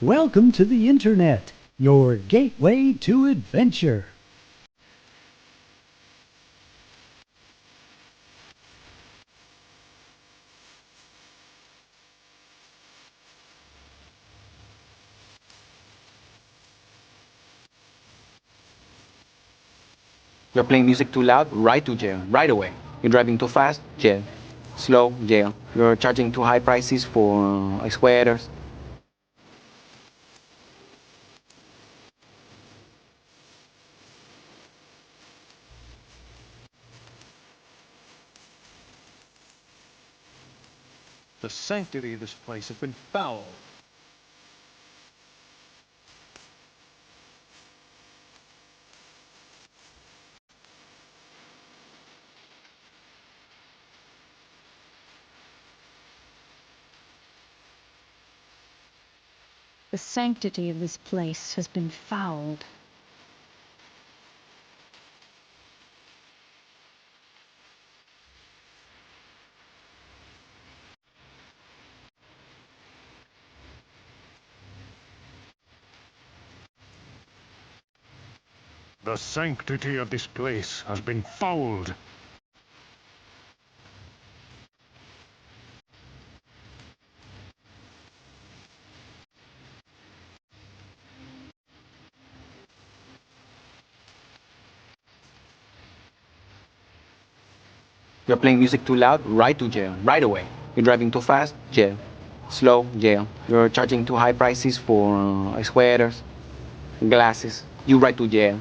Welcome to the Internet, your gateway to adventure. You're playing music too loud, right to jail, right away. You're driving too fast, jail. Slow, jail. You're charging too high prices for sweaters. The sanctity of this place has been fouled. The sanctity of this place has been fouled. The sanctity of this place has been fouled. You're playing music too loud, right to jail, right away. You're driving too fast, jail. Slow, jail. You're charging too high prices for sweaters, glasses. You right to jail.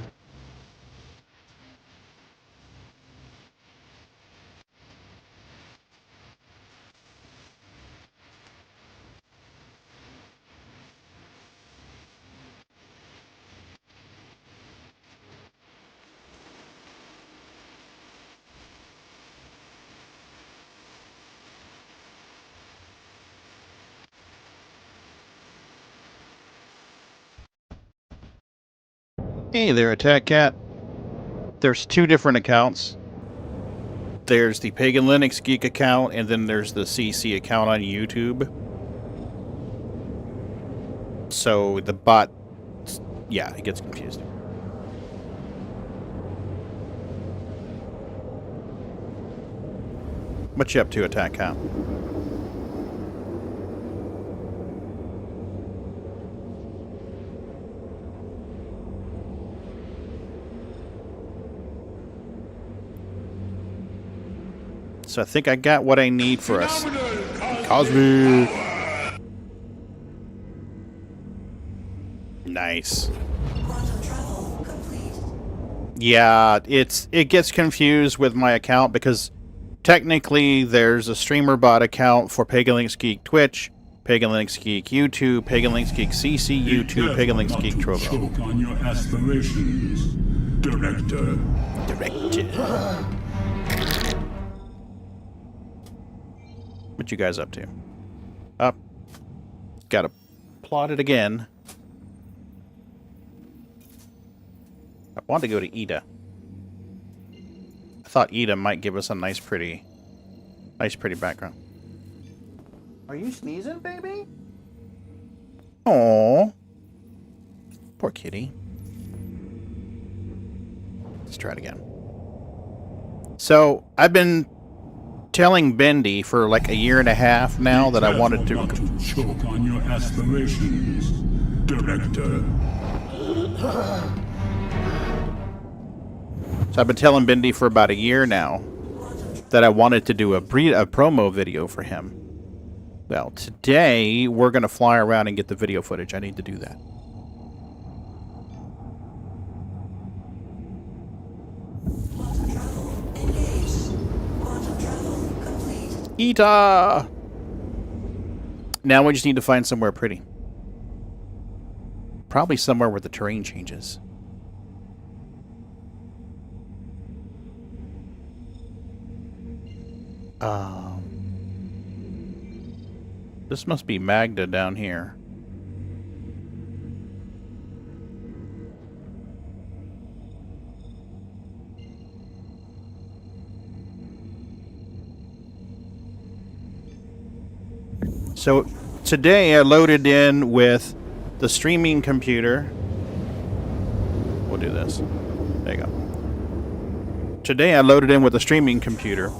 Hey there, Attack Cat. There's two different accounts. There's the PaganLinuxGeek account, and then there's the CC account on YouTube. So the bot, yeah, it gets confused. What you up to, Attack Cat? So I think I got what I need for us. Cosmic. Nice. Yeah, it gets confused with my account because technically there's a streamer bot account for PaganLinuxGeek Twitch, PaganLinuxGeek YouTube, PaganLinuxGeek CC YouTube, PaganLinuxGeek Trovo. Choke on your aspirations, Director. What you guys up to? Up. Gotta plot it again. I want to go to Ida. I thought Ida might give us a nice pretty background. Are you sneezing, baby? Aww. Poor kitty. Let's try it again. So, I've been telling Bendy for like a year and a half now that I wanted to... Not to choke on your aspirations, Director. So I've been telling Bendy for about a year now that I wanted to do a promo video for him. Well, today we're going to fly around and get the video footage. I need to do that. Ita! Now we just need to find somewhere pretty. Probably somewhere where the terrain changes. This must be Magda down here. So today I loaded in with the streaming computer. We'll do this. There you go. Today I loaded in with the streaming computer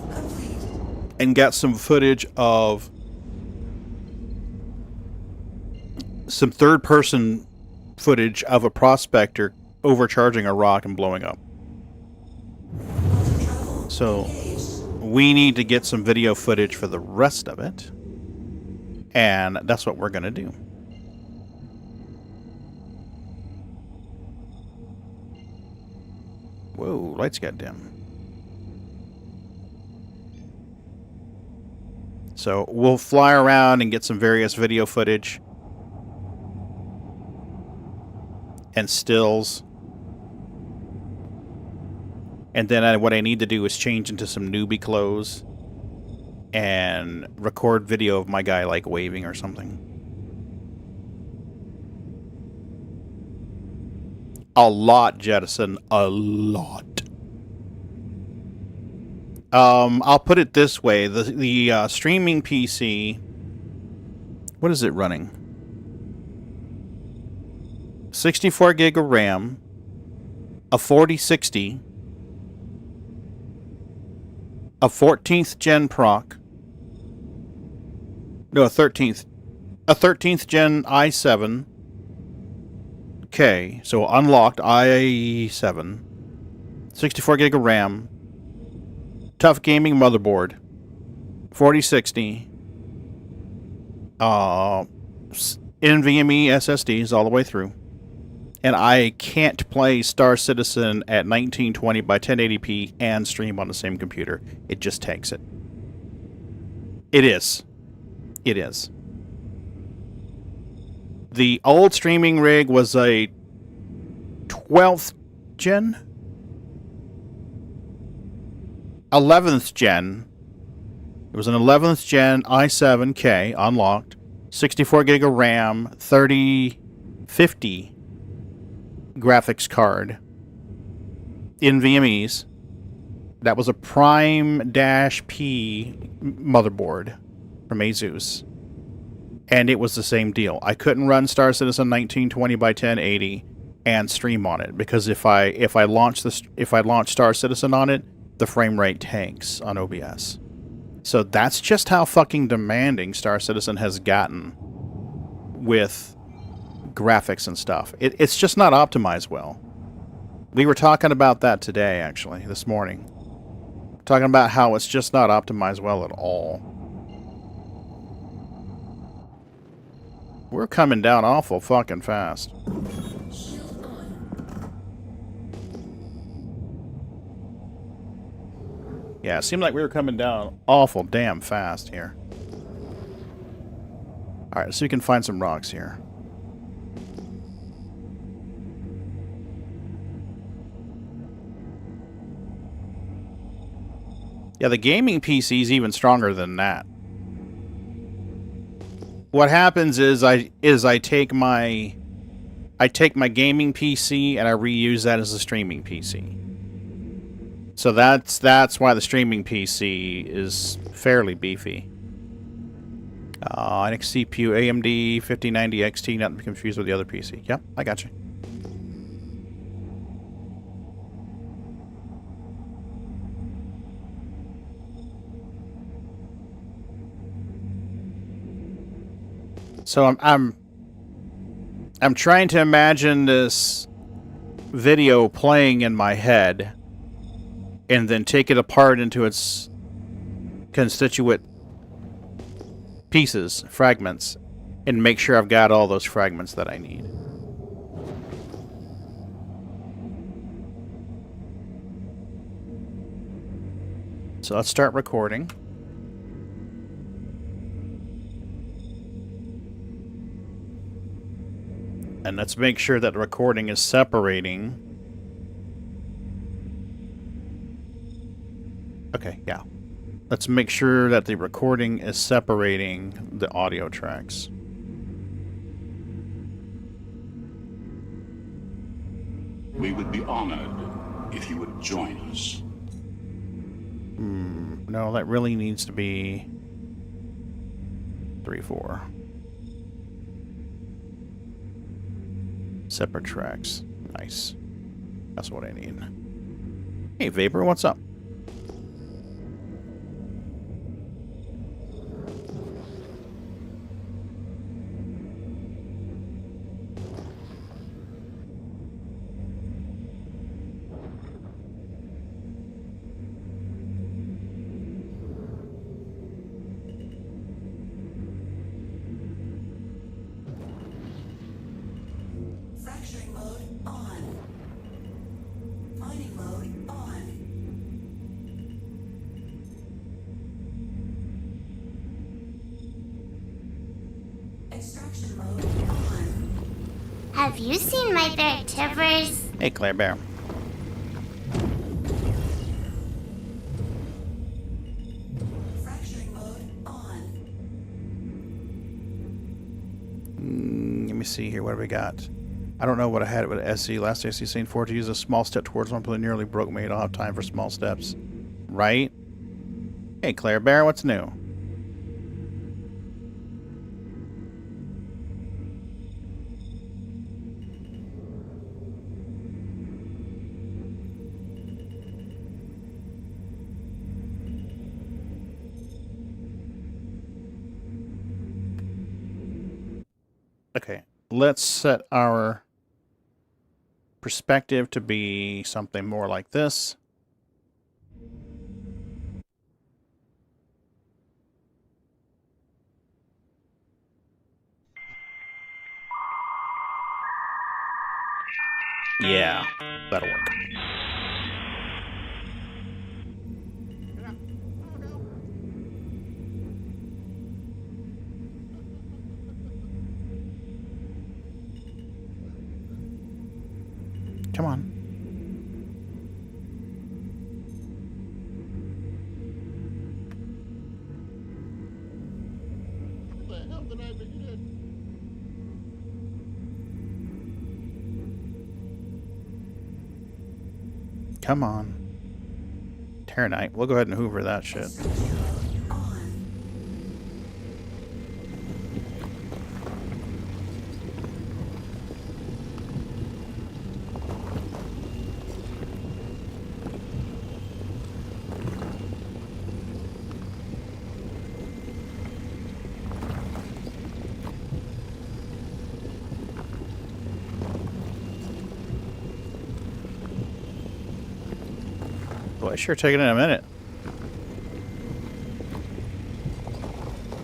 and got some footage of some third-person footage of a prospector overcharging a rock and blowing up. So we need to get some video footage for the rest of it. And that's what we're going to do. Whoa, lights got dim. So we'll fly around and get some various video footage and stills. And then what I need to do is change into some newbie clothes and record video of my guy like waving or something. A lot, Jettison. A lot. I'll put it this way. The streaming PC... What is it running? 64 gig of RAM. A 4060. A 14th gen proc. No, a 13th. A 13th gen i7. Okay, so unlocked i7. 64 gig of RAM. Tough gaming motherboard. 4060. NVMe SSDs all the way through. And I can't play Star Citizen at 1920 by 1080p and stream on the same computer. It just takes it. It is. It is. The old streaming rig was a 12th gen? 11th gen. It was an 11th gen i7K unlocked. 64 gig of RAM. 3050 graphics card. NVMe's. That was a Prime-P motherboard from Asus. And it was the same deal. I couldn't run Star Citizen 1920 by 1080 and stream on it because if I launch Star Citizen on it, the frame rate tanks on OBS. So that's just how fucking demanding Star Citizen has gotten with graphics and stuff. It's just not optimized well. We were talking about that today, actually, this morning. Talking about how it's just not optimized well at all. We're coming down awful fucking fast. Yeah, it seemed like we were coming down awful damn fast here. Alright, so we can find some rocks here. Yeah, the gaming PC is even stronger than that. What happens is I take my gaming PC and I reuse that as a streaming PC. So that's why the streaming PC is fairly beefy. NX CPU AMD 5090 XT, not to be confused with the other PC. Yep, I got you. So I'm trying to imagine this video playing in my head and then take it apart into its constituent pieces, fragments, and make sure I've got all those fragments that I need. So let's start recording. And let's make sure that the recording is separating. Okay, yeah. Let's make sure that the recording is separating the audio tracks. We would be honored if you would join us. No, that really needs to be 3-4. Separate tracks. Nice. That's what I need. Hey, Vapor, what's up? Fracturing mode on. Mining mode on. Extraction mode on. Have you seen my bear Tibbers? Hey, Claire Bear. Fracturing mode on. Let me see here. What have we got? I don't know what I had with SE. Last SE scene 4 to use a small step towards one, but it nearly broke me. I don't have time for small steps. Right? Hey, Claire Bear, what's new? Okay, let's set our perspective to be something more like this. Yeah, that'll work. Come on. What the hell did I begin? Come on. Terranite. We'll go ahead and hoover that shit. Boy, sure taking it a minute.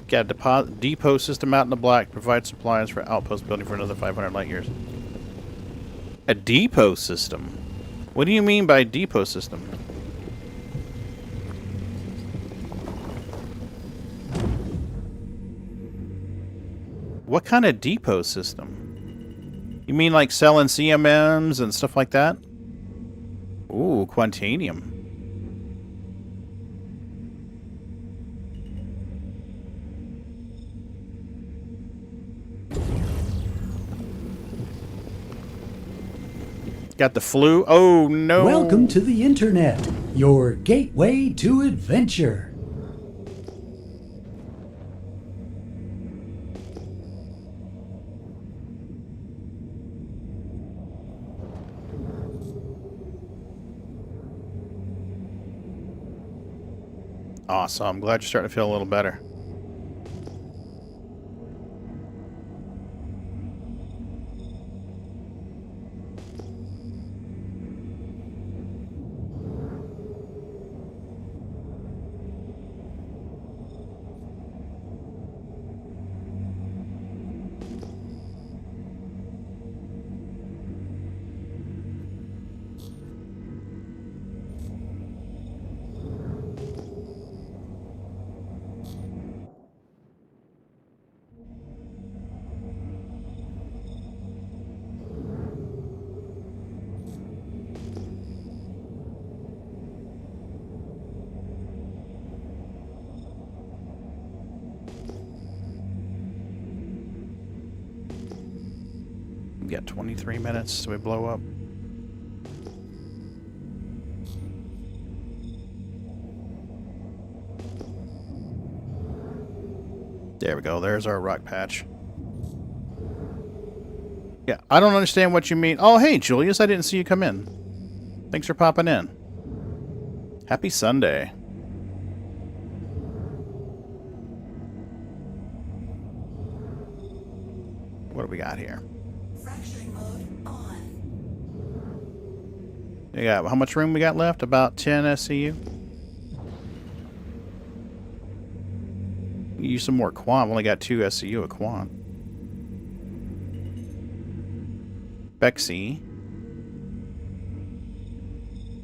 Got a depot system out in the black. Provide supplies for outpost building for another 500 light years. A depot system? What do you mean by depot system? What kind of depot system? You mean like selling CMMs and stuff like that? Ooh, Quantanium. Got the flu? Oh, no. Welcome to the Internet, your gateway to adventure. Awesome. I'm glad you're starting to feel a little better. got 23 minutes till we blow up. There we go. There's our rock patch. Yeah, I don't understand what you mean. Oh, hey, Julius, I didn't see you come in. Thanks for popping in. Happy Sunday. What do we got here? Fracturing mode on. We got, how much room we got left? About 10 SCU. Use some more quant. Only got 2 SCU of quant. Bexy.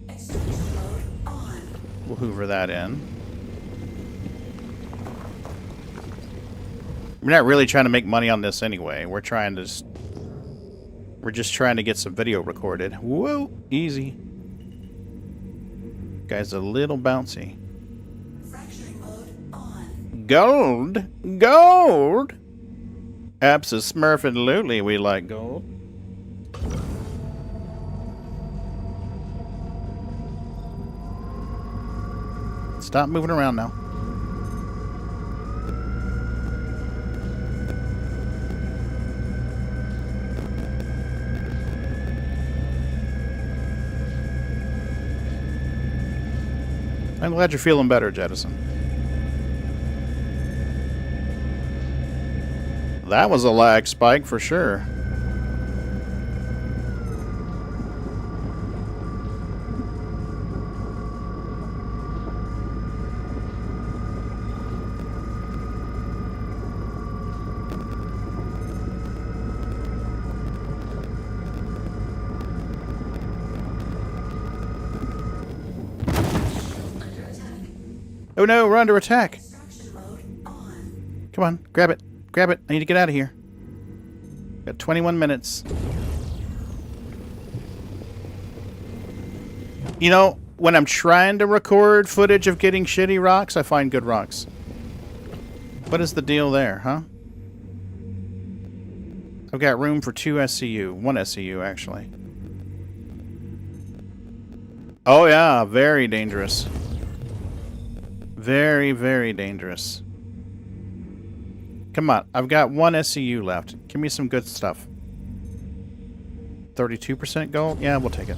Extraction mode on. We'll hoover that in. We're not really trying to make money on this anyway. We're trying to we're just trying to get some video recorded. Whoa, easy. Guy's a little bouncy. Fracturing mode on. Gold! Gold! Abso-smurfin'-lutely we like gold. Stop moving around now. I'm glad you're feeling better, Jettison. That was a lag spike for sure. Oh no, we're under attack. Extraction mode on. Come on, grab it. Grab it. I need to get out of here. Got 21 minutes. You know, when I'm trying to record footage of getting shitty rocks, I find good rocks. What is the deal there, huh? I've got room for 2 SCU. 1 SCU, actually. Oh yeah, very dangerous. Very, very dangerous. Come on, I've got 1 SCU left. Give me some good stuff. 32% gold? Yeah, we'll take it.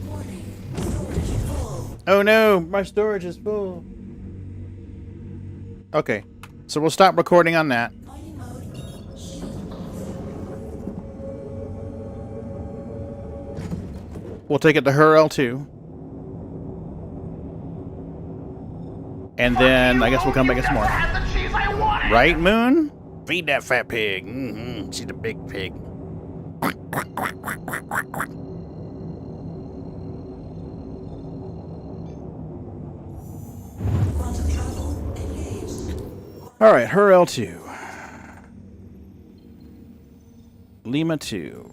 Warning. Storage full. Oh no, my storage is full. Okay, so we'll stop recording on that. Mining mode. Shield off. We'll take it to her L2. And then I guess we'll come back and get some more. Right, Moon? Feed that fat pig. She's a big pig. Quantum travel engaged. Alright, her L2. Lima 2.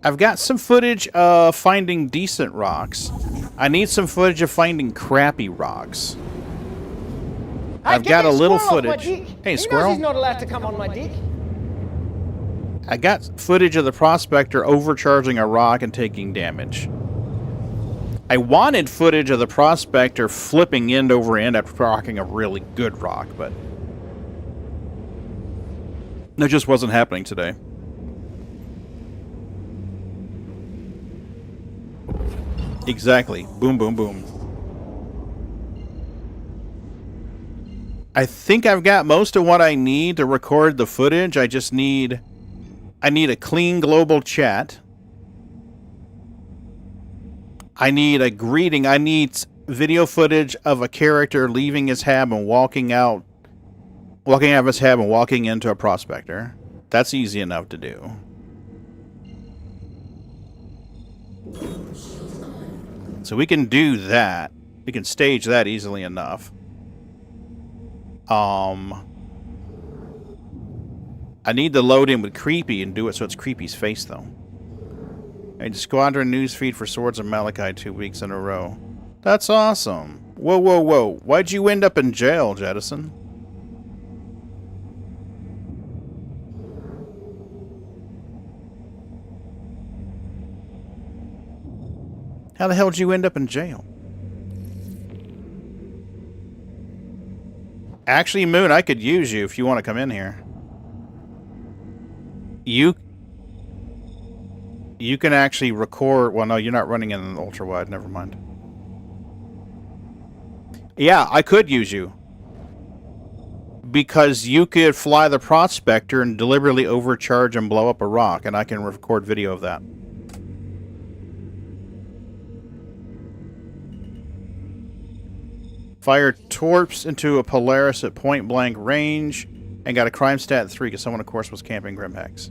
I've got some footage of finding decent rocks. I need some footage of finding crappy rocks. I've got a little footage. Hey, squirrel. He's not allowed to come on my dick. I got footage of the prospector overcharging a rock and taking damage. I wanted footage of the prospector flipping end over end after rocking a really good rock, but that just wasn't happening today. Exactly. Boom, boom, boom. I think I've got most of what I need to record the footage. I just need... I need a clean global chat. I need a greeting. I need video footage of a character leaving his hab and walking out of his hab and walking into a prospector. That's easy enough to do. So we can do that. We can stage that easily enough. I need to load in with Creepy and do it so it's Creepy's face, though. A squadron newsfeed for Swords of Malachi 2 weeks in a row. That's awesome. Whoa, whoa, whoa. Why'd you end up in jail, Jettison? How the hell did you end up in jail? Actually, Moon, I could use you if you want to come in here. You can actually record... Well, no, you're not running in an ultra-wide. Never mind. Yeah, I could use you. Because you could fly the Prospector and deliberately overcharge and blow up a rock, and I can record video of that. Fire torps into a Polaris at point-blank range, and got a crime stat 3 because someone, of course, was camping Grimhex.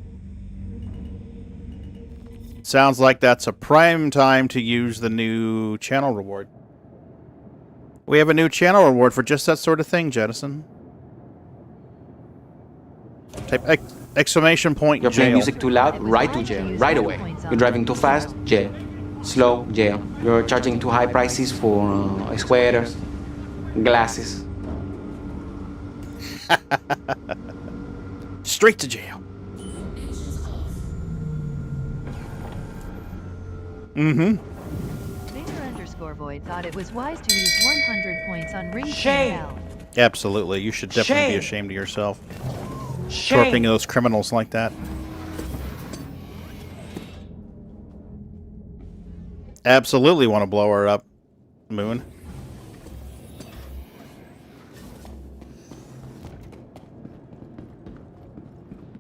Sounds like that's a prime time to use the new channel reward. We have a new channel reward for just that sort of thing, Jettison. Type exclamation point You're playing jail. music too loud, right to jail, right away. You're driving too fast, jail. Slow, jail. You're charging too high prices for sweaters, glasses. Straight to jail. Mm-hmm. Major_Void thought it was wise to use 100 points on Ring Shame. Hell. Absolutely. You should definitely be Shame. ashamed of yourself. Shame. Torping those criminals like that. Absolutely want to blow her up, Moon.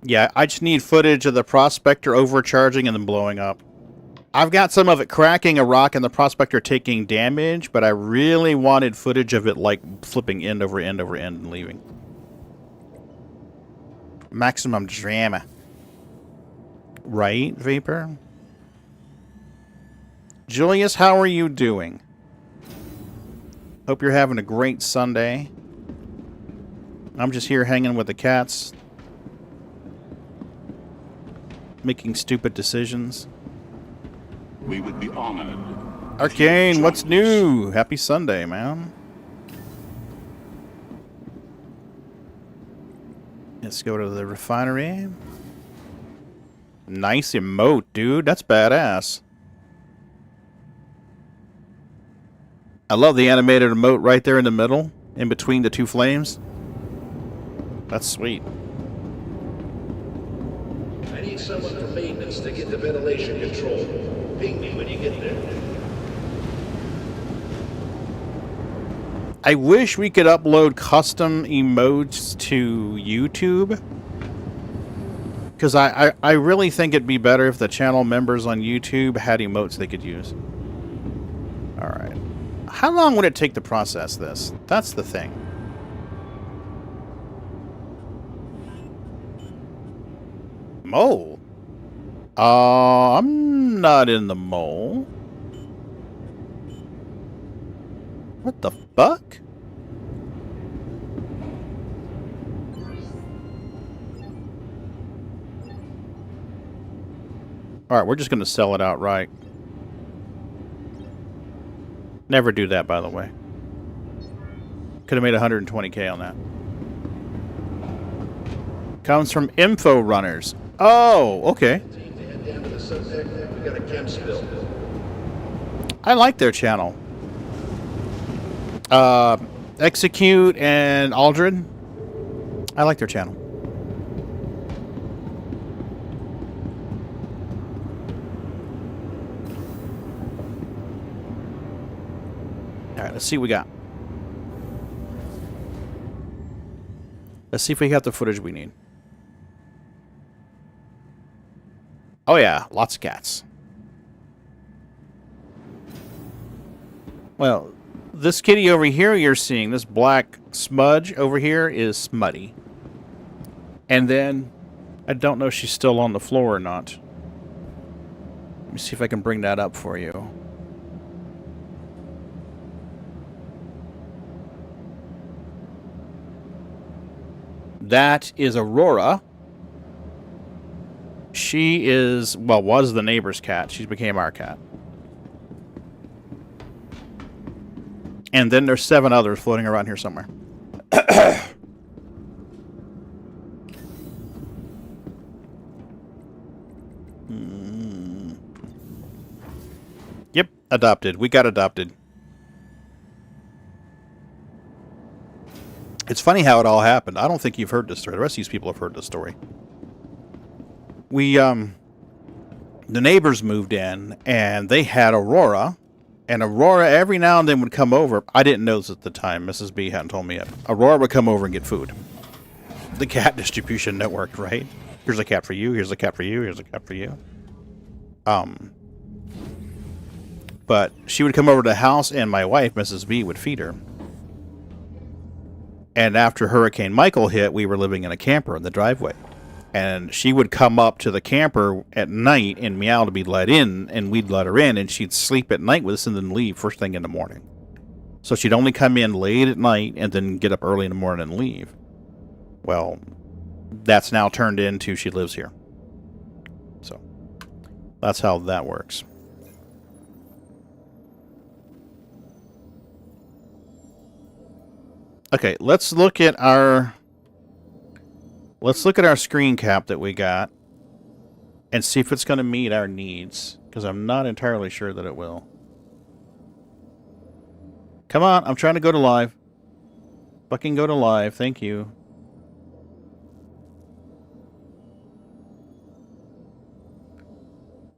Yeah, I just need footage of the Prospector overcharging and then blowing up. I've got some of it cracking a rock and the Prospector taking damage, but I really wanted footage of it like flipping end over end over end and leaving. Maximum drama. Right, Vapor? Julius, how are you doing? Hope you're having a great Sunday. I'm just here hanging with the cats. Making stupid decisions. We would be honored. Arcane, what's new? Happy Sunday, man. Let's go to the refinery. Nice emote, dude. That's badass. I love the animated emote right there in the middle, in between the two flames. That's sweet. I need someone from maintenance to get the ventilation control. Ping me when you get there. I wish we could upload custom emotes to YouTube. Because I really think it'd be better if the channel members on YouTube had emotes they could use. Alright. How long would it take to process this? That's the thing. Mole? I'm not in the mole. What the fuck? Alright, we're just going to sell it outright. Never do that, by the way. Could have made 120k on that. Comes from Info Runners. Oh, okay. I like their channel. Execute and Aldrin. I like their channel. Alright, let's see what we got. Let's see if we got the footage we need. Oh yeah, lots of cats. Well, this kitty over here you're seeing, this black smudge over here is Smutty. And then, I don't know if she's still on the floor or not. Let me see if I can bring that up for you. That is Aurora. She is, well, was the neighbor's cat. She's became our cat. And then there's 7 others floating around here somewhere. Yep, adopted. We got adopted. It's funny how it all happened. I don't think you've heard this story. The rest of these people have heard this story. We, the neighbors moved in, and they had Aurora. And Aurora every now and then would come over. I didn't know this at the time. Mrs. B hadn't told me yet. Aurora would come over and get food. The cat distribution network, right? Here's a cat for you. Here's a cat for you. Here's a cat for you. But she would come over to the house, and my wife, Mrs. B, would feed her. And after Hurricane Michael hit, we were living in a camper in the driveway. And she would come up to the camper at night and meow to be let in, and we'd let her in, and she'd sleep at night with us and then leave first thing in the morning. So she'd only come in late at night and then get up early in the morning and leave. Well, that's now turned into she lives here. So that's how that works. Okay, let's look at our screen cap that we got and see if it's going to meet our needs, because I'm not entirely sure that it will. Come on, I'm trying to go to live. Fucking go to live, thank you.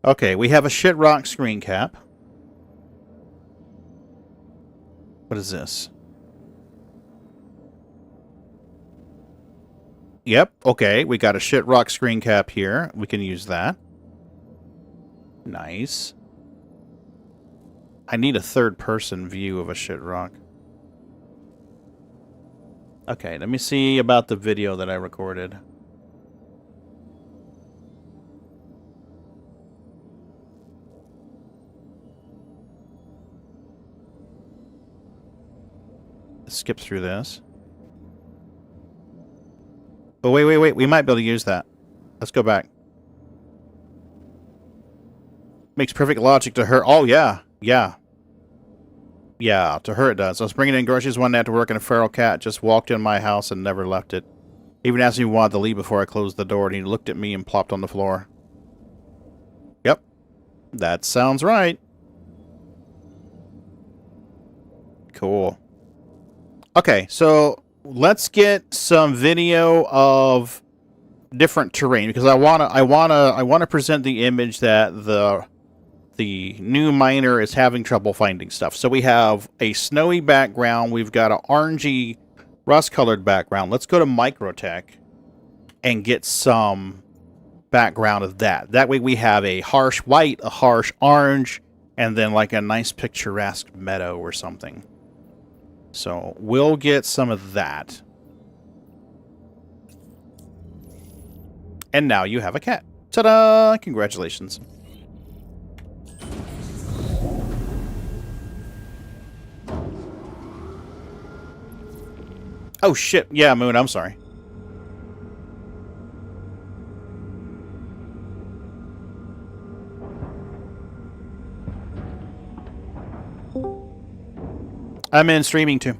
Okay, we have a shitrock screen cap. What is this? Yep, okay, we got a shitrock screen cap here. We can use that. Nice. I need a third-person view of a shitrock. Okay, let me see about the video that I recorded. Let's skip through this. Oh, wait. We might be able to use that. Let's go back. Makes perfect logic to her. Oh, yeah. Yeah. Yeah, to her it does. I was bringing in groceries one day after work, and a feral cat just walked in my house and never left it. Even asked me if he wanted to leave before I closed the door, and he looked at me and plopped on the floor. Yep. That sounds right. Cool. Okay, so let's get some video of different terrain, because I wanna present the image that the new miner is having trouble finding stuff. So we have a snowy background, we've got an orangey rust-colored background. Let's go to Microtech and get some background of that. That way we have a harsh white, a harsh orange, and then like a nice picturesque meadow or something. So we'll get some of that. And now you have a cat. Ta-da! Congratulations. Oh shit, yeah, Moon, I'm sorry. I'm in streaming too.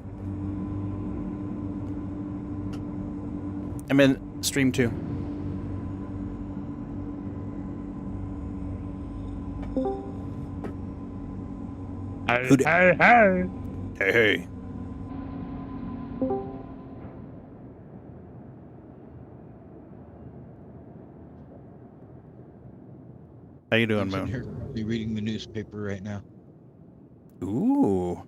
I'm in stream too. Hey. Hey. How you doing, Moon? Here, be reading the newspaper right now. Ooh.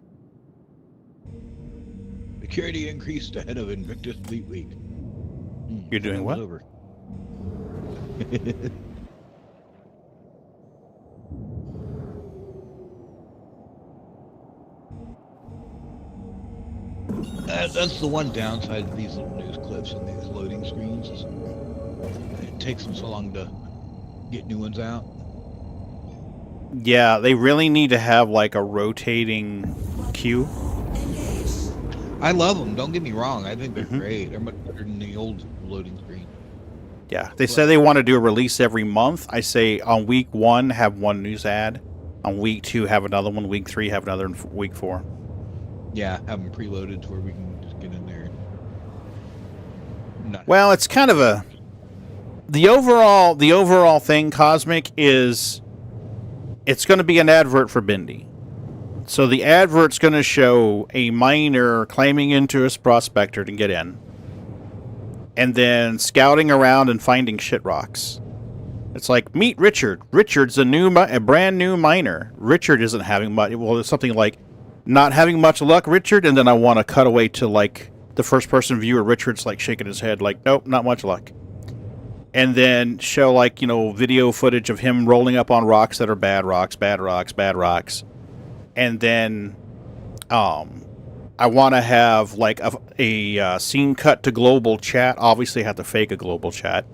Security increased ahead of Invictus Fleet Week. You're doing what? Over. That's the one downside of these little news clips and these loading screens. Is it takes them so long to get new ones out. Yeah, they really need to have like a rotating queue. I love them. Don't get me wrong. I think they're great. They're much better than the old loading screen. Yeah, they say they want to do a release every month. I say on week 1, have one news ad. On week 2, have another one. Week 3, have another. And week 4. Yeah, have them preloaded to where we can just get in there. Well, it's kind of a... The overall thing, Cosmic, is... It's going to be an advert for Bindi. So the advert's going to show a miner claiming into his prospector to get in. And then scouting around and finding shit rocks. It's like, meet Richard. Richard's a brand new miner. Richard isn't having much... Well, it's something like, not having much luck, Richard, and then I want to cut away to, like, the first-person view of Richard's, like, shaking his head, like, nope, not much luck. And then show, like, you know, video footage of him rolling up on rocks that are bad rocks, bad rocks, bad rocks. And then, I want to have, like, a scene cut to global chat. Obviously, I have to fake a global chat.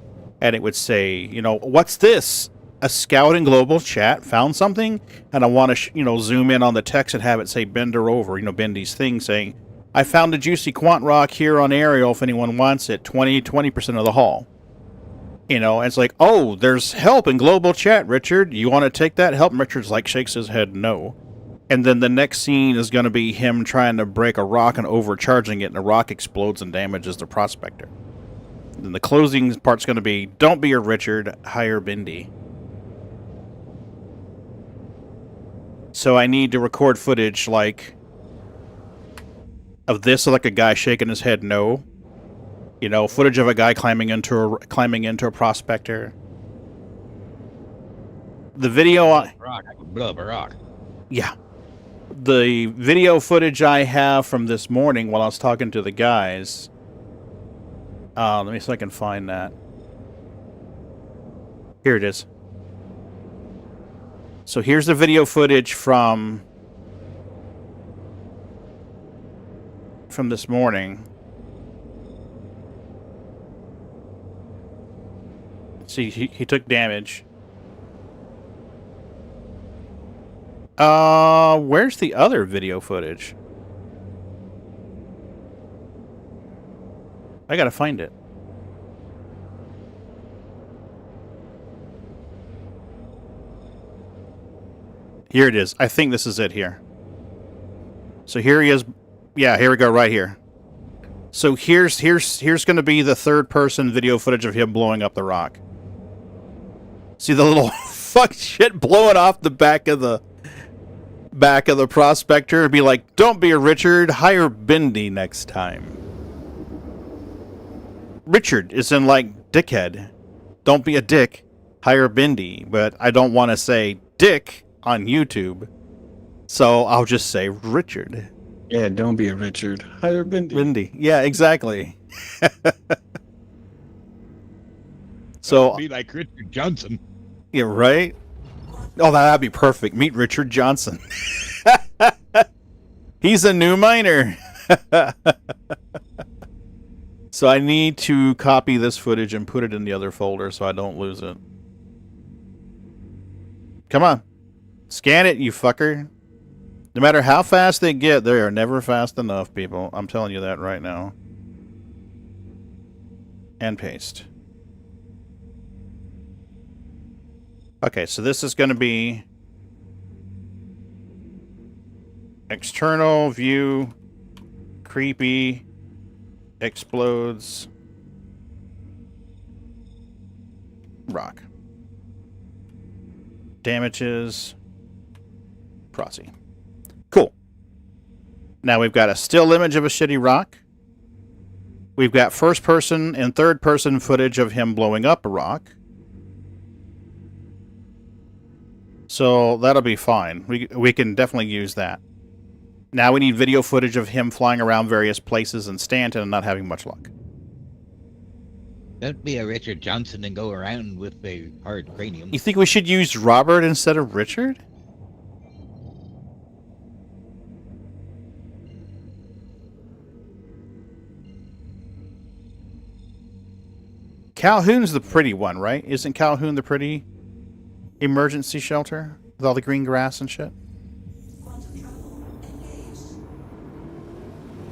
And it would say, you know, what's this? A scout in global chat found something? And I want to, you know, zoom in on the text and have it say Bender over, you know, Bendy's thing saying, I found a juicy quant rock here on Aerial if anyone wants it. 20% of the haul. You know, and it's like, oh, there's help in global chat, Richard. You want to take that help? And Richard's like, shakes his head, no. And then the next scene is going to be him trying to break a rock and overcharging it, and the rock explodes and damages the prospector. Then the closing part's going to be, don't be a Richard, hire Bindi. So I need to record footage, like, of this, like a guy shaking his head no. You know, footage of a guy climbing into a prospector. The video... Rock, I can blow up a rock. Yeah. The video footage I have from this morning while I was talking to the guys... let me see if I can find that. Here it is. So here's the video footage from this morning. See, he took damage. Where's the other video footage? I gotta find it. Here it is. I think this is it here. So here he is. Yeah, here we go, right here. So here's going to be the third-person video footage of him blowing up the rock. See the little fuck shit blowing off the back of the prospector? Be like, don't be a Richard, hire Bindi next time. Richard is in like dickhead. Don't be a dick, hire Bindi. But I don't want to say dick on YouTube, so I'll just say Richard. Yeah, don't be a Richard, hire Bindi. Bindi, yeah, exactly. So be like Richard Johnson. Yeah, right? Oh, that'd be perfect. Meet Richard Johnson. He's a new miner. So I need to copy this footage and put it in the other folder so I don't lose it. Come on. Scan it, you fucker. No matter how fast they get, they are never fast enough, people. I'm telling you that right now. And paste. Okay, so this is going to be external view, creepy, explodes, rock. Damages, Prosy. Cool. Now we've got a still image of a shitty rock. We've got first person and third person footage of him blowing up a rock. So that'll be fine. We can definitely use that. Now we need video footage of him flying around various places in Stanton and not having much luck. Don't be a Richard Johnson and go around with a hard cranium. You think we should use Robert instead of Richard? Calhoun's the pretty one, right? Isn't Calhoun the pretty emergency shelter with all the green grass and shit?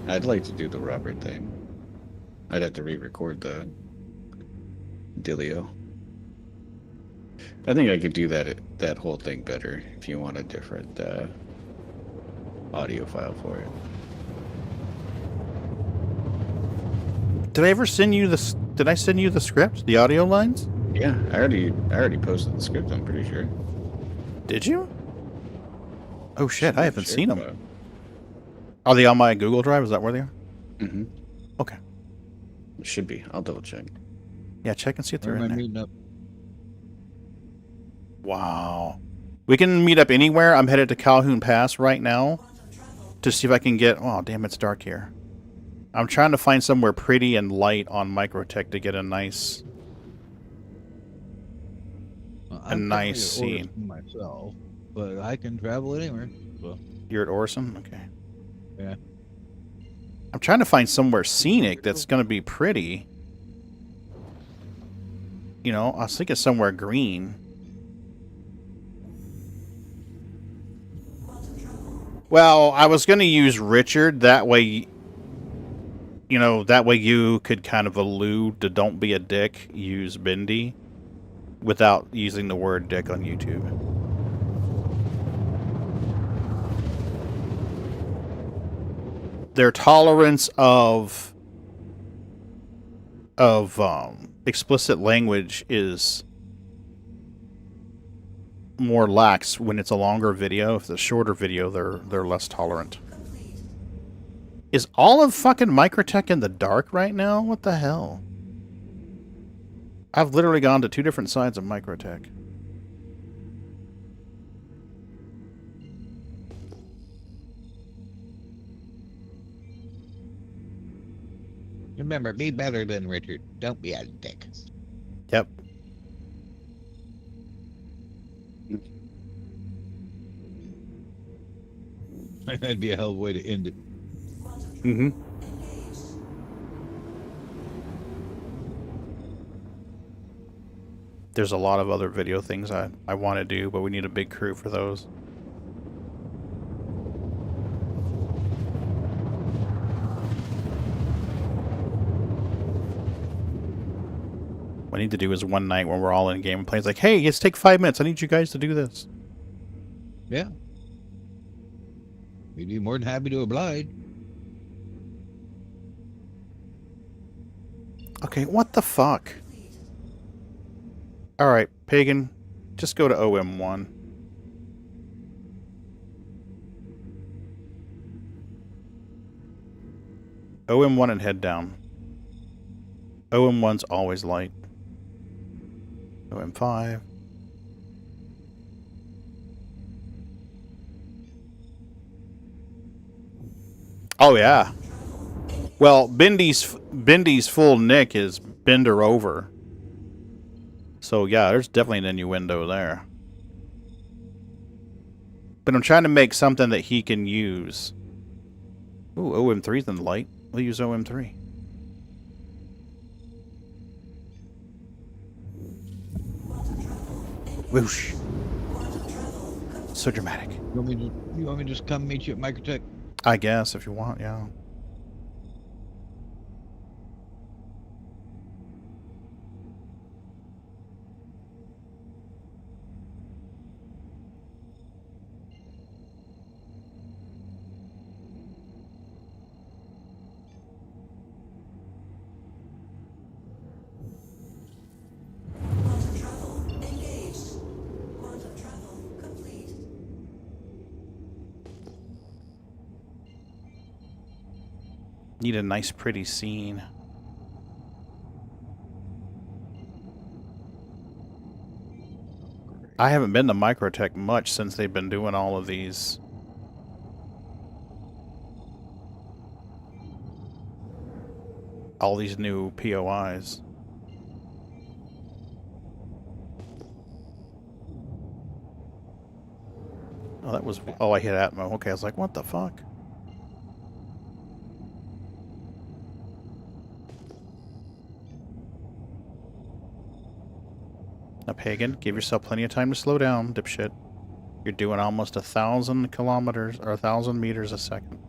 I'd like to do the Robert thing. I'd have to re-record the dealio. I think I could do that whole thing better if you want a different audio file for it. Did I ever send you this? Did I send you the script, the audio lines? Yeah, I already posted the script. I'm pretty sure. Did you? Oh shit! I haven't seen them. Are they on my Google Drive? Is that where they are? Mm-hmm. Okay. It should be. I'll double check. Yeah, check and see if they're Where am I in there. meeting up? Wow. We can meet up anywhere. I'm headed to Calhoun Pass right now to see if I can get... Oh, damn, it's dark here. I'm trying to find somewhere pretty and light on Microtech to get a nice... nice scene. Myself, but I can travel anywhere. So. You're at Orson? Okay. Yeah. I'm trying to find somewhere scenic that's going to be pretty. You know, I was thinking somewhere green. Well, I was going to use Richard. That way, you know, that way you could kind of allude to don't be a dick, use Bindi, without using the word dick on YouTube. Their tolerance of explicit language is more lax when it's a longer video. If it's a shorter video, they're less tolerant. Is all of fucking Microtech in the dark right now? What the hell? I've literally gone to 2 different sides of Microtech. Remember, be better than Richard. Don't be a dick. Yep. That'd be a hell of a way to end it. Mm-hmm. There's a lot of other video things I want to do, but we need a big crew for those. What I need to do is one night when we're all in a game and playing. It's like, hey, let's take 5 minutes. I need you guys to do this. Yeah. We'd be more than happy to oblige. Okay, what the fuck? Alright, Pagan, just go to OM1. OM1 and head down. OM1's always light. OM5. Oh yeah. Well, Bindy's full nick is Bender over. So yeah, there's definitely an innuendo there. But I'm trying to make something that he can use. Ooh, OM3's in the light. We'll use OM3. Whoosh. So dramatic. You want me to just come meet you at Microtech? I guess, if you want, yeah. Need a nice, pretty scene. I haven't been to Microtech much since they've been doing all of these. All these new POIs. Oh, that was... Oh, I hit Atmo. Okay, I was like, what the fuck? Now, Pagan, give yourself plenty of time to slow down, dipshit. You're doing almost 1,000 kilometers or 1,000 meters a second.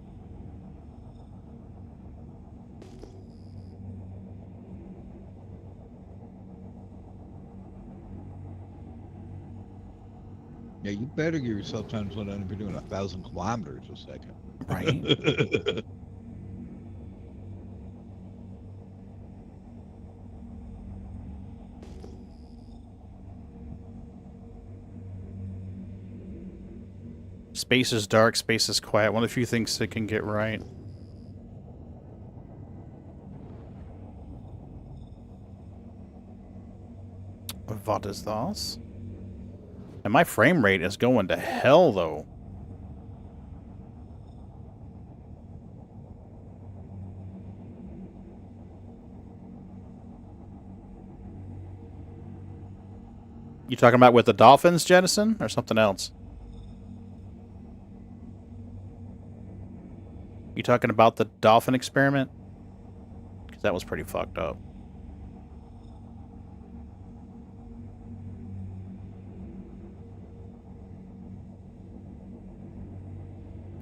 Yeah, you better give yourself time to slow down if you're doing 1,000 kilometers a second. Right. Space is dark, space is quiet. One of the few things that can get right. What is this? And my frame rate is going to hell, though. You talking about with the dolphins, Jettison, or something else? You talking about the dolphin experiment? Because that was pretty fucked up.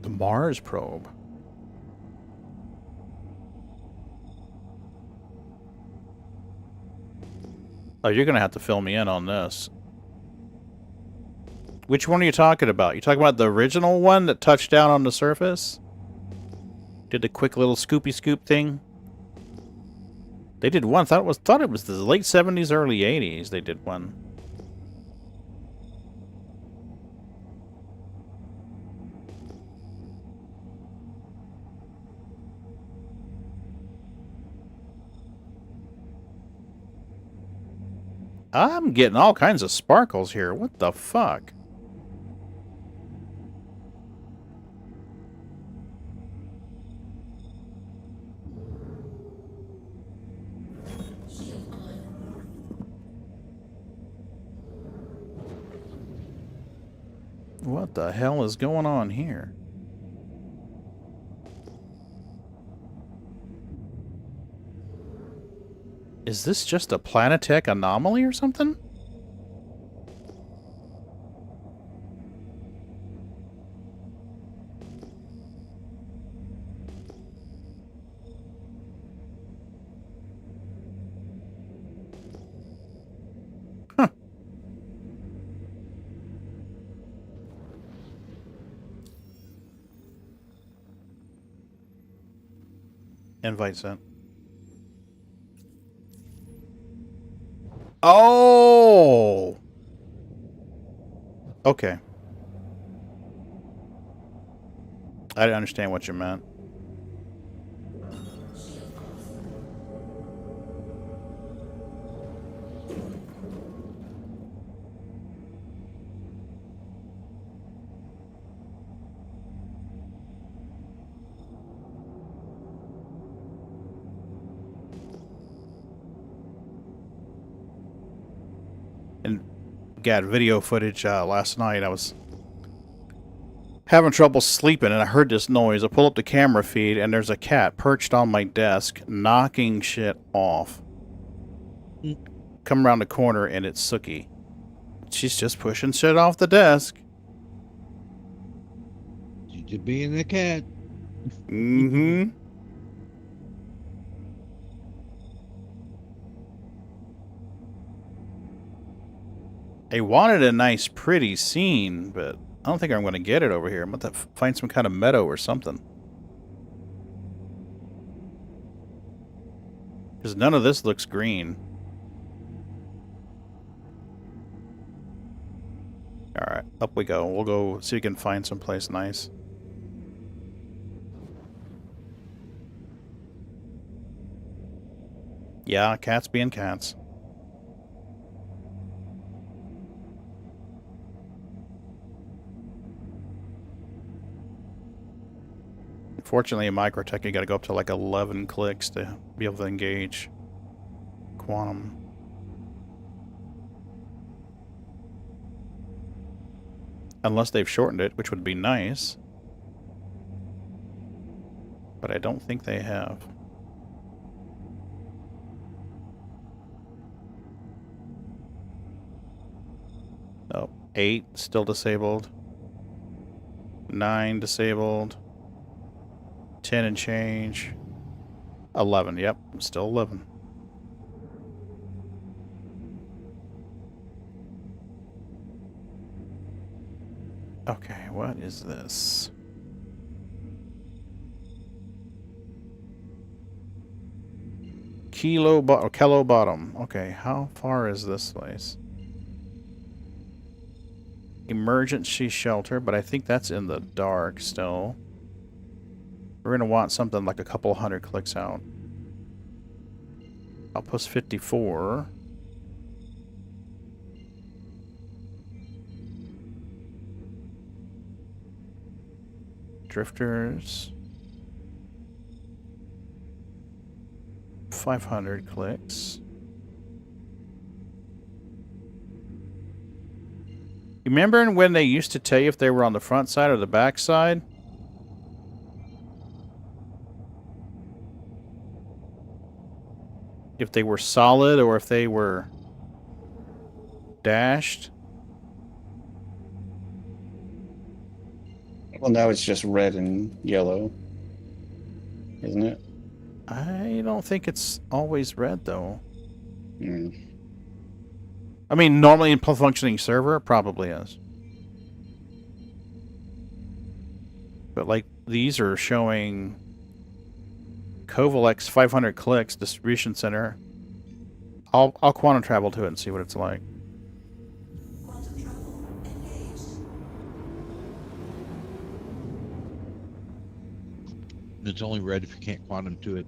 The Mars probe. Oh, you're going to have to fill me in on this. Which one are you talking about? You talking about the original one that touched down on the surface? Did the quick little scoopy scoop thing? They did one. Thought it was the late 70s, early 80s. They did one. I'm getting all kinds of sparkles here. What the fuck? What the hell is going on here? Is this just a Planetech anomaly or something? Huh. Invite sent. Oh! Okay. I didn't understand what you meant. And got video footage last night. I was having trouble sleeping and I heard this noise. I pull up the camera feed and there's a cat perched on my desk knocking shit off. Come around the corner and it's Sookie. She's just pushing shit off the desk. She's just being a cat. Mm-hmm. I wanted a nice, pretty scene, but I don't think I'm going to get it over here. I'm going to find some kind of meadow or something. Because none of this looks green. Alright, up we go. We'll go see if we can find someplace nice. Yeah, cats being cats. Fortunately, in Microtech, you got to go up to like 11 clicks to be able to engage quantum. Unless they've shortened it, which would be nice. But I don't think they have. Oh, 8 still disabled. 9 disabled. 10 and change. 11, yep, still 11. Okay, what is this? Kilo Bottom. Okay, how far is this place? Emergency shelter, but I think that's in the dark still. We're going to want something like a couple hundred clicks out. Outpost 54. Drifters. 500 clicks. Remember when they used to tell you if they were on the front side or the back side? If they were solid or if they were dashed? Well, now it's just red and yellow, isn't it? I don't think it's always red, though. Hmm. I mean, normally in a functioning server, it probably is. But, like, these are showing Kovalex 500 clicks, distribution center. I'll quantum travel to it and see what it's like. Quantum travel engaged. It's only red if you can't quantum to it.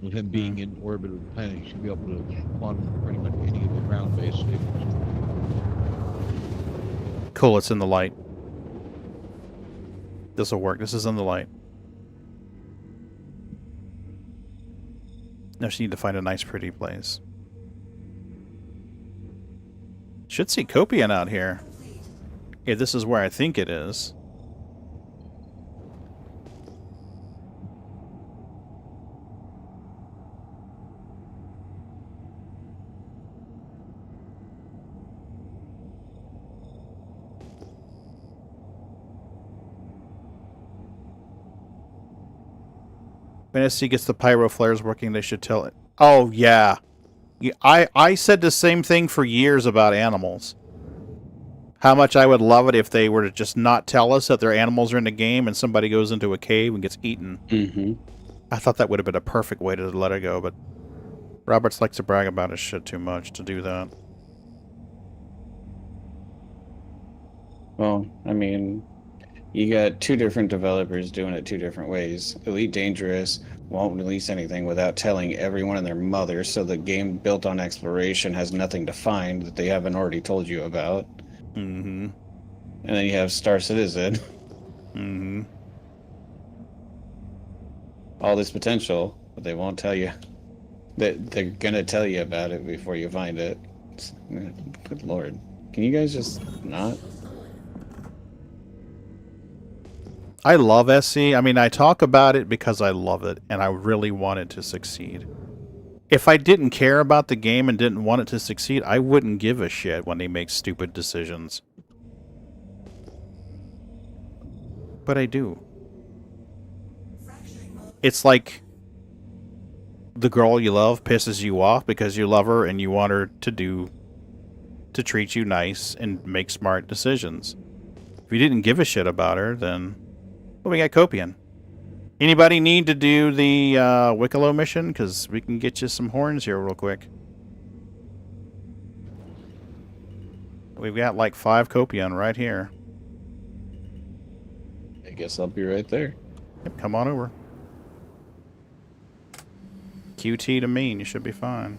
With him being in orbit of the planet, you should be able to quantum pretty much any of the ground-based stations. Cool, it's in the light. This will work. This is in the light. Now just need to find a nice, pretty place. Should see Copian out here. Yeah, this is where I think it is. When SC gets the pyro flares working, they should tell it. Oh, yeah. I said the same thing for years about animals. How much I would love it if they were to just not tell us that their animals are in the game and somebody goes into a cave and gets eaten. Mm-hmm. I thought that would have been a perfect way to let it go, but Roberts likes to brag about his shit too much to do that. Well, I mean, you got two different developers doing it two different ways. Elite Dangerous won't release anything without telling everyone and their mother, so the game built on exploration has nothing to find that they haven't already told you about. Mm-hmm. And then you have Star Citizen. Mm-hmm. All this potential, but they won't tell you. They're gonna tell you about it before you find it. Good lord. Can you guys just not? I love SC. I mean, I talk about it because I love it, and I really want it to succeed. If I didn't care about the game and didn't want it to succeed, I wouldn't give a shit when they make stupid decisions. But I do. It's like the girl you love pisses you off because you love her and you want her to treat you nice and make smart decisions. If you didn't give a shit about her, then... Well, we got Copian. Anybody need to do the Wicklow mission? Because we can get you some horns here real quick. We've got like 5 Copian right here. I guess I'll be right there. Yep, come on over. QT to me, and you should be fine.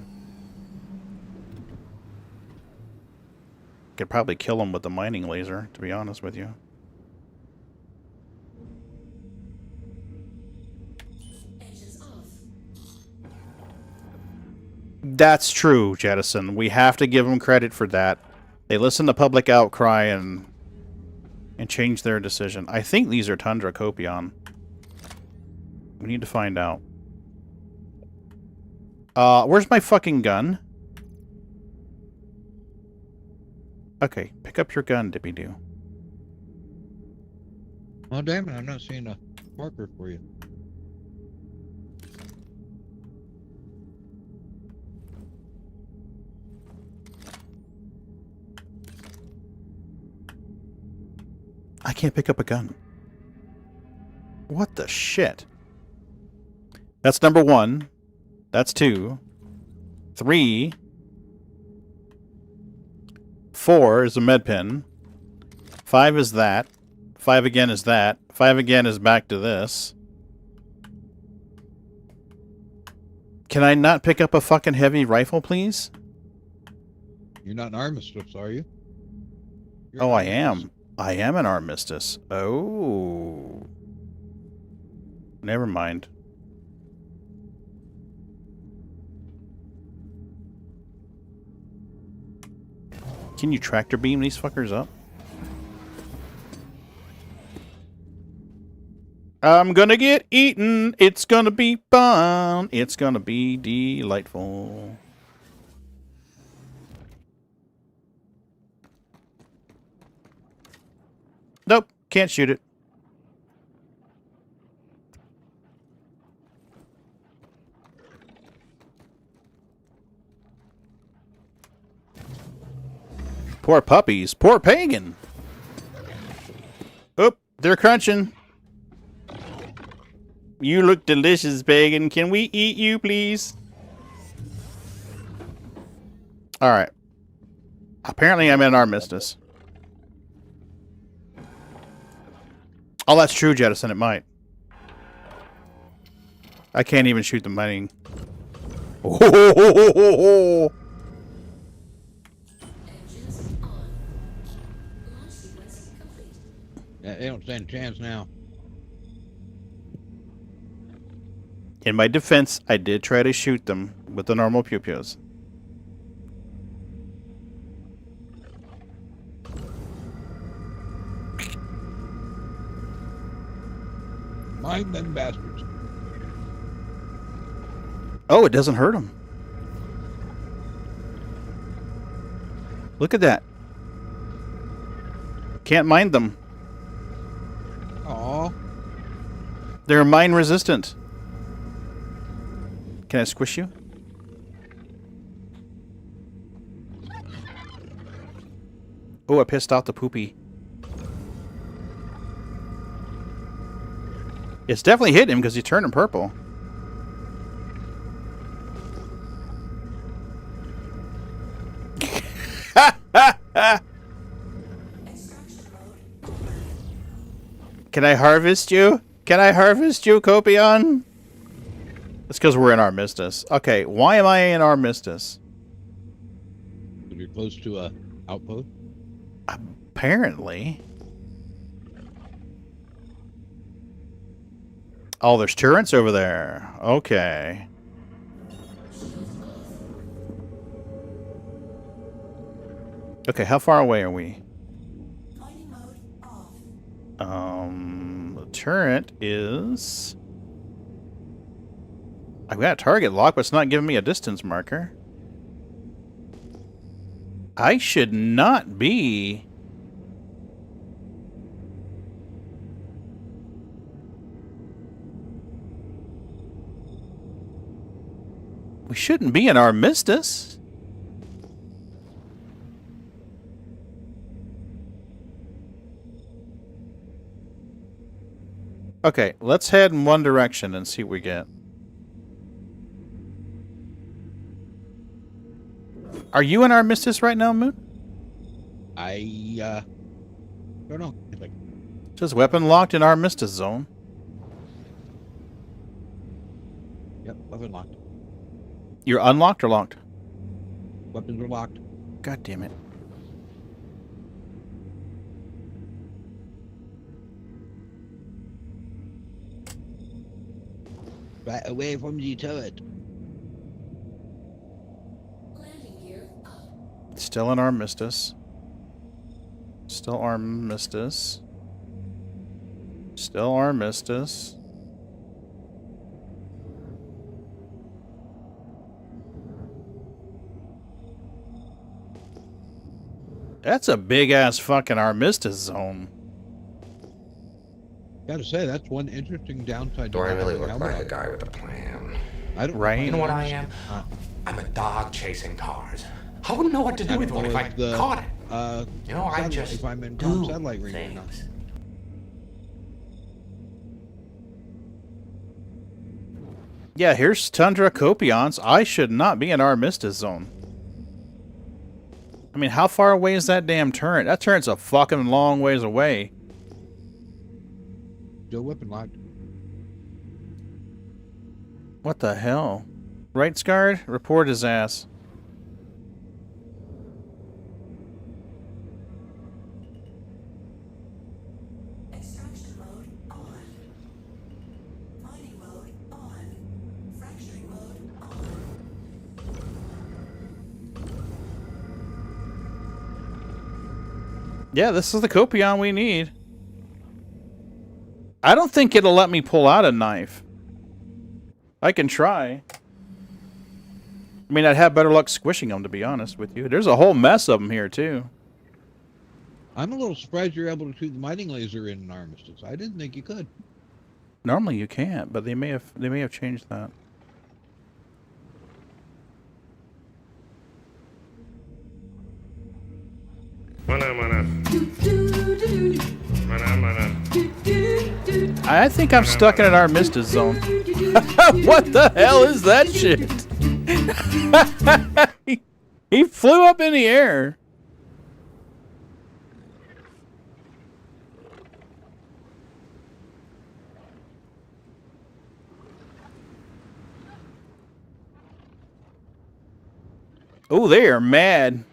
Could probably kill him with the mining laser, to be honest with you. That's true, Jettison. We have to give them credit for that. They listened to public outcry and changed their decision. I think these are Tundra Copion. We need to find out. Where's my fucking gun? Okay, pick up your gun, Dippy-Doo. Oh, damn it, I'm not seeing a marker for you. I can't pick up a gun. What the shit? That's number 1. That's 2. 3. 4 is a med pen. 5 is that. 5 again is that. 5 again is back to this. Can I not pick up a fucking heavy rifle, please? You're not an armistice, are you? You're Oh, I am. I am an armistice. Oh. Never mind. Can you tractor beam these fuckers up? I'm gonna get eaten. It's gonna be fun. It's gonna be delightful. Nope, can't shoot it. Poor puppies. Poor Pagan. Oop, they're crunching. You look delicious, Pagan. Can we eat you, please? Alright. Apparently I'm in armistice. Oh, that's true, Jettison. It might. I can't even shoot the mining. Oh, Yeah, they don't stand a chance now. in my defense, I did try to shoot them with the normal pew-pews. Mind them bastards. Oh, it doesn't hurt them. Look at that. Can't mind them. Aw. They're mine resistant. Can I squish you? Oh, I pissed off the poopy. It's definitely hit him because he turned him purple. Can I harvest you? Can I harvest you, Copion? It's because we're in Armistice. Okay, why am I in Armistice? If you're close to a outpost? Apparently. Oh, there's turrets over there. Okay. Okay, how far away are we? The turret is... I've got a target lock, but it's not giving me a distance marker. I should not be... We shouldn't be in Armistice. Okay, let's head in one direction and see what we get. Are you in Armistice right now, Moon? I don't know. It says weapon locked in Armistice zone. Yep, weapon locked. You're unlocked or locked? Weapons are locked. God damn it. Right away from the turret. Still in Armistice. Still Armistice. Still Armistice. That's a big-ass fucking Armistice zone. Gotta say, that's one interesting downside. Do I really look like a guy with a plan? I don't. Right. You know what I am? I'm a dog chasing cars. I wouldn't know what to do with one if I caught it. You know, I just if I'm in do satellite ring or not. things. Yeah, here's Tundra Copions. I should not be in Armistice Zone. I mean, how far away is that damn turret? That turret's a fucking long ways away. Still weapon locked. What the hell? Right, Scarred? Report his ass. Extraction mode on. Mining mode on. Fracturing mode on. Yeah, this is the Copion we need. I don't think it'll let me pull out a knife. I can try. I mean, I'd have better luck squishing them, to be honest with you. There's a whole mess of them here, too. I'm a little surprised you're able to shoot the mining laser in an Armistice. I didn't think you could. Normally you can't, but they may have changed that. I think I'm stuck in an Armistice zone. What the hell is that shit? He flew up in the air. Oh, they are mad.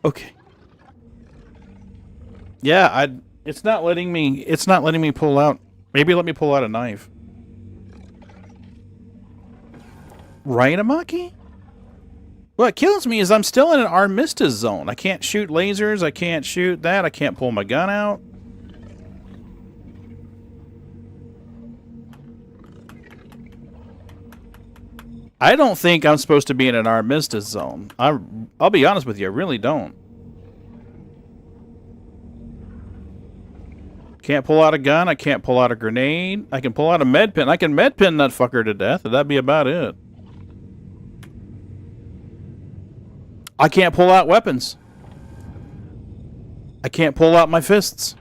Okay. Yeah, it's not letting me pull out. Maybe let me pull out a knife. Right, Amaki? What kills me is I'm still in an Armistice zone. I can't shoot lasers, I can't shoot that, I can't pull my gun out. I don't think I'm supposed to be in an Armistice zone. I'll be honest with you, I really don't. Can't pull out a gun, I can't pull out a grenade. I can pull out a med pin. I can med pin that fucker to death, and that'd be about it. I can't pull out weapons. I can't pull out my fists.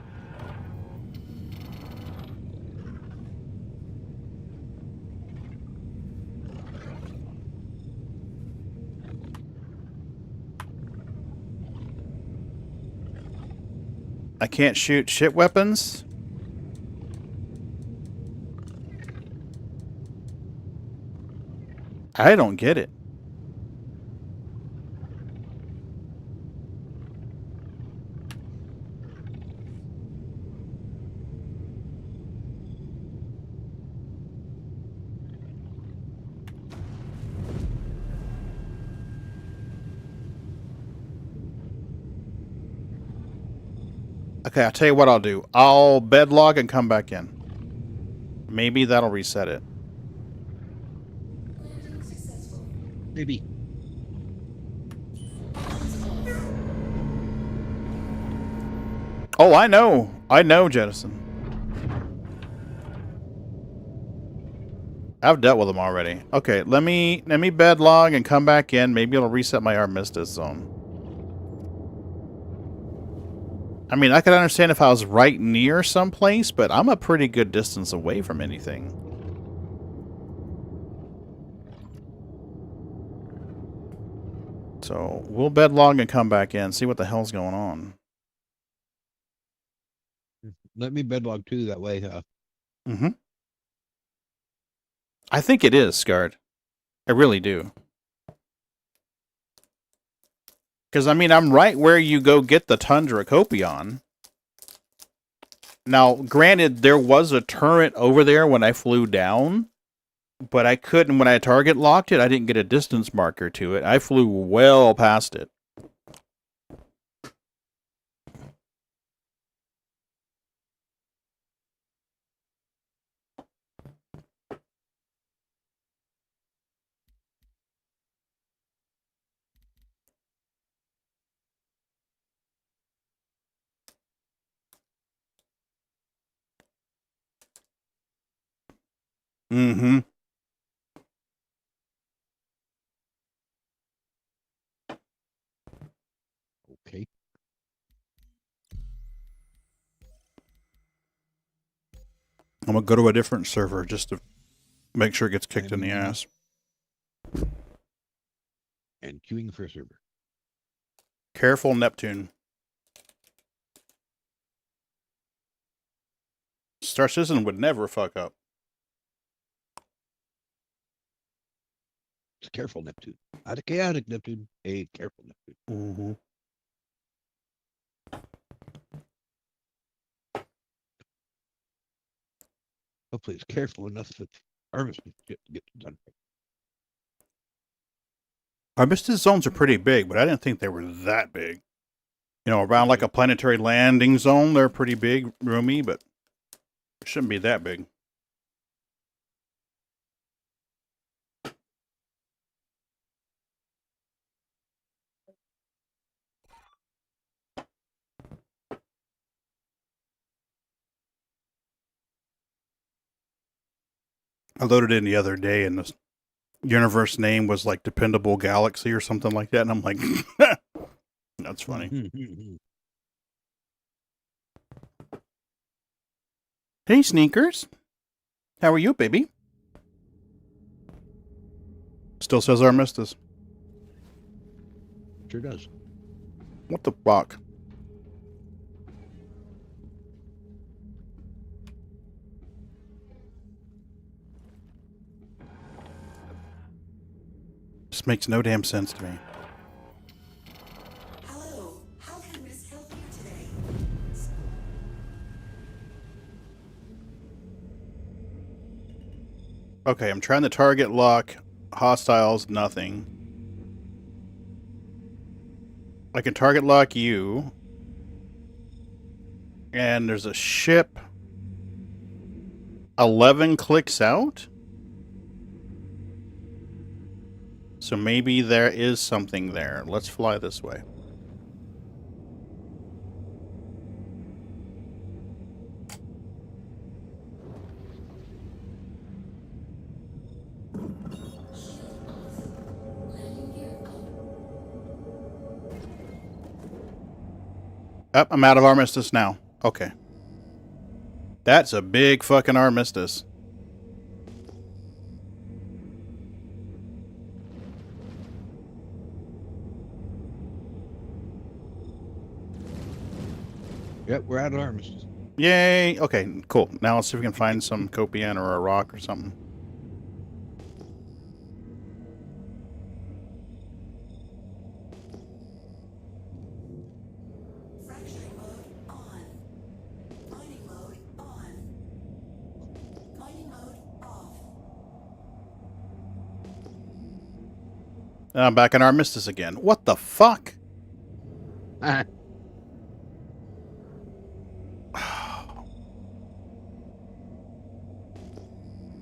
I can't shoot shit weapons. I don't get it. Okay, I'll tell you what I'll do. I'll bed log and come back in. Maybe that'll reset it. Maybe. Oh, I know. I know, Jettison. I've dealt with them already. Okay, let me bed log and come back in. Maybe it'll reset my Armistice zone. I mean, I could understand if I was right near someplace, but I'm a pretty good distance away from anything. So, we'll bed log and come back in, see what the hell's going on. Let me bedlog too, that way. Mm-hmm. I think it is, Scarred. I really do. Because, I mean, I'm right where you go get the Tundra Copion. Now, granted, there was a turret over there when I flew down, but I couldn't, when I target locked it, I didn't get a distance marker to it. I flew well past it. Mm-hmm. Okay. I'm going to go to a different server just to make sure it gets kicked in the ass. And queuing for a server. Careful, Neptune. Star Citizen would never fuck up. It's careful, Neptune. Not a chaotic Neptune. A careful Neptune. Mm-hmm. Hopefully it's careful enough that Armistice get done. Armistice zones are pretty big, but I didn't think they were that big. You know, around like a planetary landing zone, they're pretty big, roomy, but it shouldn't be that big. I loaded in the other day, and the universe name was like Dependable Galaxy or something like that, and I'm like, that's funny. Hey, Sneakers. How are you, baby? Still says Armistice. Sure does. What the fuck? This makes no damn sense to me. Hello, how can Miss help you today? Okay, I'm trying to target lock hostiles, nothing. I can target lock you. And there's a ship 11 clicks out? So maybe there is something there. Let's fly this way. Oh, I'm out of Armistice now. Okay. That's a big fucking Armistice. Yep, we're out of Armistice. Yay! Okay, cool. Now let's see if we can find some Copian or a rock or something. Fracturing mode on. Mining mode on. Mining mode off. And I'm back in Armistice again. What the fuck?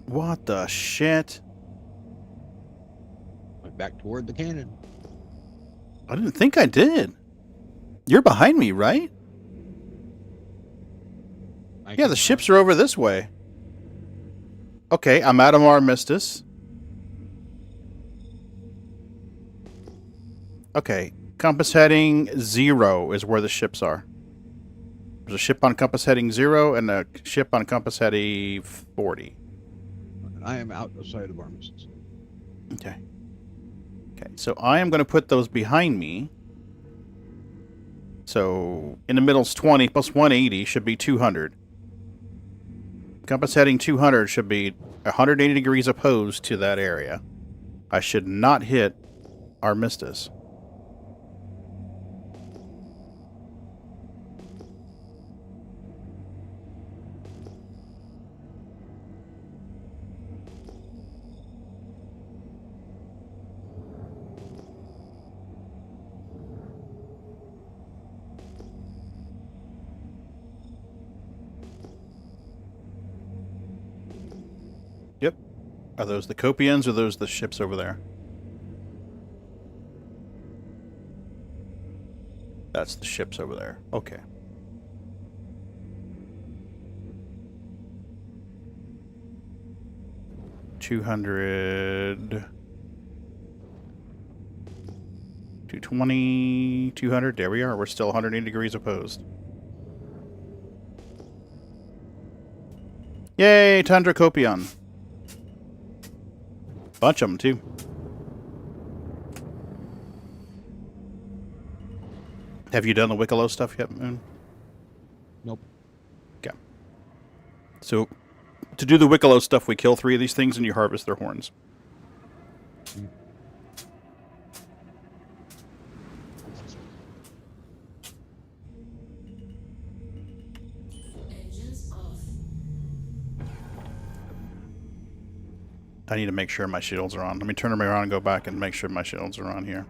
What the shit? Went back toward the cannon. I didn't think I did. You're behind me, right? Yeah, the ships are over this way. Okay, I'm out of Armistice. Okay, compass heading 0 is where the ships are. There's a ship on compass heading 0 and a ship on compass heading 40. I am outside of Armistice. Okay. Okay, so I am going to put those behind me. So in the middle is 20 plus 180 should be 200. Compass heading 200 should be 180 degrees opposed to that area. I should not hit Armistice. Yep. Are those the Copians or are those the ships over there? That's the ships over there. Okay. $200, 220, 200. There we are. We're still 180 degrees opposed. Yay, Tundra Copion. Bunch of them, too. Have you done the Wicklow stuff yet, Moon? Nope. Okay. So, to do the Wicklow stuff, we kill 3 of these things and you harvest their horns. I need to make sure my shields are on. Let me turn them around and go back and make sure my shields are on here.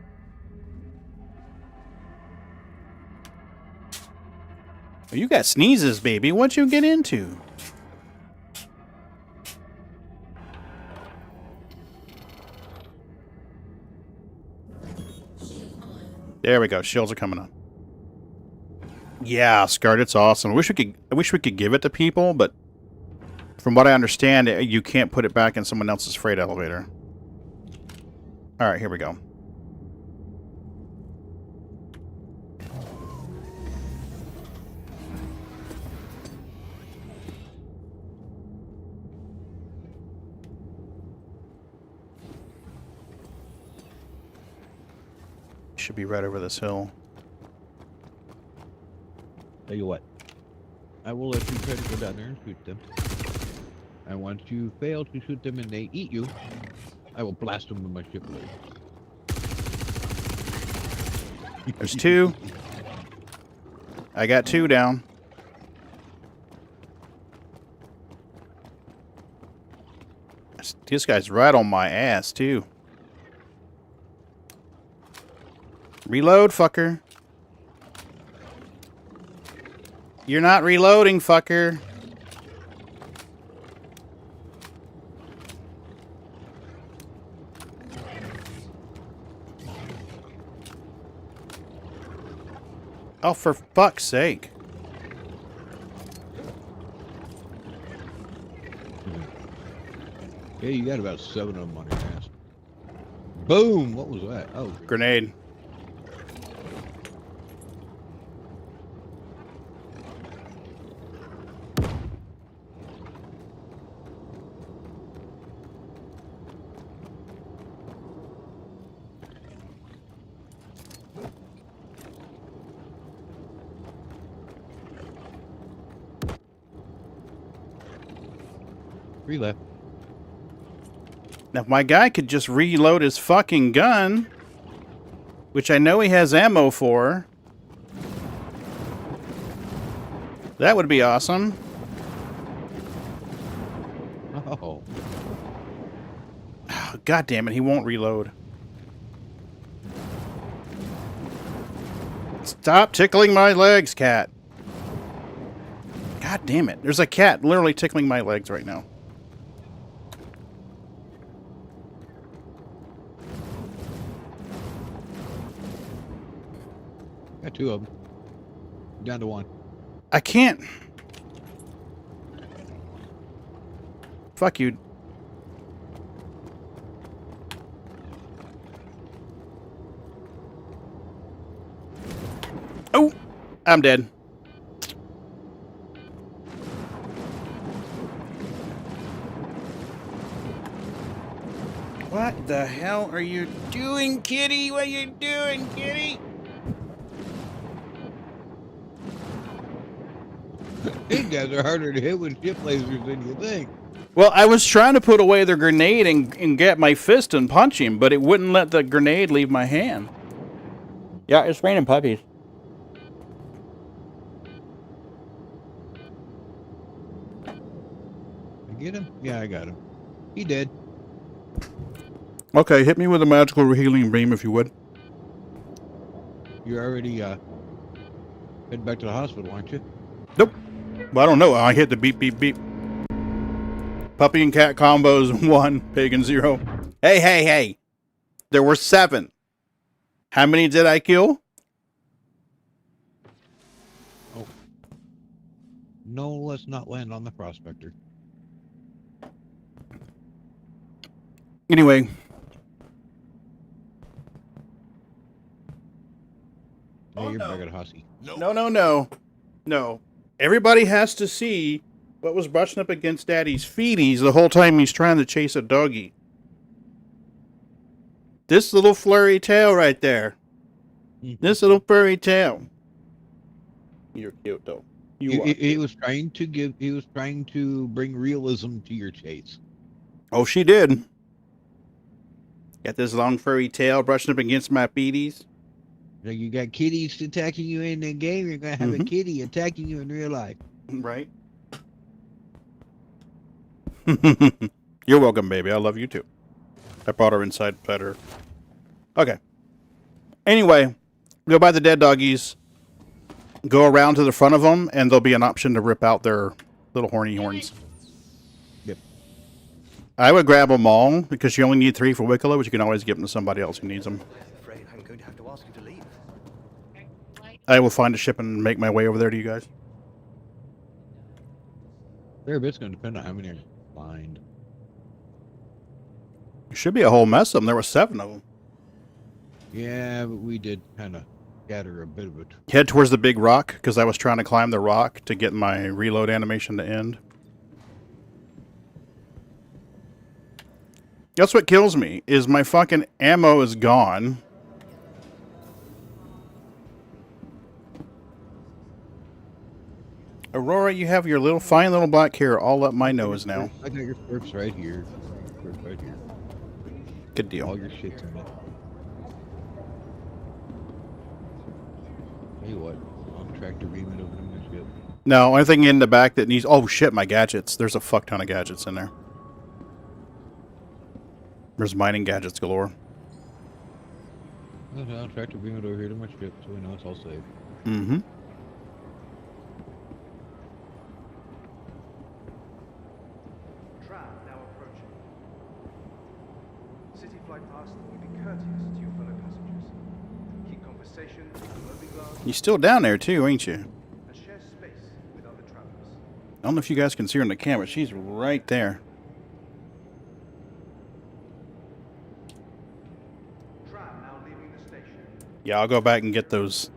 Well, you got sneezes, baby. What you get into? There we go. Shields are coming on. Yeah, Scarred, it's awesome. I wish we could give it to people, but from what I understand, you can't put it back in someone else's freight elevator. All right, here we go. Should be right over this hill. Tell you what, I will let you try to go down there and shoot them. And once you fail to shoot them and they eat you, I will blast them with my ship blade. There's 2. I got 2 down. This guy's right on my ass, too. Reload, fucker. You're not reloading, fucker. Oh, for fuck's sake. Yeah, you got about 7 of them on your ass. Boom! What was that? Oh. Grenade. Left. Now, if my guy could just reload his fucking gun, which I know he has ammo for, that would be awesome. Oh. God damn it, he won't reload. Stop tickling my legs, cat. God damn it. There's a cat literally tickling my legs right now. Got 2 of them. Down to 1. I can't. Fuck you. Oh, I'm dead. What the hell are you doing, kitty? What are you doing, kitty? These guys are harder to hit with ship lasers than you think. Well, I was trying to put away the grenade and get my fist and punch him, but it wouldn't let the grenade leave my hand. Yeah, it's raining puppies. I get him? Yeah, I got him. He did. Okay, hit me with a magical healing beam if you would. You're already heading back to the hospital, aren't you? Nope. Well, I don't know. I hit the beep, beep, beep. Puppy and cat combos 1, Pagan 0. Hey, hey, hey. There were 7. How many did I kill? Oh. No, let's not land on the prospector. Anyway. Hey, you're back at Hussy. No. No. Everybody has to see What was brushing up against Daddy's feeties the whole time he's trying to chase a doggy? This little flurry tail right there. This little furry tail. You're cute though. He was trying to bring realism to your chase. Oh, she did. Got this long furry tail brushing up against my feeties. Like you got kitties attacking you in the game, you're gonna have a kitty attacking you in real life. Right. You're welcome, baby. I love you too. I brought her inside, fed her. Okay. Anyway, go by the dead doggies. Go around to the front of them, and there'll be an option to rip out their little horny horns. Yep. I would grab them all, because you only need 3 for Wicklow, but you can always give them to somebody else who needs them. I'm going to have to ask you to leave. I will find a ship and make my way over there to you guys. Fair bit's going to depend on how many are blind. There should be a whole mess of them. There were 7 of them. Yeah, but we did kind of scatter a bit of it. Head towards the big rock, because I was trying to climb the rock to get my reload animation to end. That's what kills me, is my fucking ammo is gone. Aurora, you have your little fine little black hair all up my nose now. I got your corpse right here. Right here. Good deal. All your shit's in it. Tell you what, I'll tractor beam it over to my ship. No, anything in the back that needs... Oh shit, my gadgets. There's a fuck ton of gadgets in there. There's mining gadgets galore. I'll tractor beam it over here to my ship so we know it's all safe. Mm-hmm. Tram now approaching. City flight past will be courteous to your fellow passengers. Keep conversation, loading glass, You're still down there too, ain't you? and share space with other travelers. I don't know if you guys can see her in the camera. She's right there. Tram now leaving the station. Yeah, I'll go back and get those.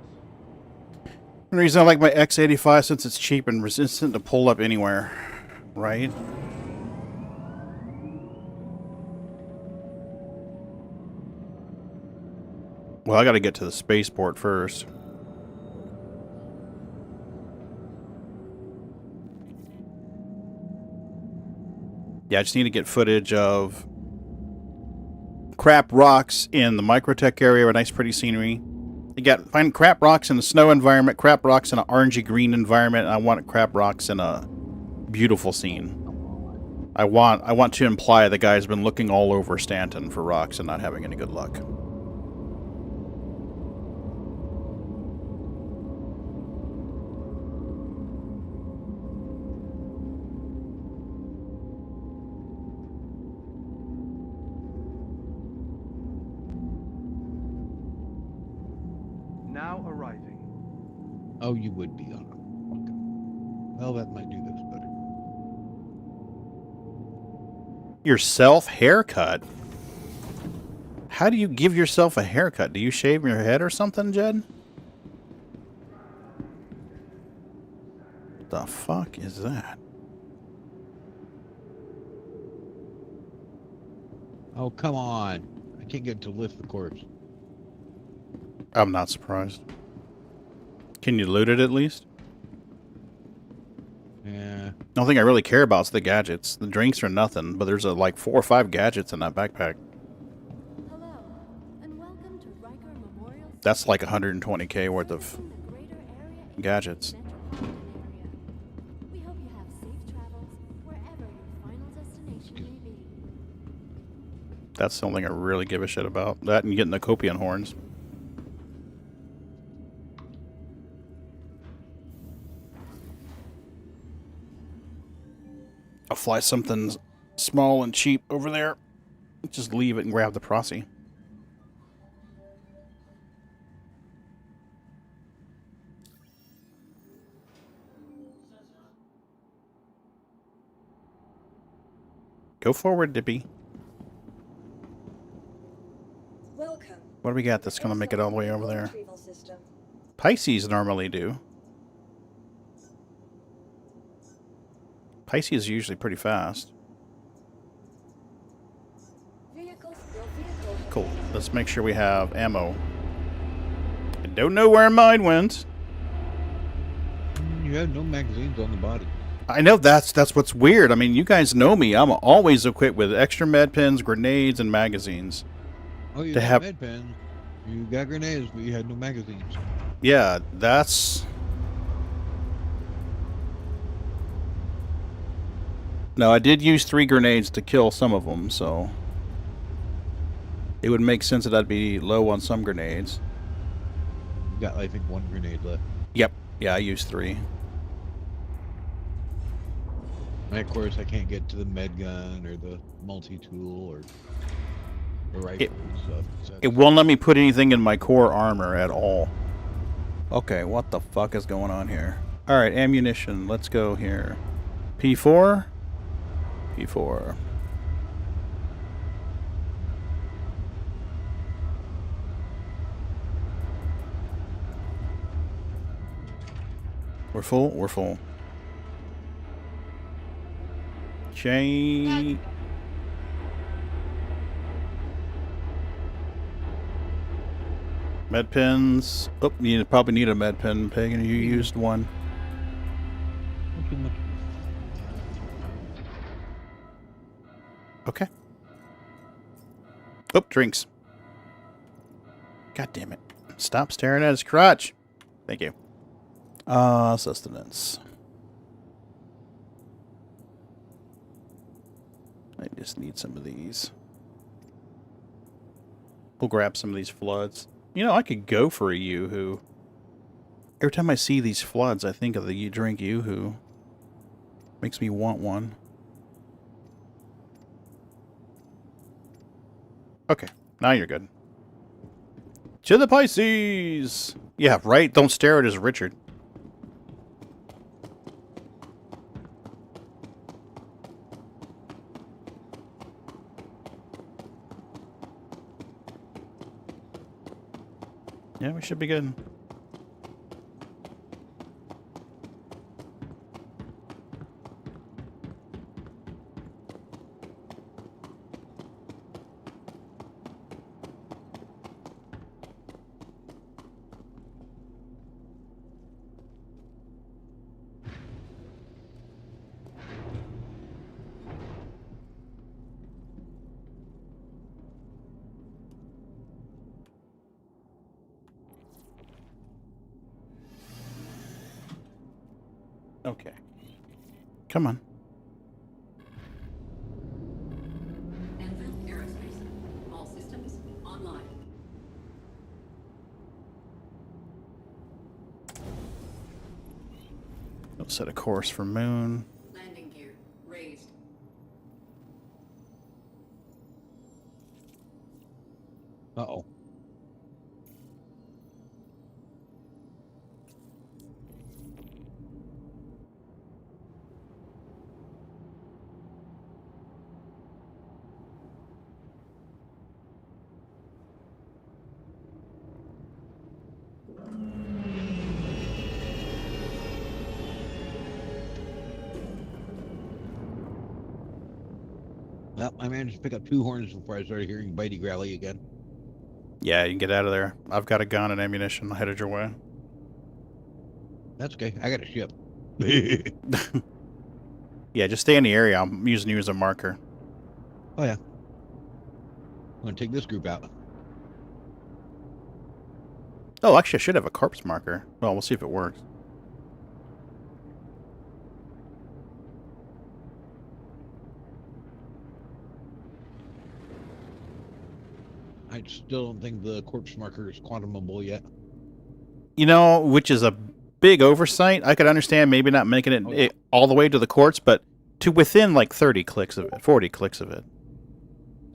The reason I like my X85 since it's cheap and resistant to pull up anywhere. Right? Well, I gotta get to the spaceport first. Yeah, I just need to get footage of crap rocks in the microtech area with nice pretty scenery. You got find crap rocks in the snow environment, crap rocks in an orangey green environment, and I want crap rocks in a beautiful scene. I want to imply the guy's been looking all over Stanton for rocks and not having any good luck. Now arriving. Oh, you would be on it. Okay. Well, that might do this better. Yourself haircut? How do you give yourself a haircut? Do you shave your head or something, Jed? The fuck is that? Oh, come on. I can't get to lift the corpse. I'm not surprised. Can you loot it at least? Yeah. The only thing I really care about is the gadgets. The drinks are nothing, but there's like 4 or 5 gadgets in that backpack. Hello, and welcome to Riker Memorial. That's like 120k worth of gadgets. We hope you have safe travels wherever your final destination may be. That's the only thing I really give a shit about. That and getting the Copian horns. I'll fly something small and cheap over there. Just leave it and grab the Prosy. Go forward, Dippy. Welcome. What do we got that's going to make it all the way over there? Pisces normally do. Pisces is usually pretty fast. Cool. Let's make sure we have ammo. I don't know where mine went. You have no magazines on the body. I know that's what's weird. I mean, you guys know me. I'm always equipped with extra med pens, grenades, and magazines. Oh, you to got have med pens. You got grenades, but you had no magazines. Yeah, that's... No, I did use 3 grenades to kill some of them, so... It would make sense that I'd be low on some grenades. You got, I think, 1 grenade left. Yep. Yeah, I used 3. And of course, I can't get to the med gun or the multi-tool or the rifle and stuff. So It won't let me put anything in my core armor at all. Okay, what the fuck is going on here? Alright, ammunition. Let's go here. P4? P4. We're full? We're full. Okay. Med pens. Oh, you probably need a med pen, Pagan. You used one. not too much. Okay. Oh, drinks. God damn it. Stop staring at his crotch. Thank you. Sustenance. I just need some of these. We'll grab some of these floods. You know, I could go for a Yoo-hoo. Every time I see these floods, I think of the drink Yoo-hoo. Makes me want one. Okay, now you're good. To the Pisces! Yeah, right? Don't stare at his Richard. Yeah, we should be good. Okay. Come on. Aerospace. All systems online. Let's set a course for Moon. Landing gear raised. Uh-oh. Well, I managed to pick up 2 horns before I started hearing bitey growly again. Yeah, you can get out of there. I've got a gun and ammunition headed your way. That's okay. I got a ship. Yeah, just stay in the area. I'm using you as a marker. Oh, yeah. I'm going to take this group out. Oh, actually, I should have a corpse marker. Well, we'll see if it works. I still don't think the corpse marker is quantumable yet. You know, which is a big oversight. I could understand maybe not making it all the way to the quartz, but to within like 30 clicks of it, 40 clicks of it.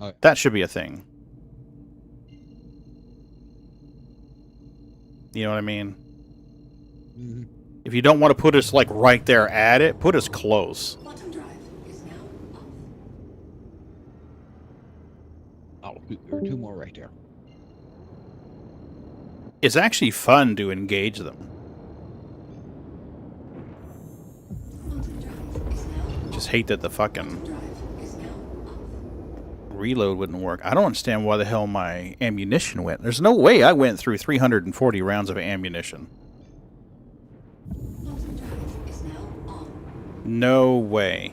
Okay. That should be a thing. You know what I mean? Mm-hmm. If you don't want to put us like right there at it, put us close. Quantum drive is now off. Oh, there are 2 more right there. It's actually fun to engage them. Quantum drive is now hate that the fucking reload wouldn't work. I don't understand why the hell my ammunition went. There's no way I went through 340 rounds of ammunition. No way.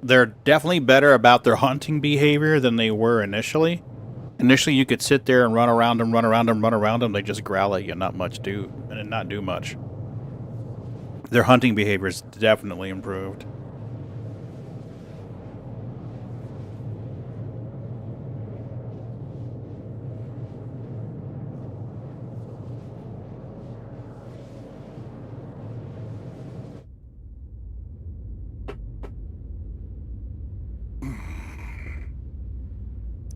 They're definitely better about their hunting behavior than they were initially. Initially, you could sit there and run around them, run around them, run around them. They just growl at you, not much do, and not do much. Their hunting behavior is definitely improved.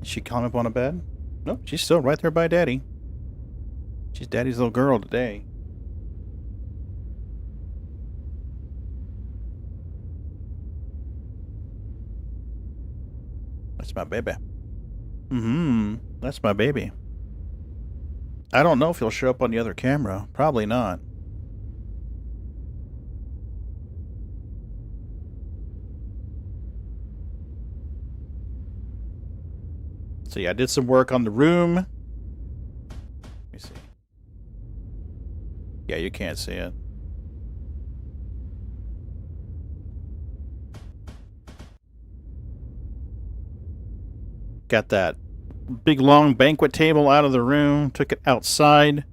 She climb up on a bed? Nope, she's still right there by Daddy. She's Daddy's little girl today. That's my baby. That's my baby. I don't know if he'll show up on the other camera. Probably not. So yeah, I did some work on the room. Let me see. Yeah, you can't see it. Got that big long banquet table out of the room, took it outside,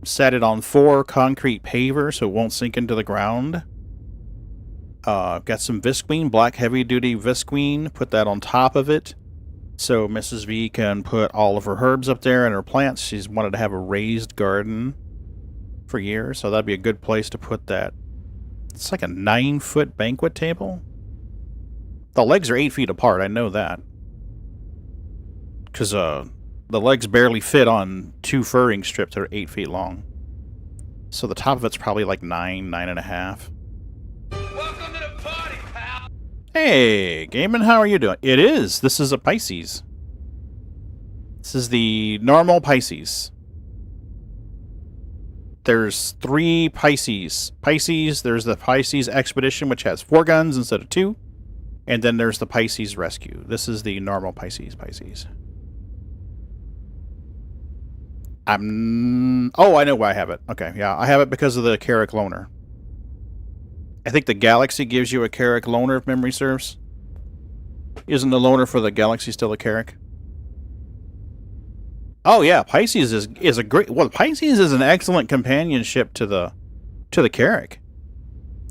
sat it on 4 concrete pavers so it won't sink into the ground. Got some Visqueen, black heavy duty Visqueen, put that on top of it. So Mrs. V can put all of her herbs up there and her plants. She's wanted to have a raised garden for years, so that'd be a good place to put that. It's like a 9-foot banquet table. The legs are 8 feet apart, I know that. Because the legs barely fit on 2 furring strips that are 8 feet long. So the top of it's probably like 9.5. Welcome to the party, pal! Hey, Gaiman, how are you doing? It is. This is a Pisces. This is the normal Pisces. There's 3 Pisces. There's the Pisces Expedition, which has 4 guns instead of 2. And then there's the Pisces Rescue. This is the normal Pisces. Oh, I know why I have it. Okay, yeah, I have it because of the Carrick Loner. I think the Galaxy gives you a Carrick Loner, if memory serves. Isn't the Loner for the Galaxy still a Carrick? Oh yeah, Pisces is a great... Well, Pisces is an excellent companionship to the Carrick.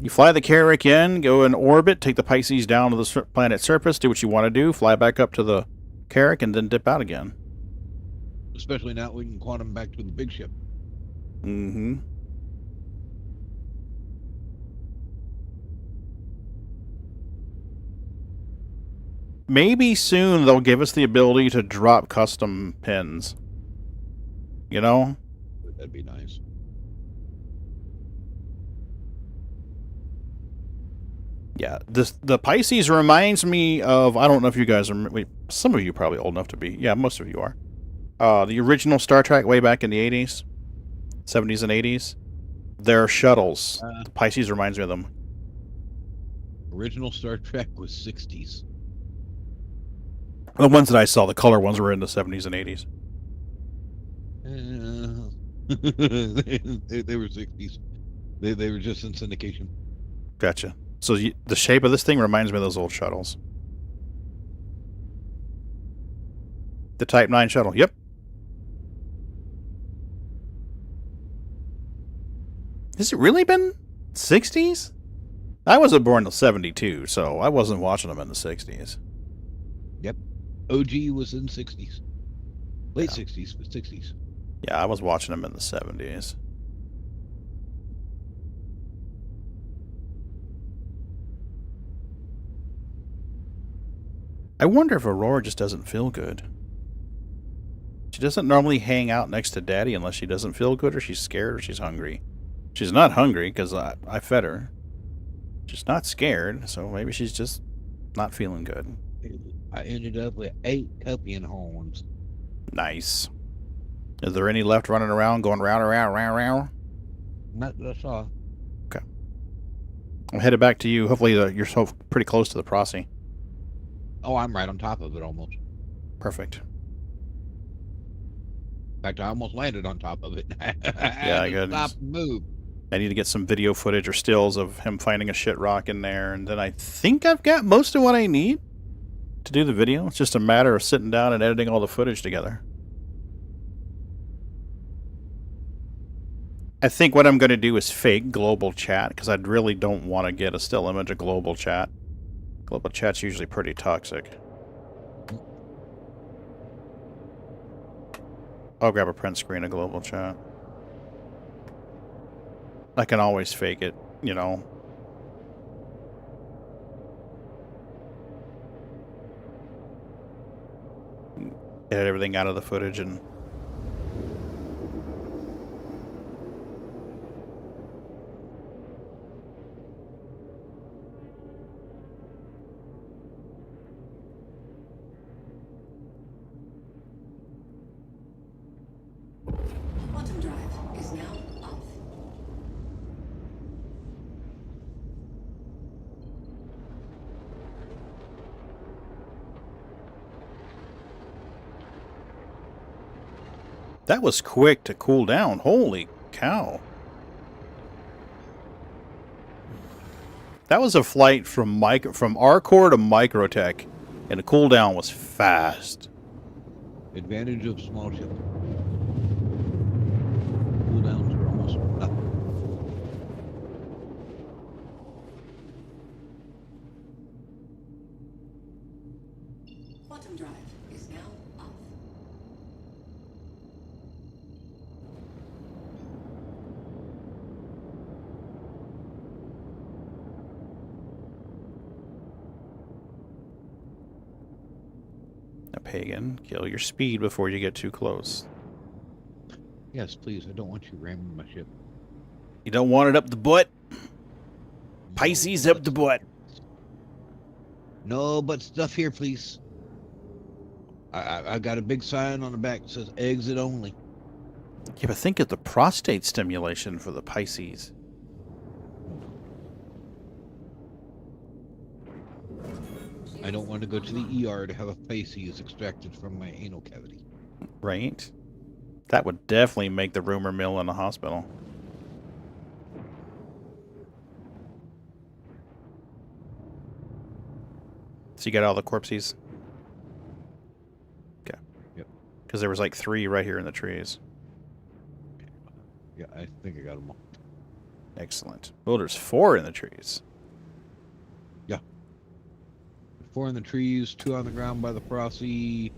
You fly the Carrick in, go in orbit, take the Pisces down to the planet's surface, do what you want to do, fly back up to the Carrick, and then dip out again. Especially now we can quantum back to the big ship. Mm-hmm. Maybe soon they'll give us the ability to drop custom pins. You know? That'd be nice. Yeah, the Pisces reminds me of... I don't know if you guys are... Some of you are probably old enough to be. Yeah, most of you are. The original Star Trek way back in the 80s. 70s and 80s. Their shuttles. The Pisces reminds me of them. Original Star Trek was 60s. The ones that I saw, the color ones, were in the 70s and 80s. They were 60s. They were just in syndication. Gotcha. So the shape of this thing reminds me of those old shuttles. The Type 9 shuttle. Yep. Has it really been 60s? I wasn't born until 72, so I wasn't watching them in the 60s. Yep. OG was in 60s. Late 60s, but 60s. Yeah, I was watching them in the 70s. I wonder if Aurora just doesn't feel good. She doesn't normally hang out next to Daddy unless she doesn't feel good or she's scared or she's hungry. She's not hungry because I fed her. She's not scared, so maybe she's just not feeling good. I ended up with 8 Cupian horns. Nice. Is there any left running around, going round, around, round, round? Not that I saw. Okay. I'm headed back to you. Hopefully you're so pretty close to the Prosy. Oh, I'm right on top of it almost. Perfect. In fact, I almost landed on top of it. Yeah, good. Stop and move. I need to get some video footage or stills of him finding a shit rock in there, and then I think I've got most of what I need to do the video. It's just a matter of sitting down and editing all the footage together. I think what I'm going to do is fake global chat, because I really don't want to get a still image of global chat. Global chat's usually pretty toxic. I'll grab a print screen of global chat. I can always fake it, you know. Edit everything out of the footage and... Quantum drive is now off. That was quick to cool down. Holy cow. That was a flight from our core to Microtech, and the cooldown was fast. Advantage of small ship. Cooldowns are almost nothing. Quantum drive is now off. Now, Pagan, kill your speed before you get too close. Yes, please. I don't want you ramming my ship. You don't want it up the butt? Pisces up the butt. No, but stuff here, please. I got a big sign on the back that says exit only. Yeah, but think of the prostate stimulation for the Pisces. I don't want to go to the ER to have a Pisces extracted from my anal cavity. Right? That would definitely make the rumor mill in the hospital. So you got all the corpses? Okay. Yep. Because there was like 3 right here in the trees. Yeah, I think I got them all. Excellent. Well, there's 4 in the trees. Yeah. 4 in the trees, 2 on the ground by the Prosy.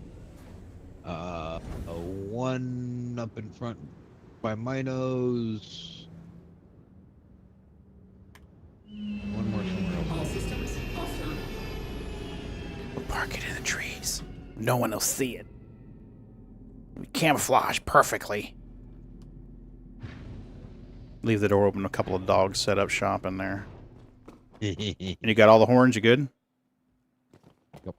1 up in front by my nose. 1 more somewhere else. All systems offline. We'll park it in the trees. No one will see it. We camouflage perfectly. Leave the door open. A couple of dogs set up shop in there. And you got all the horns? You good? Yep.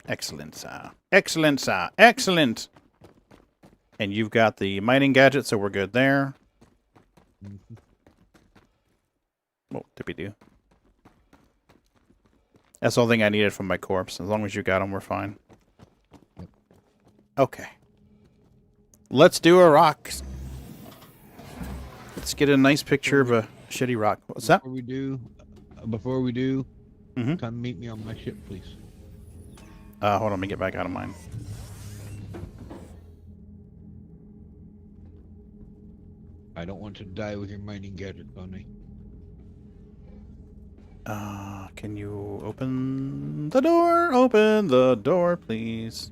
Excellent, sir. Excellent, sir. Excellent. And you've got the mining gadget, so we're good there. What did we do? That's the only thing I needed from my corpse. As long as you got them, we're fine. Okay. Let's do a rock. Let's get a nice picture of a shitty rock. What's that? Before we do, come meet me on my ship, please. Hold on, let me get back out of mine. I don't want to die with your mining gadget on me. Can you open the door? Open the door, please.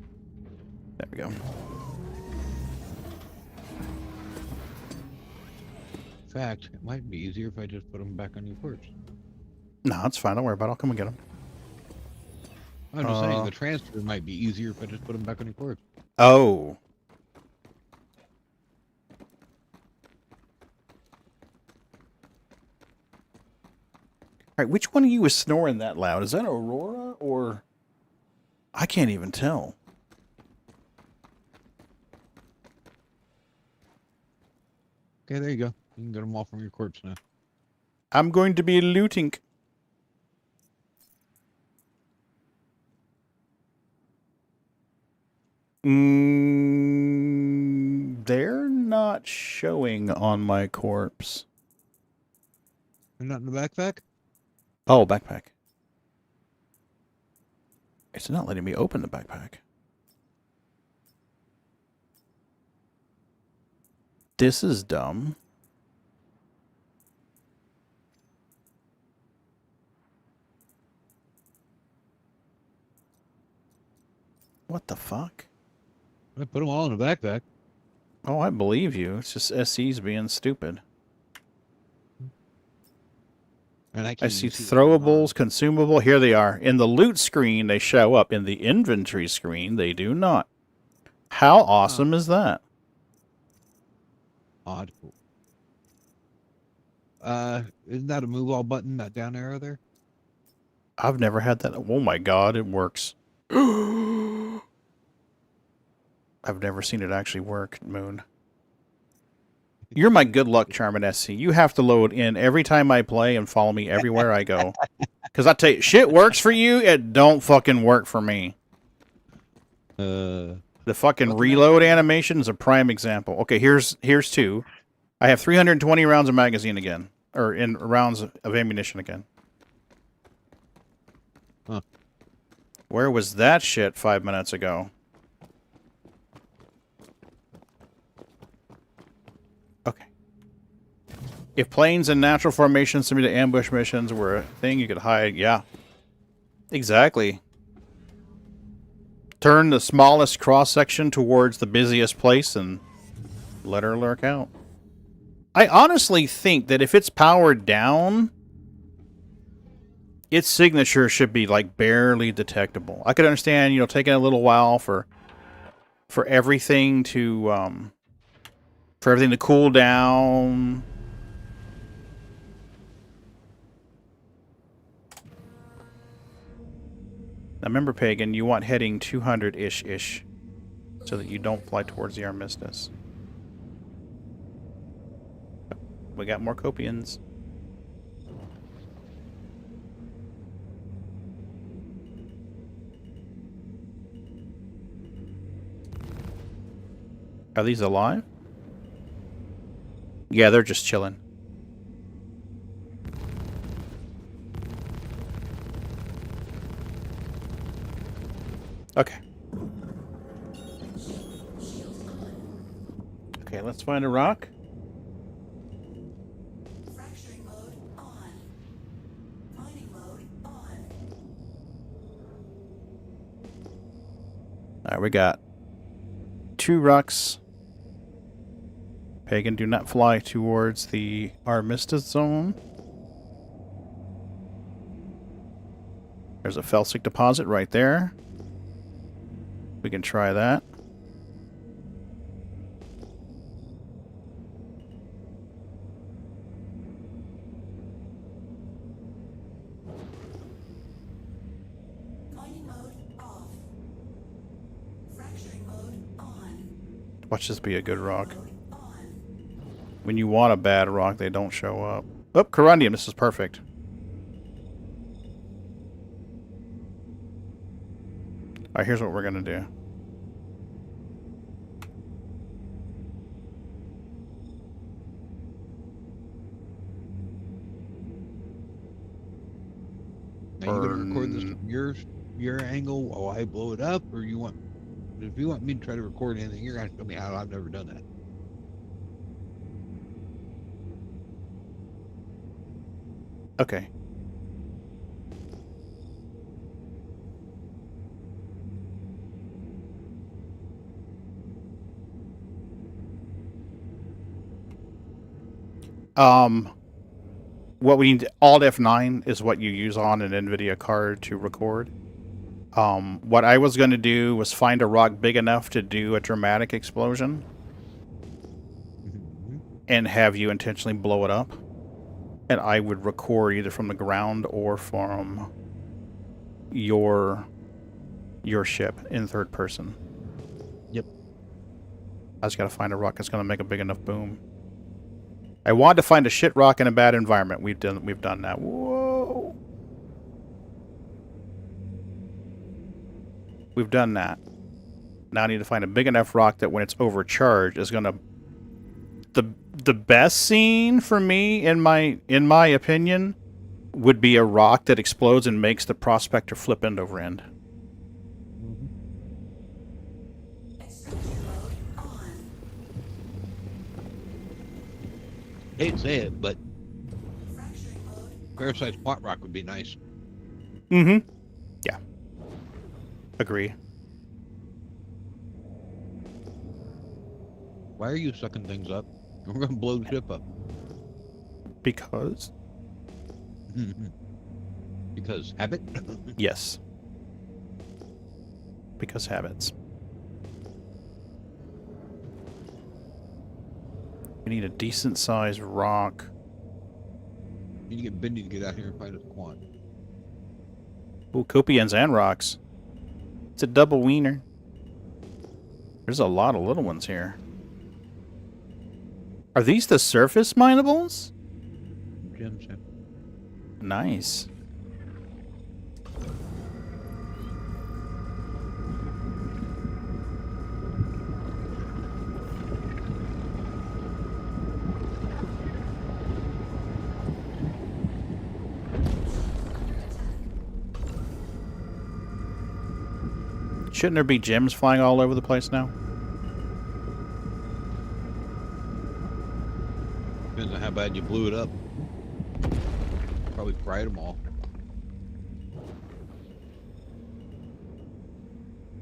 There we go. In fact, it might be easier if I just put them back on your corpse. No, it's fine. Don't worry about it. I'll come and get them. I'm just saying, the transfer might be easier if I just put them back on your corpse. Oh. Alright, which one of you is snoring that loud? Is that Aurora or... I can't even tell. Okay, there you go. You can get them all from your corpse now. I'm going to be looting. They're not showing on my corpse. They're not in the backpack? Oh, backpack. It's not letting me open the backpack. This is dumb. What the fuck? I put them all in the backpack. Oh, I believe you. It's just SE's being stupid. And I see throwables, consumable. Here they are. In the loot screen, they show up. In the inventory screen, they do not. How awesome is that? Odd. Isn't that a move all button, that down arrow there? I've never had that. Oh my god, it works. I've never seen it actually work, Moon. You're my good luck charm at SC. You have to load in every time I play and follow me everywhere I go. Because I tell you, shit works for you, it don't fucking work for me. The fucking reload animation is a prime example. Okay, here's two. I have 320 rounds of magazine again. Or in rounds of ammunition again. Huh. Where was that shit 5 minutes ago? Okay. If planes and natural formations similar to ambush missions were a thing you could hide, yeah. Exactly. Turn the smallest cross-section towards the busiest place and let her lurk out. I honestly think that if it's powered down, its signature should be like barely detectable. I could understand, you know, taking a little while for everything to cool down. Now remember, Pagan, you want heading 200-ish so that you don't fly towards the Armistice. We got more Copians. Are these alive? Yeah, they're just chilling. Okay. Okay, let's find a rock. Fracturing mode on. Mining mode on. Alright, we got 2 rocks. Pagan, do not fly towards the Armistice zone. There's a felsic deposit right there. We can try that. Mining mode off. Fracturing mode on. Watch this be a good rock. When you want a bad rock, they don't show up. Oh, corundium, this is perfect. Alright, here's what we're gonna do. Now you gonna record this from your angle while I blow it up, or you want? If you want me to try to record anything, you're gonna show me how. I've never done that. Okay. What we need, Alt F9 is what you use on an Nvidia card to record. What I was going to do was find a rock big enough to do a dramatic explosion and have you intentionally blow it up. And I would record either from the ground or from your ship in third person. Yep. I just gotta find a rock that's gonna make a big enough boom. I wanted to find a shit rock in a bad environment. We've done that. Whoa. We've done that. Now I need to find a big enough rock that when it's overcharged is gonna... The best scene for me, in my opinion, would be a rock that explodes and makes the prospector flip end over end. Hate to say it, but Parasite Squat Rock would be nice. Mm-hmm. Yeah. Agree. Why are you sucking things up? We're gonna blow the ship up. Because? Because habit? Yes. Because habits. We need a decent sized rock. You need to get Bendy to get out here and find a quant. Ooh, copians and rocks. It's a double wiener. There's a lot of little ones here. Are these the surface minables? Gems, yeah. Nice. Shouldn't there be gems flying all over the place now? Depends on how bad you blew it up. Probably fried them all.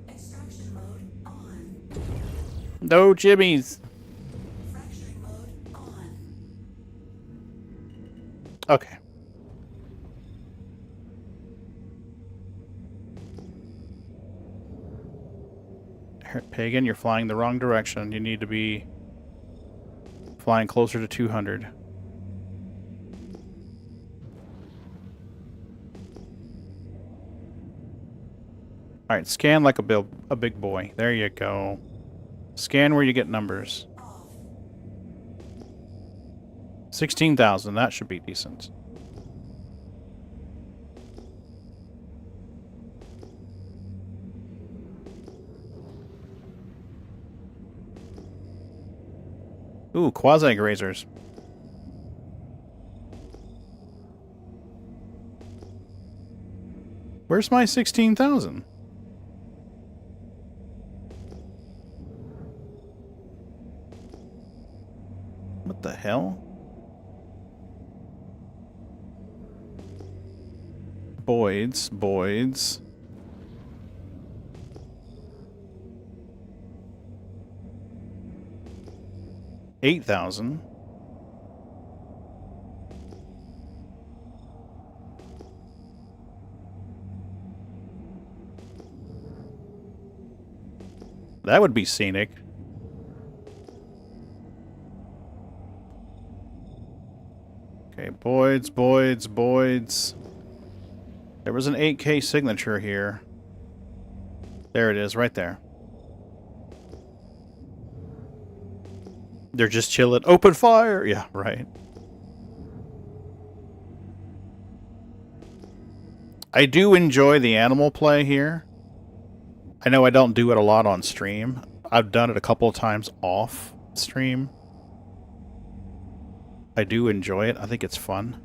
Extraction mode on. No jimmies. Fracturing mode on. Okay. Pagan, you're flying the wrong direction. You need to be flying closer to 200. Alright, scan like a big boy. There you go. Scan where you get numbers. 16,000, that should be decent. Ooh, quasi-grazers. Where's my 16,000? What the hell? Boyd's. $8,000. That would be scenic. Okay, Boyd's. There was an 8K signature here. There it is, right there. They're just chilling. Open fire! Yeah, right. I do enjoy the animal play here. I know I don't do it a lot on stream. I've done it a couple of times off stream. I do enjoy it. I think it's fun.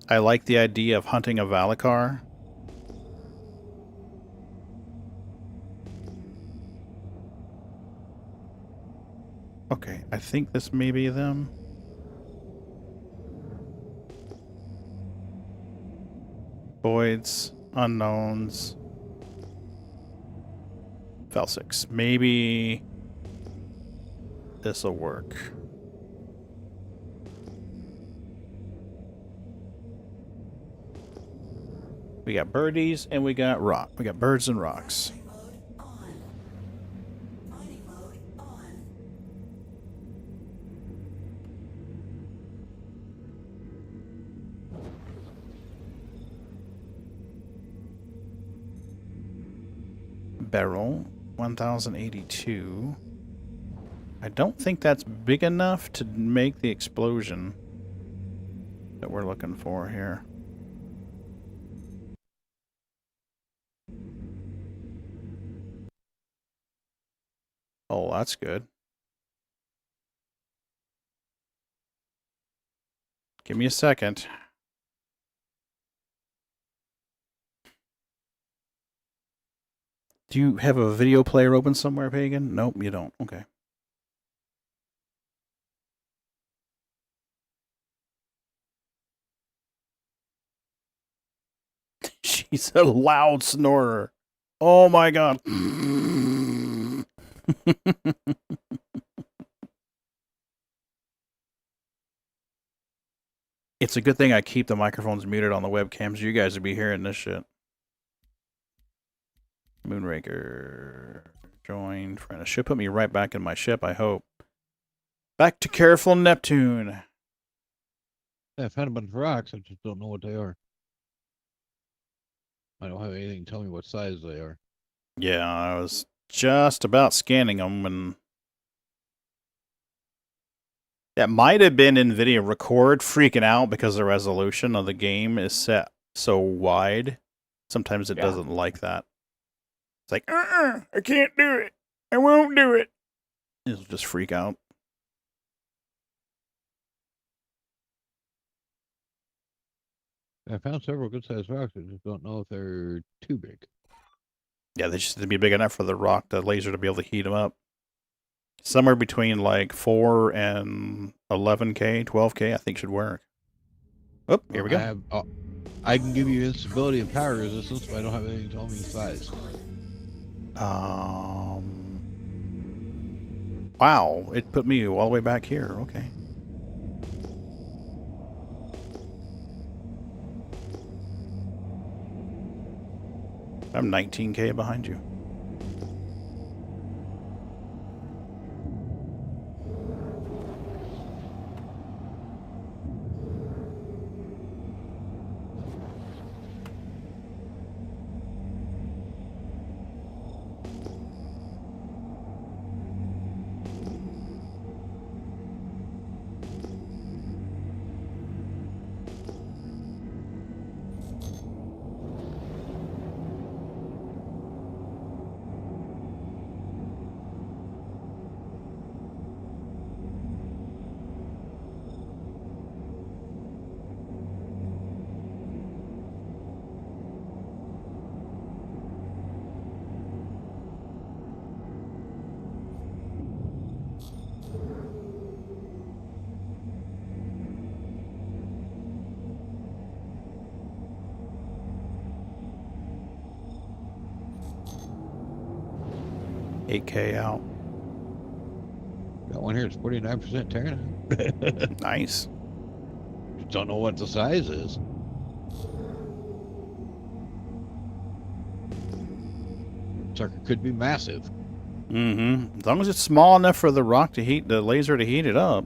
I like the idea of hunting a Valacar. Okay, I think this may be them. Voids, unknowns. Felsix. Maybe this'll work. We got birdies and we got rock. We got birds and rocks. barrel, 1082. I don't think that's big enough to make the explosion that we're looking for here. Oh, that's good. Give me a second. Do you have a video player open somewhere, Pagan? Nope, you don't. Okay. She's a loud snorer. Oh my god. It's a good thing I keep the microphones muted on the webcams. You guys would be hearing this shit. Moonraker. Join friend. It should put me right back in my ship, I hope. Back to Careful Neptune. I found a bunch of rocks. I just don't know what they are. I don't have anything to tell me what size they are. Yeah, I was just about scanning them and that might have been NVIDIA Record freaking out because the resolution of the game is set so wide. Sometimes it doesn't like that. It's like, I can't do it. I won't do it. It'll just freak out. I found several good-sized rocks. I just don't know if they're too big. Yeah, they just need to be big enough for the laser to be able to heat them up. Somewhere between like 4 and 11K, 12K, I think should work. Oh, here we go. I can give you instability and power resistance, but I don't have anything to tell me size. Wow, it put me all the way back here. Okay. I'm 19K behind you. $8K out. Got one here. It's 49% Terranite. Nice. Just don't know what the size is. Sucker could be massive. Mm-hmm. As long as it's small enough for the laser to heat it up.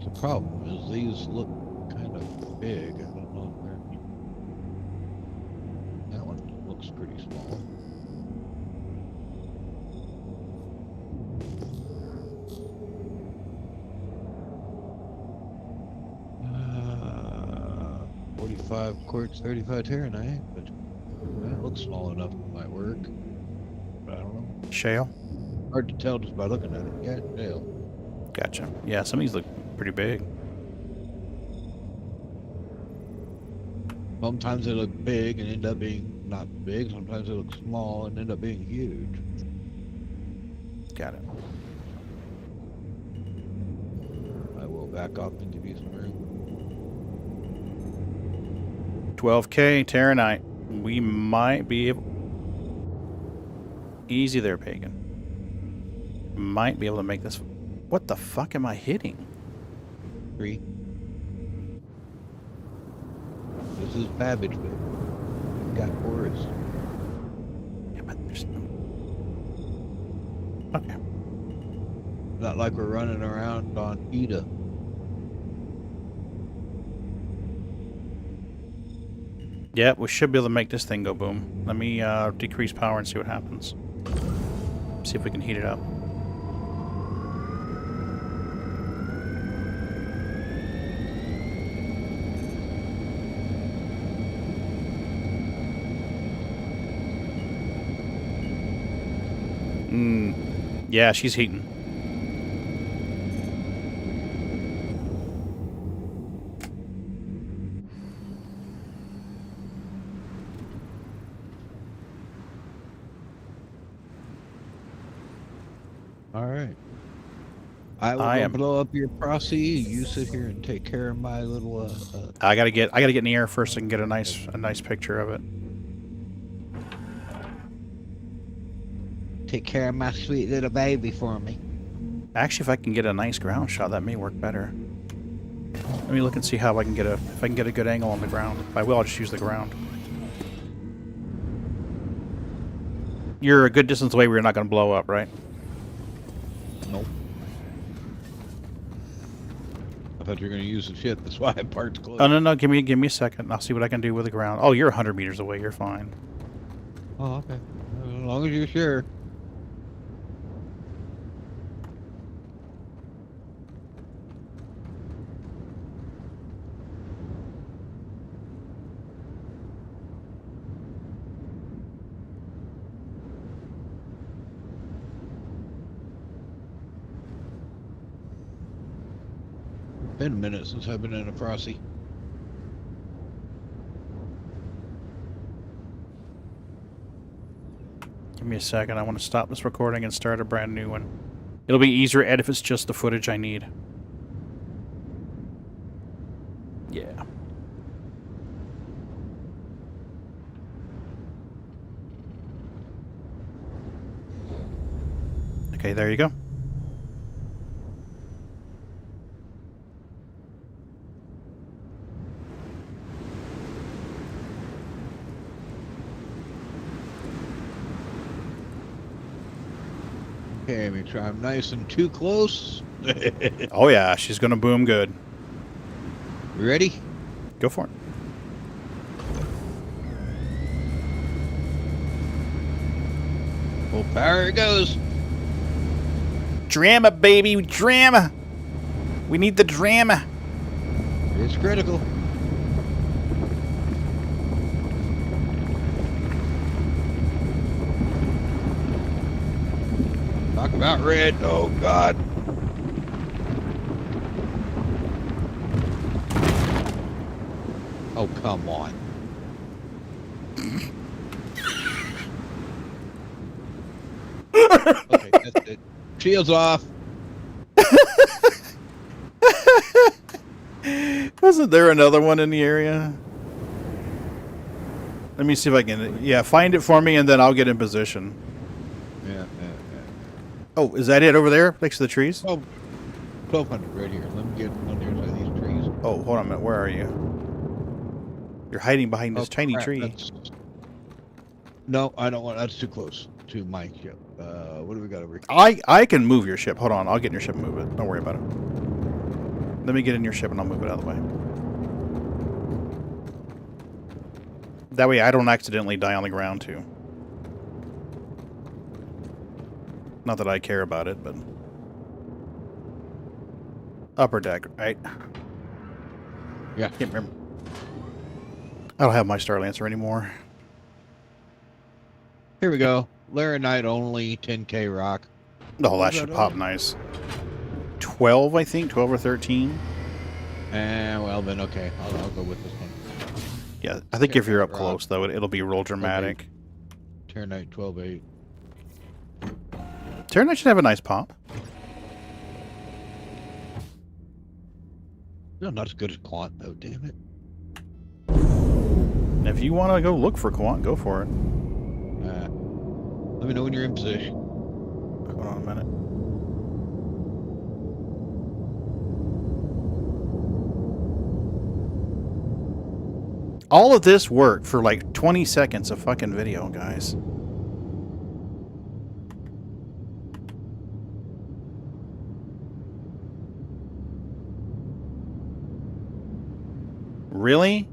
The problem is these look kind of big. I don't know if that one looks pretty small. Uh, 45 quartz, 35 Terranite, but that looks small enough. It might work. But I don't know. Shale? Hard to tell just by looking at it. Yeah, shale. Gotcha. Yeah, some of these look pretty big. Sometimes they look big and end up being not big. Sometimes they look small and end up being huge. Got it. I will back off and give you some room. 12K Terranite. We might be able... Easy there, Pagan. Might be able to make this... What the fuck am I hitting? 3. This is Babbage, but we've got chorus. Yeah, but there's no... Okay. Not like we're running around on Nvida. Yep, we should be able to make this thing go boom. Let me decrease power and see what happens. See if we can heat it up. Yeah, she's heating. All right. I will blow up your prosy. You sit here and take care of my little. I gotta get in the air first and get a nice picture of it. Take care of my sweet little baby for me. Actually, if I can get a nice ground shot, that may work better. Let me look and see how I can get if I can get a good angle on the ground. If I will, I'll just use the ground. You're a good distance away where you're not going to blow up, right? Nope. I thought you were going to use the shit. That's why I parked close. Oh, no. Give me a second. I'll see what I can do with the ground. Oh, you're 100 meters away. You're fine. Oh, okay. As long as you're sure. Been a minute since I've been in a prosy. Give me a second. I want to stop this recording and start a brand new one. It'll be easier to edit if it's just the footage I need. Yeah. Okay, there you go. Okay, make sure I'm nice and too close. Oh yeah, she's gonna boom good. You ready? Go for it. Full power it goes. Drama, baby, drama. We need the drama. It's critical. Talk about red. Oh, God. Oh, come on. Okay, that's it. Shields off. Wasn't there another one in the area? Let me see if I can... Yeah, find it for me and then I'll get in position. Yeah. Oh, is that it over there next to the trees? Oh, 1200 right here. Let me get on the other side of these trees. Oh, hold on a minute. Where are you? You're hiding behind this tiny tree. No, I don't want... That's too close to my ship. What do we got over here? I can move your ship. Hold on. I'll get in your ship and move it. Don't worry about it. Let me get in your ship and I'll move it out of the way. That way I don't accidentally die on the ground too. Not that I care about it, but... Upper deck, right? Yeah. Can't remember. I don't have my Star Lancer anymore. Here we go. Laranite only, 10k rock. Oh, that should pop nice. 12, I think? 12 or 13? Well then, okay. I'll go with this one. Yeah, I think if you're up close, though, it'll be real dramatic. Terranite 12.8. Terranite should have a nice pop. No, not as good as Quant, though, damn it. If you want to go look for Quant, go for it. Let me know when you're in position. Hold on a minute. All of this work for like 20 seconds of fucking video, guys. Really?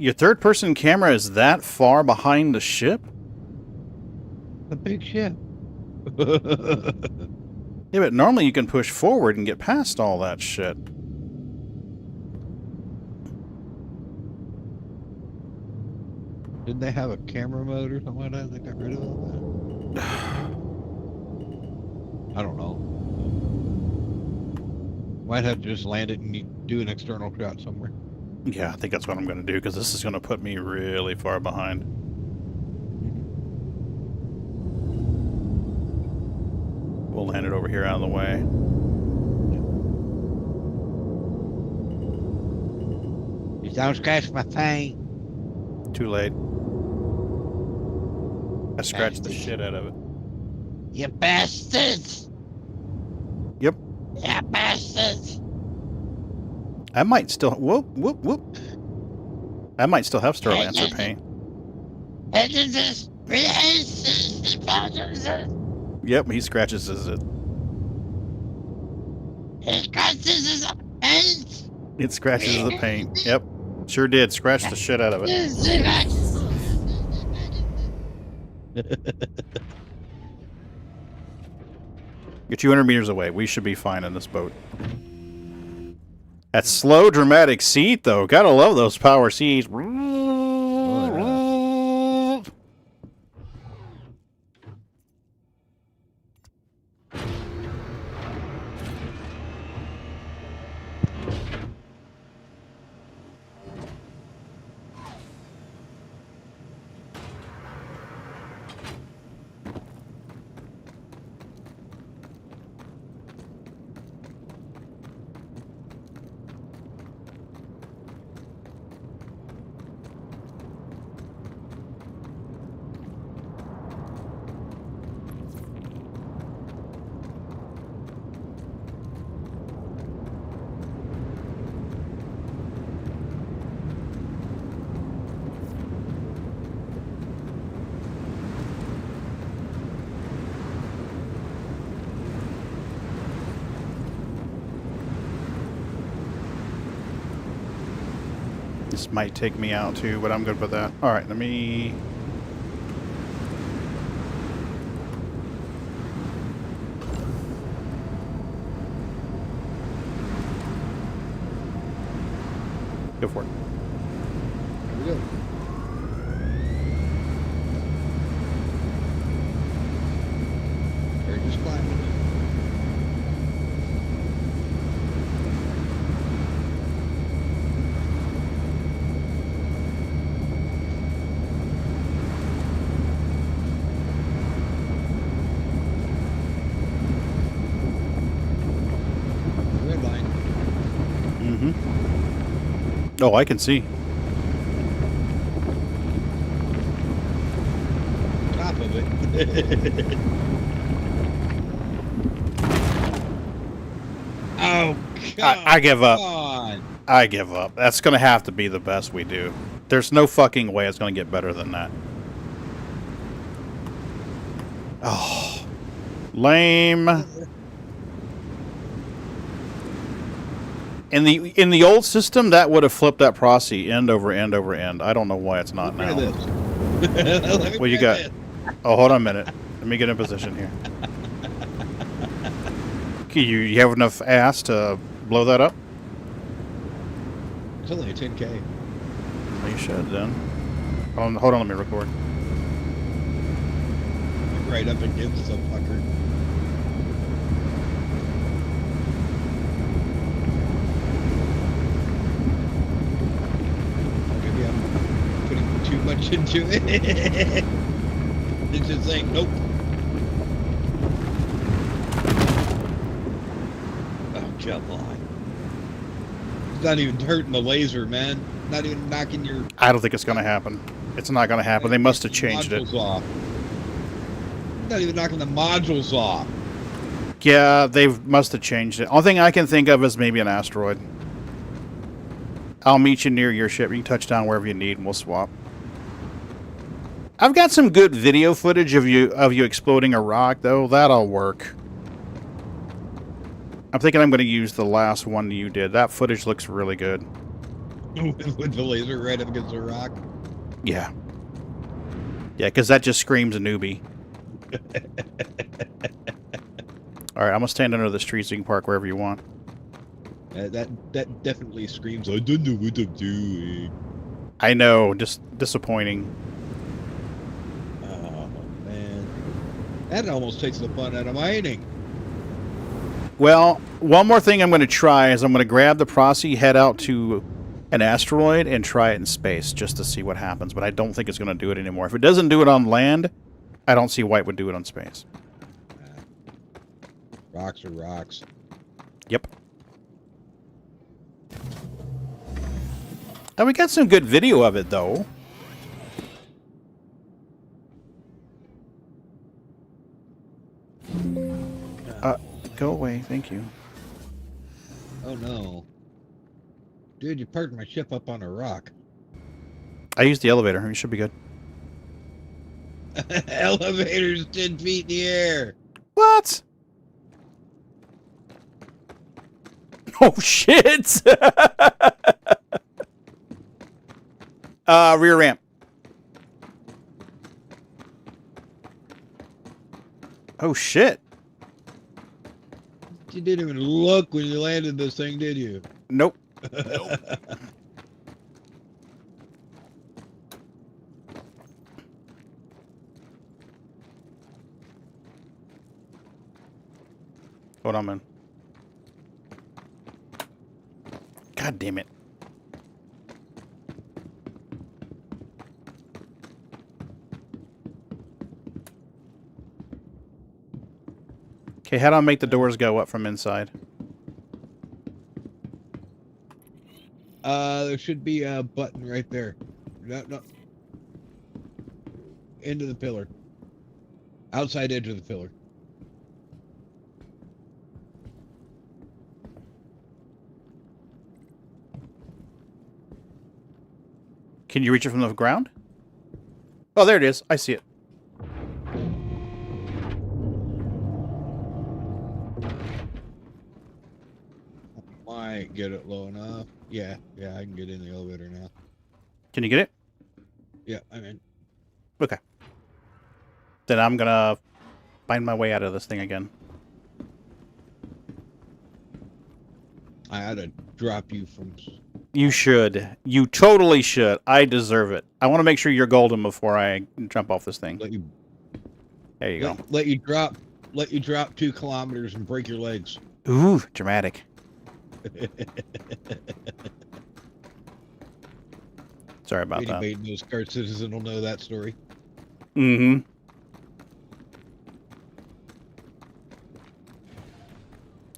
Your third-person camera is that far behind the ship? The big ship. Yeah, but normally you can push forward and get past all that shit. Didn't they have a camera mode or something like that? They got rid of all that? I don't know. Might have to just land it and do an external shot somewhere. Yeah, I think that's what I'm going to do, because this is going to put me really far behind. We'll land it over here out of the way. You don't scratch my paint. Too late. I scratched the shit out of it. You bastards! Yep. You bastards! I might still... Whoop, whoop, whoop. I might still have Star Lancer paint. Yep, he scratches it. It scratches the paint. Yep. Sure did. Scratch the shit out of it. You're 200 meters away. We should be fine in this boat. That slow, dramatic seat, though. Gotta love those power seats. This might take me out too, but I'm good with that. Alright, let me... Go for it. Here we go. They're just climbing. Oh, I can see. Top of it. Oh, I give up. on. I give up. That's going to have to be the best we do. There's no fucking way it's going to get better than that. Oh. Lame. In the old system, that would have flipped that prosy end over end over end. I don't know why it's not now. What you got? Oh, hold on a minute. Let me get in position here. Okay, you have enough ass to blow that up? It's only a 10K. You should then. Hold on, let me record. Right up against the fucker. Maybe I'm putting too much into it. It's just saying nope. Oh, come on. It's not even hurting the laser, man. Not even knocking your... I don't think it's going to happen. It's not going to happen. They must have changed it. Off. Not even knocking the modules off. Yeah, they must have changed it. Only thing I can think of is maybe an asteroid. I'll meet you near your ship. You can touch down wherever you need, and we'll swap. I've got some good video footage of you exploding a rock, though. That'll work. I'm thinking I'm going to use the last one you did. That footage looks really good. With the laser right up against the rock. Yeah. Yeah, because that just screams a newbie. Alright, I'm going to stand under the tree so you can park wherever you want. That definitely screams, I don't know what I'm doing. I know, just disappointing. Oh, man. That almost takes the fun out of mining. Well, one more thing I'm going to try is I'm going to grab the Prosy, head out to an asteroid, and try it in space just to see what happens. But I don't think it's going to do it anymore. If it doesn't do it on land, I don't see why it would do it on space. Rocks are rocks. Yep. And we got some good video of it, though. Go away, thank you. Oh no. Dude, you parked my ship up on a rock. I used the elevator, you should be good. Elevator's 10 feet in the air. What? Oh, shit! Rear ramp. Oh, shit. You didn't even look when you landed this thing, did you? Nope. Hold on, man. God damn it. Okay, how do I make the doors go up from inside? There should be a button right there. No. Into the pillar. Outside edge of the pillar. Can you reach it from the ground? Oh, there it is. I see it. Might get it low enough. Yeah, I can get in the elevator now. Can you get it? Yeah, I'm in. Okay. Then I'm gonna find my way out of this thing again. I ought to drop you from... You should. You totally should. I deserve it. I want to make sure you're golden before I jump off this thing. There you go. Let you drop 2 kilometers and break your legs. Ooh, dramatic. Sorry about that. Anybody knows Card Citizen will know that story. Mm-hmm.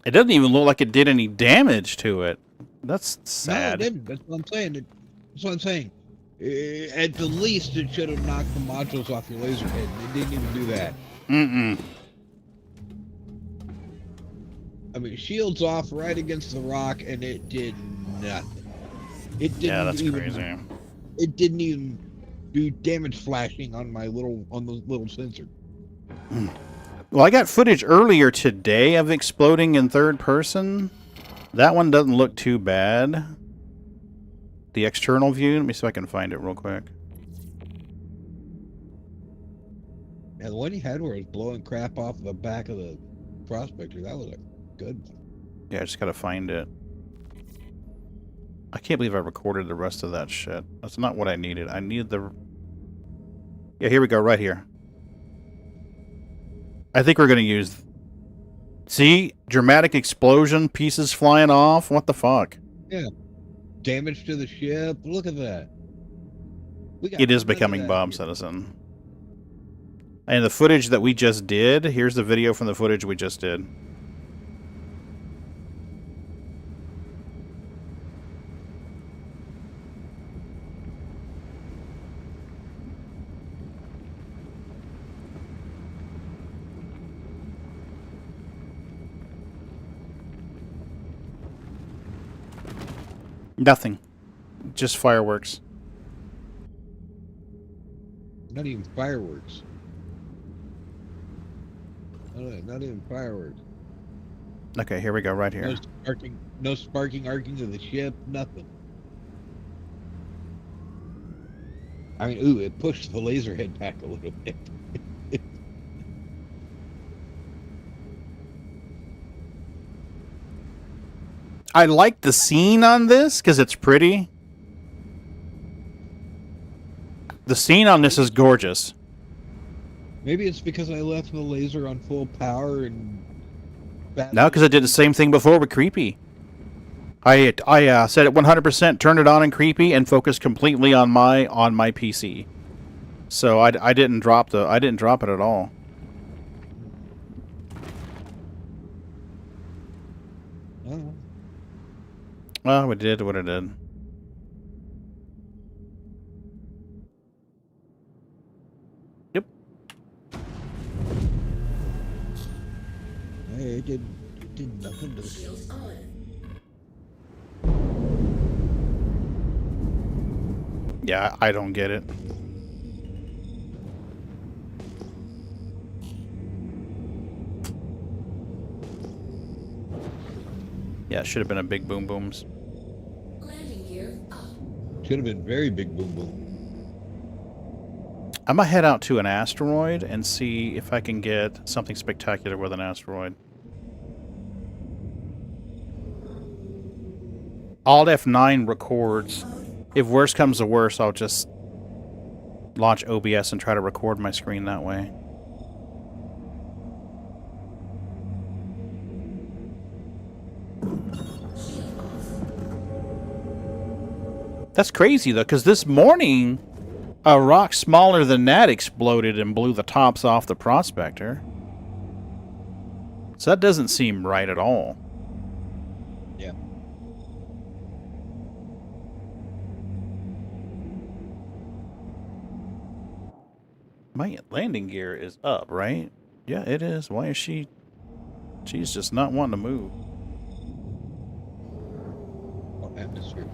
It doesn't even look like it did any damage to it. That's sad. No, it didn't. That's what I'm saying. That's what I'm saying. At the least, it should have knocked the modules off your laser head. It didn't even do that. Mm-mm. I mean, shield's off right against the rock, and it did nothing. It didn't. Yeah, that's crazy. It didn't even do damage flashing on the little sensor. Well, I got footage earlier today of exploding in third person. That one doesn't look too bad. The external view. Let me see if I can find it real quick. Yeah, the one you had where it was blowing crap off the back of the prospector, that was a good one. Yeah, I just gotta find it. I can't believe I recorded the rest of that shit. That's not what I needed. I needed the... Yeah, here we go, right here. I think we're gonna use... See? Dramatic explosion, pieces flying off. What the fuck? Yeah. Damage to the ship. Look at that. It is becoming Bob Citizen. And the footage that we just did, here's the video from the footage we just did. Nothing. Just fireworks. Not even fireworks. Not even fireworks. Okay, here we go, right here. No sparking, arcing of the ship, nothing. I mean, ooh, it pushed the laser head back a little bit. I like the scene on this because it's pretty. The scene on this is gorgeous. Maybe it's because I left the laser on full power and... No, because I did the same thing before with Creepy. I set it 100%, turned it on in Creepy, and focused completely on my PC. So I didn't drop it at all. Oh. Well, it did what it did. Yep. Hey, it did nothing to the... Yeah, I don't get it. Yeah, it should have been a big boom booms. Should have been very big boom boom. I'm gonna head out to an asteroid and see if I can get something spectacular with an asteroid. Alt F9 records. If worse comes to worse, I'll just launch OBS and try to record my screen that way. That's crazy, though, because this morning, a rock smaller than that exploded and blew the tops off the Prospector. So that doesn't seem right at all. Yeah. My landing gear is up, right? Yeah, it is. Why is she... She's just not wanting to move. Oh, atmosphere.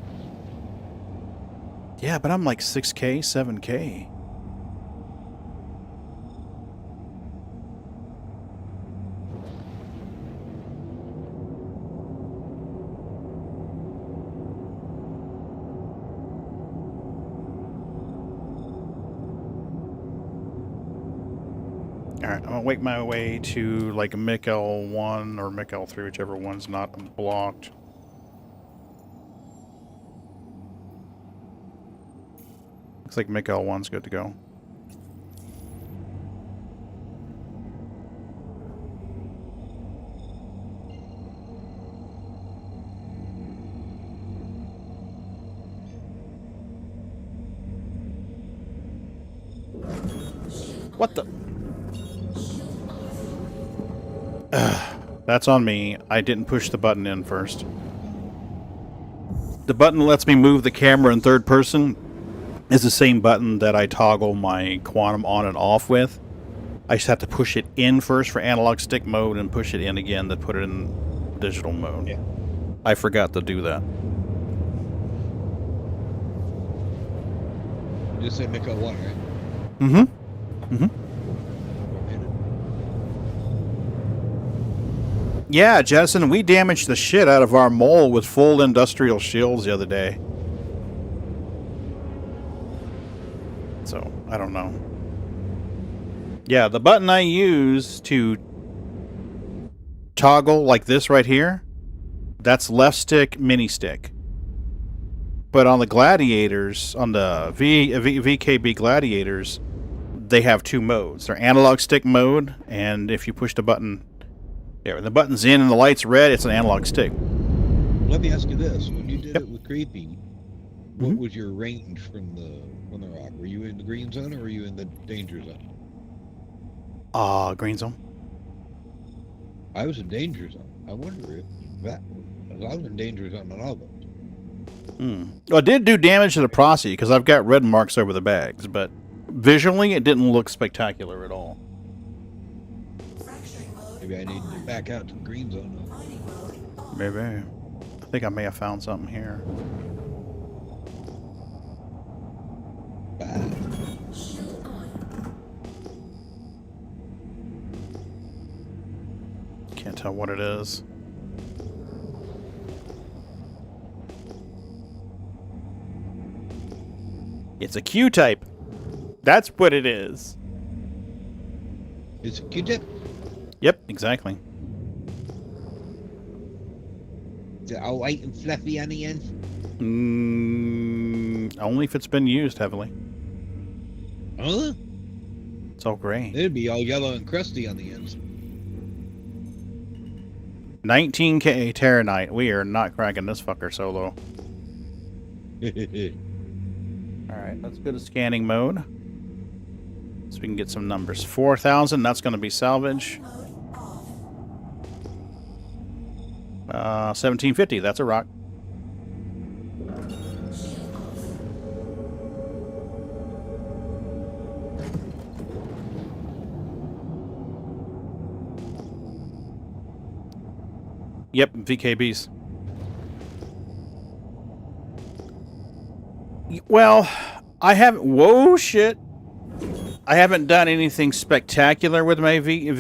Yeah, but I'm like 6K, 7K. Alright, I'm gonna make my way to like MIC L1 or MIC L3, whichever one's not blocked. Looks like MIC L1's good to go. What the? That's on me. I didn't push the button in first. The button that lets me move the camera in third person is the same button that I toggle my quantum on and off with. I just have to push it in first for analog stick mode and push it in again to put it in digital mode. Yeah. I forgot to do that. Just say Miko 1, right? Mm-hmm. Mm-hmm. Yeah, Jettison, we damaged the shit out of our mole with full industrial shields the other day. So, I don't know. Yeah, the button I use to toggle like this right here, that's left stick, mini stick. But on the Gladiators, on the VKB Gladiators, they have two modes. They're analog stick mode, and if you push the button... Yeah, when the button's in and the light's red, it's an analog stick. Let me ask you this. When you did it with Creepy, what was your range from the rock? Were you in the green zone or were you in the danger zone? Green zone. I was in danger zone. I wonder if that was... I was in danger zone on all of them. Well, it did do damage to the Prosy, because I've got red marks over the bags, but visually it didn't look spectacular at all. Maybe I need to back out to the green zone. Maybe. I think I may have found something here. Can't tell what it is. It's a Q-type. That's what it is. It's a Q-tip. Yep, exactly. Is it all white and fluffy on the end? Only if it's been used heavily. Huh? It's all gray. It'd be all yellow and crusty on the ends. 19K Terranite. We are not cracking this fucker solo. Alright, let's go to scanning mode. So we can get some numbers. 4,000, that's going to be salvage. 1750, that's a rock. Yep, VKBs. Well, I haven't... Whoa, shit. I haven't done anything spectacular with my VKBs.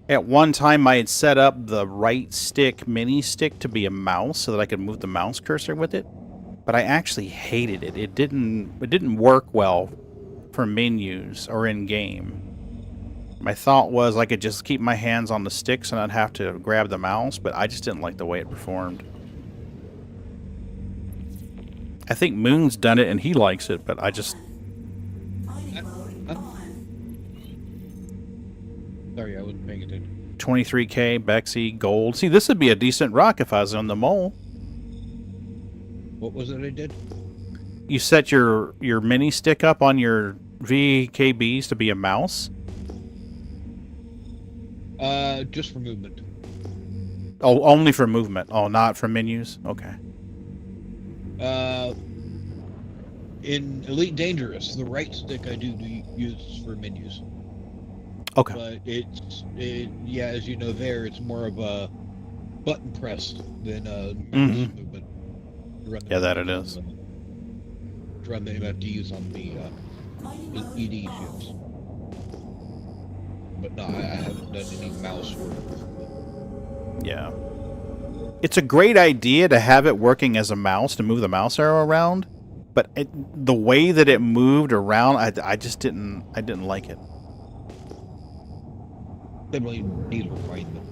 At one time, I had set up the right stick mini stick to be a mouse so that I could move the mouse cursor with it. But I actually hated it. It didn't work well for menus or in-game. My thought was I could just keep my hands on the sticks and I'd have to grab the mouse, but I just didn't like the way it performed. I think Moon's done it and he likes it, but I just... Sorry, I wasn't paying attention. 23K, Bexy, gold. See, this would be a decent rock if I was on the mole. What was it I did? You set your mini stick up on your VKBs to be a mouse? Just for movement. Oh, only for movement. Oh, not for menus? Okay. In Elite Dangerous, the right stick I do use for menus. Okay. But yeah, as you know there, it's more of a button press than a movement. Yeah, that it is. To run the MFDs on the ED ships. But no, I haven't done any mouse work. Yeah. It's a great idea to have it working as a mouse, to move the mouse arrow around, but the way that it moved around, I just didn't like it. Definitely need to refine them.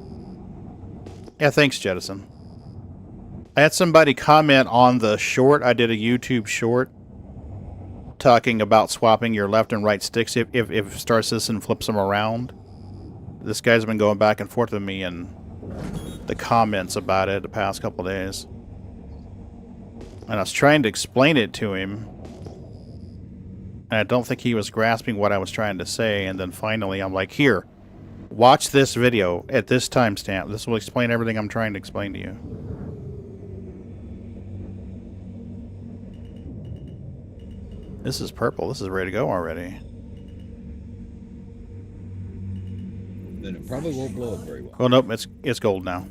Yeah, thanks, Jettison. I had somebody comment on the short. I did a YouTube short talking about swapping your left and right sticks if Star Citizen flips them around. This guy's been going back and forth with me in the comments about it the past couple days. And I was trying to explain it to him. And I don't think he was grasping what I was trying to say. And then finally I'm like, here, watch this video at this timestamp. This will explain everything I'm trying to explain to you. This is purple. This is ready to go already. Then it probably won't blow up very well. Oh, nope. It's gold now.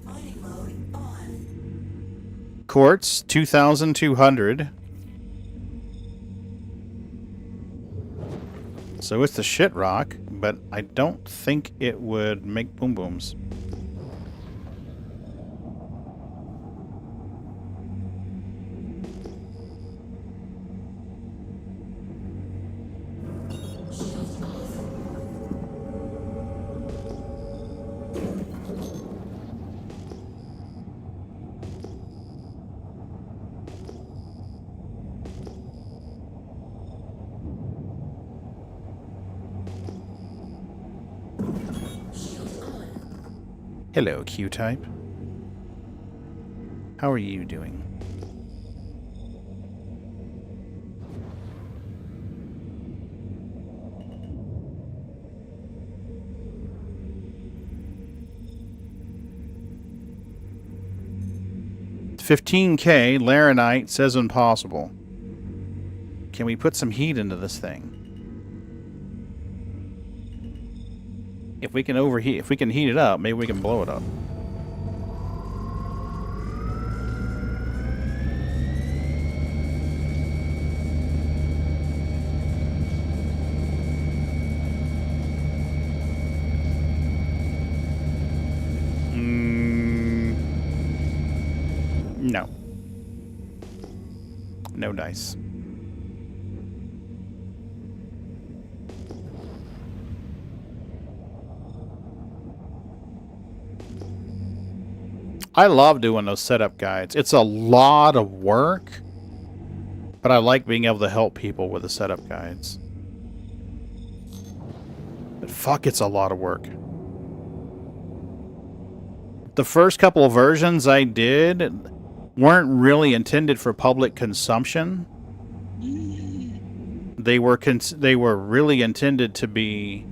Quartz, 2,200. So it's the shit rock, but I don't think it would make boom booms. Hello, Q-Type. How are you doing? $15K, Laranite says impossible. Can we put some heat into this thing? If we can overheat, if we can heat it up, maybe we can blow it up. No. No dice. I love doing those setup guides. It's a lot of work, but I like being able to help people with the setup guides. But fuck, it's a lot of work. The first couple of versions I did weren't really intended for public consumption. They were really intended to be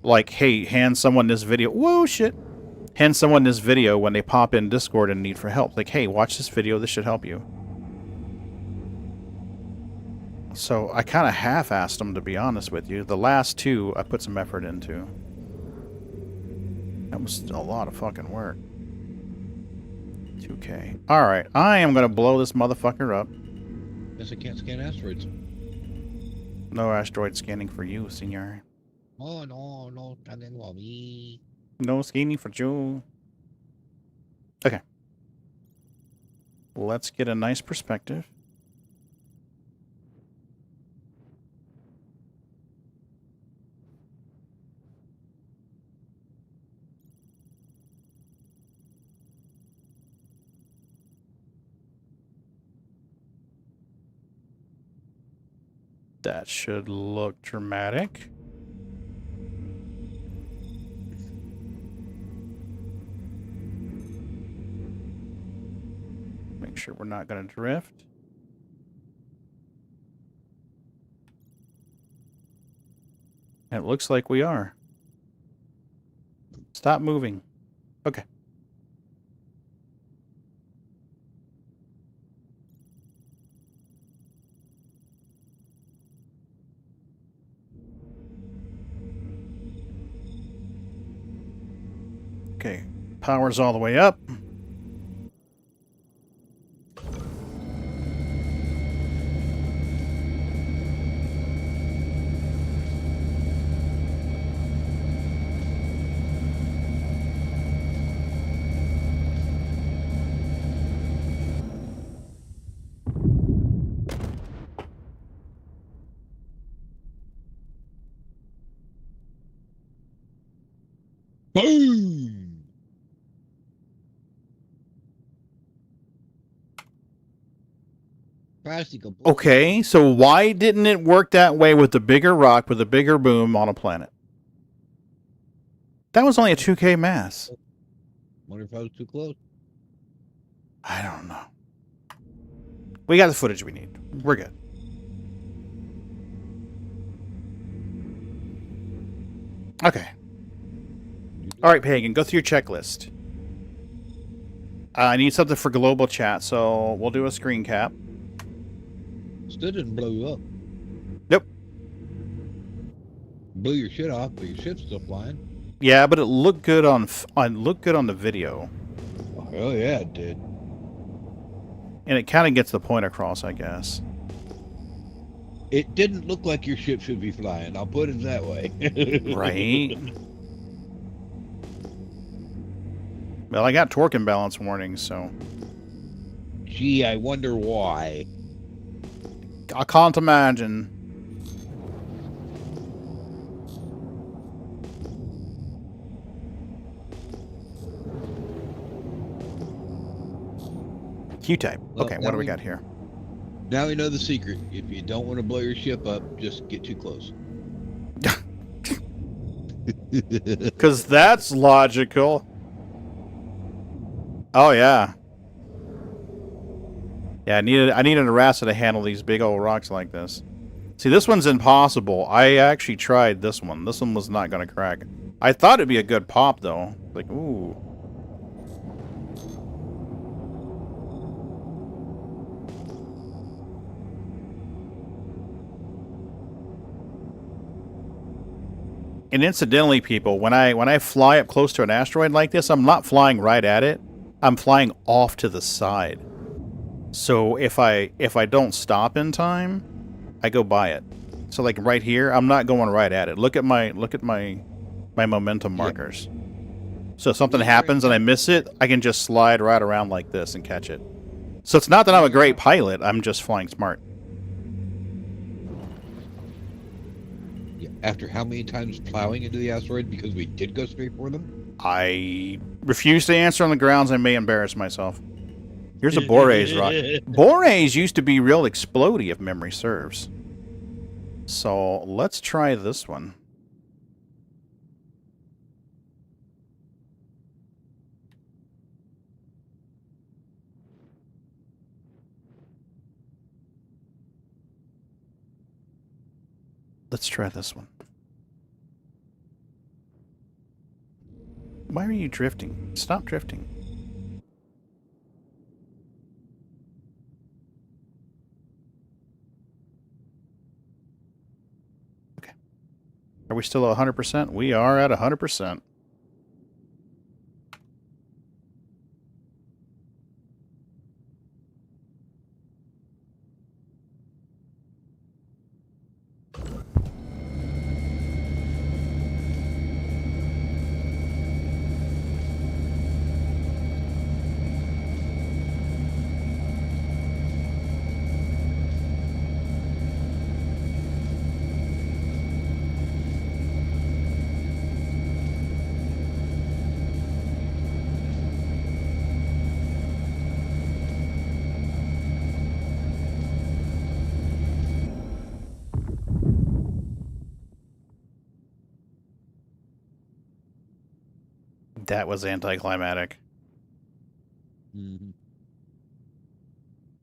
like, hey, hand someone this video. Whoa, shit. Hand someone this video when they pop in Discord and need for help. Like, hey, watch this video. This should help you. So I kind of half-assed them, to be honest with you. The last two I put some effort into. That was a lot of fucking work. 2K. Alright, I am going to blow this motherfucker up. Guess I can't scan asteroids. No asteroid scanning for you, senor. Oh, no scanning for me. No scanning for you. Okay. Let's get a nice perspective. That should look dramatic. Make sure we're not going to drift. And it looks like we are. Stop moving. Okay. Okay, power's all the way up. Boom! Okay, so why didn't it work that way with the bigger rock with a bigger boom on a planet? That was only a 2K mass. Wonder if I was too close. I don't know. We got the footage we need. We're good. Okay. All right, Pagan, go through your checklist. I need something for global chat, so we'll do a screen cap. Still didn't blow you up. Nope. Blew your shit off, but your ship's still flying. Yeah, but it looked good on the video. Oh yeah, it did. And it kind of gets the point across, I guess. It didn't look like your ship should be flying. I'll put it that way. Right. Well, I got torque imbalance warnings, so. Gee, I wonder why. I can't imagine. Q-type. Okay, what do we got here? Now we know the secret. If you don't want to blow your ship up, just get too close. Because that's logical. Oh, yeah. Yeah, I needed an Arasa to handle these big old rocks like this. See, this one's impossible. I actually tried this one. This one was not going to crack. I thought it'd be a good pop, though. Like, ooh. And incidentally, people, when I fly up close to an asteroid like this, I'm not flying right at it. I'm flying off to the side. So if I don't stop in time, I go by it. So like right here, I'm not going right at it. Look at my momentum markers. So if something happens and I miss it, I can just slide right around like this and catch it. So it's not that I'm a great pilot, I'm just flying smart. Yeah, after how many times plowing into the asteroid because we did go straight for them? I refuse to answer on the grounds I may embarrass myself. Here's a Bore's rock. Bore's used to be real explodey if memory serves. So let's try this one. Let's try this one. Why are you drifting? Stop drifting. Okay. Are we still at 100%? We are at 100%. That was anticlimactic. Mm-hmm.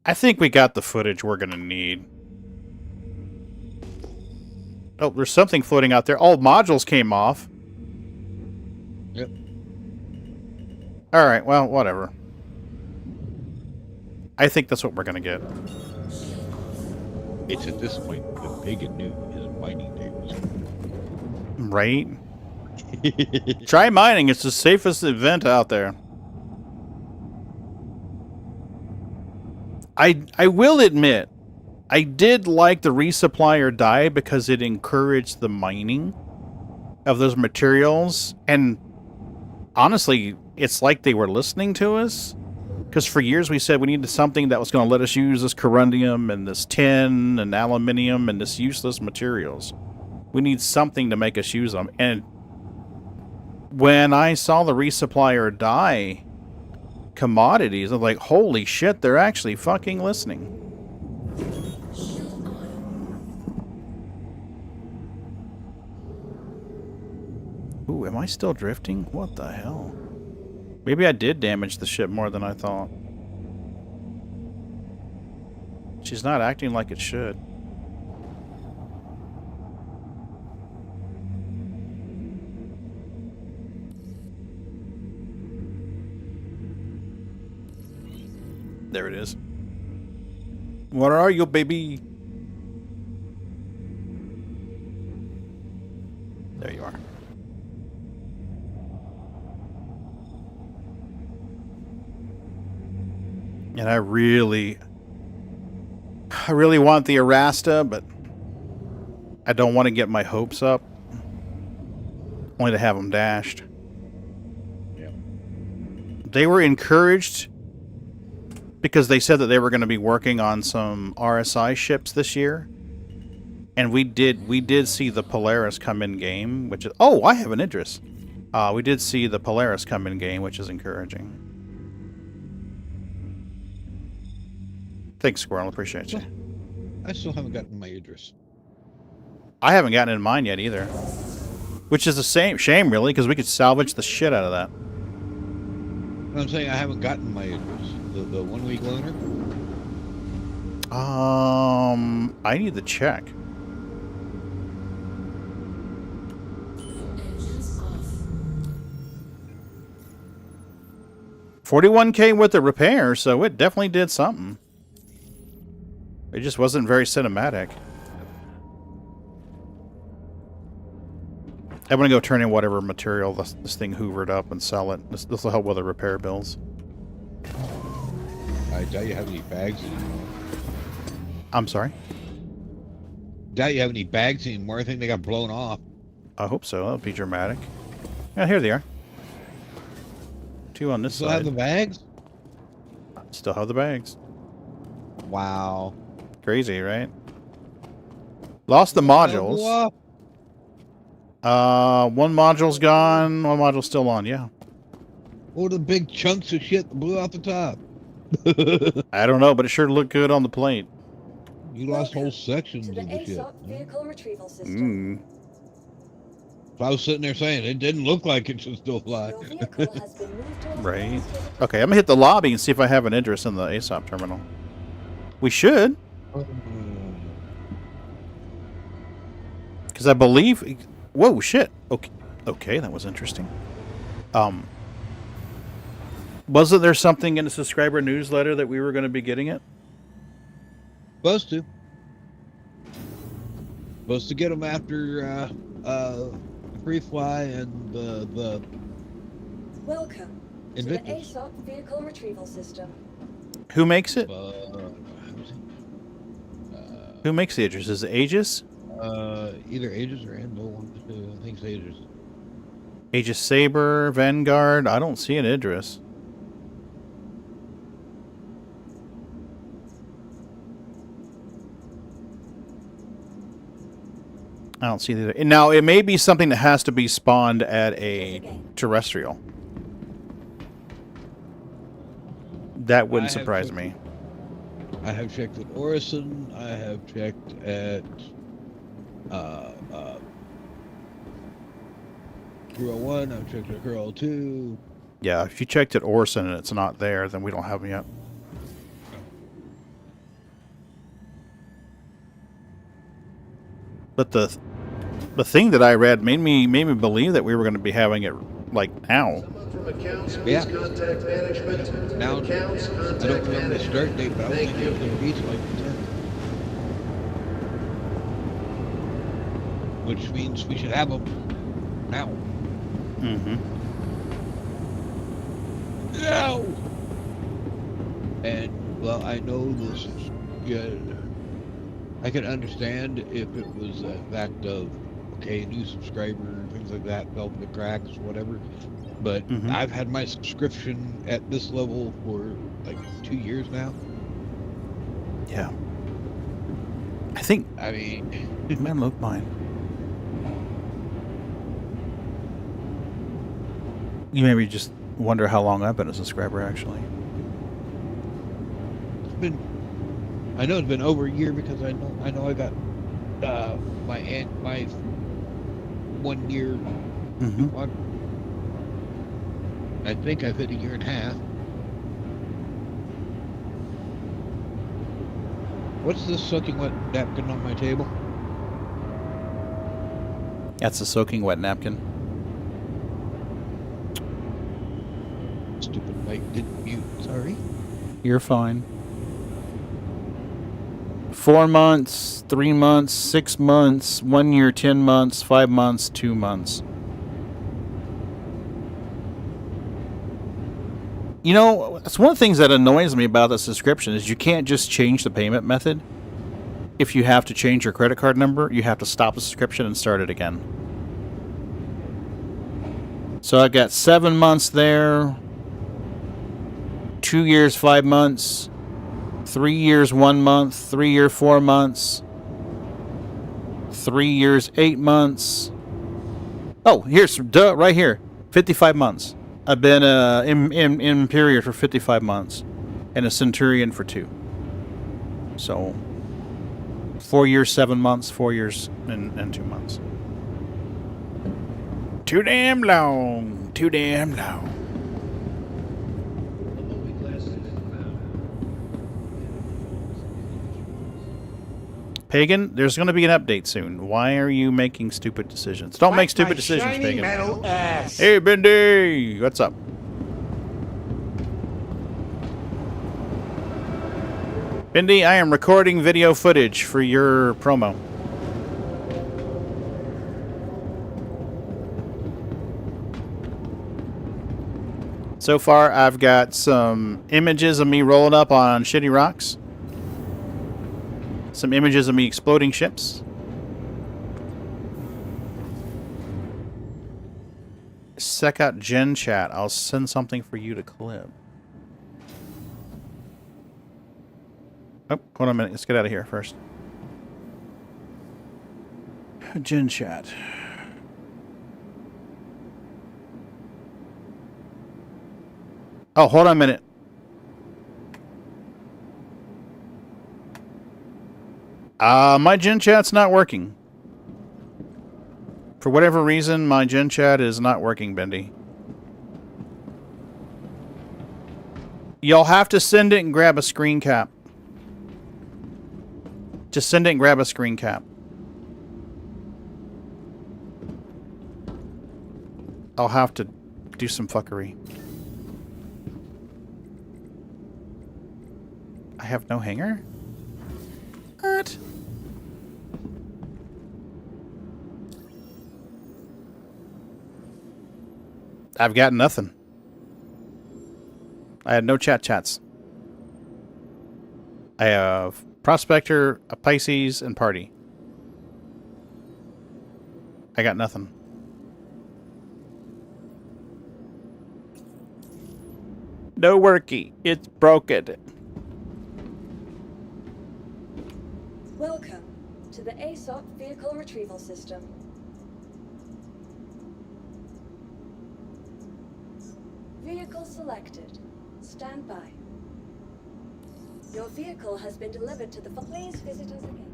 I think we got the footage we're going to need. Oh, there's something floating out there. All modules came off. Yep. Alright, well, whatever. I think that's what we're going to get. It's at this point the Pagan knew his mining days. Right? Try mining. It's the safest event out there. I will admit, I did like the resupply or die because it encouraged the mining of those materials. And honestly, it's like they were listening to us. Because for years we said we needed something that was going to let us use this corundium and this tin and aluminium and this useless materials. We need something to make us use them. And when I saw the resupply or die commodities, I'm like, holy shit, they're actually fucking listening. Ooh, am I still drifting? What the hell? Maybe I did damage the ship more than I thought. She's not acting like it should. There it is. What are you, baby? There you are. And I really want the Arasta, but I don't want to get my hopes up. Only to have them dashed. Yeah. They were encouraged because they said that they were going to be working on some RSI ships this year. And we did see the Polaris come in game, which is... Oh, I have an interest. We did see the Polaris come in game, which is encouraging. Thanks, Squirrel. Appreciate you. I still haven't gotten my Idris. I haven't gotten in mine yet either. Which is a shame, really, because we could salvage the shit out of that. I'm saying I haven't gotten my Idris. The 1 week loaner? I need to check. $41K worth of repair, so it definitely did something. It just wasn't very cinematic. I'm gonna go turn in whatever material this thing hoovered up and sell it. This will help with the repair bills. I doubt you have any bags anymore. I'm sorry? Doubt you have any bags anymore. I think they got blown off. I hope so. That would be dramatic. Yeah, here they are. Two on this Still side. have the bags? Still have the bags. Wow. Crazy, right? Lost the modules. One module's gone. One module's still on. Yeah. What are the big chunks of shit that blew out the top? I don't know, but it sure looked good on the plate. You lost whole sections of the shit. Vehicle retrieval system. If I was sitting there saying it didn't look like it should still fly. Your vehicle has been moved to a Right. Okay, I'm gonna hit the lobby and see if I have an interest in the ASOP terminal. We should. Because I believe... Whoa, shit. Okay. Okay, that was interesting. Wasn't there something in the subscriber newsletter that we were going to be getting it? Supposed to. Supposed to get them after Free Fly and the Welcome to the ASOP vehicle retrieval system. Who makes it? Who makes the Aegis? Is it Aegis? Either Aegis or Anvil. One of the two. I think it's Aegis. Aegis Saber, Vanguard. I don't see an Idris. I don't see the other. Now, it may be something that has to be spawned at a terrestrial. That wouldn't surprise me. I have checked at Orison. I have checked at Hero 1. I've checked at Hero 2. Yeah, if you checked at Orson and it's not there, then we don't have them yet. But the thing that I read made me believe that we were going to be having it like now. Yeah. Now, I don't remember the start date, but I don't think it was going to be till like the 10th. Which means we should have them now. Mm-hmm. Now! And, well, I know this is good. I can understand if it was a fact of, okay, new subscriber, things like that, fell through the cracks, whatever. But I've had my subscription at this level for like 2 years now. Yeah. I mean... Man, look mine. You maybe just wonder how long I've been a subscriber, actually. It's been... I know it's been over a year because I know I got my 1 year one. I think I've hit a year and a half. What's this soaking wet napkin on my table? That's a soaking wet napkin. Stupid mic didn't mute. Sorry. You're fine. 4 months, 3 months, 6 months, 1 year, 10 months, 5 months, 2 months. You know, it's one of the things that annoys me about the subscription is you can't just change the payment method. If you have to change your credit card number, you have to stop the subscription and start it again. So I got 7 months there, 2 years, 5 months, 3 years, 1 month, 3 year, 4 months, 3 years, 8 months. Oh, here's right here, 55 months. I've been in Imperial for 55 months, and a Centurion for 2. So 4 years, 7 months, 4 years, and 2 months. Too damn long. Too damn long. Pagan, there's going to be an update soon. Why are you making stupid decisions? Don't make stupid decisions, Pagan. Hey, Bendy! What's up? Bendy, I am recording video footage for your promo. So far, I've got some images of me rolling up on shitty rocks. Some images of me exploding ships. Check out Gen Chat. I'll send something for you to clip. Oh, hold on a minute. Let's get out of here first. Gen Chat. Oh, hold on a minute. My gen chat's not working. For whatever reason, my gen chat is not working, Bendy. Y'all have to send it and grab a screen cap. Just send it and grab a screen cap. I'll have to do some fuckery. I have no hanger? What? I've got nothing. I had no chats. I have Prospector, a Pisces, and Party. I got nothing. No worky. It's broken. Welcome to the ASOC Vehicle Retrieval System. Vehicle selected. Stand by. Your vehicle has been delivered to the... Please visit us again.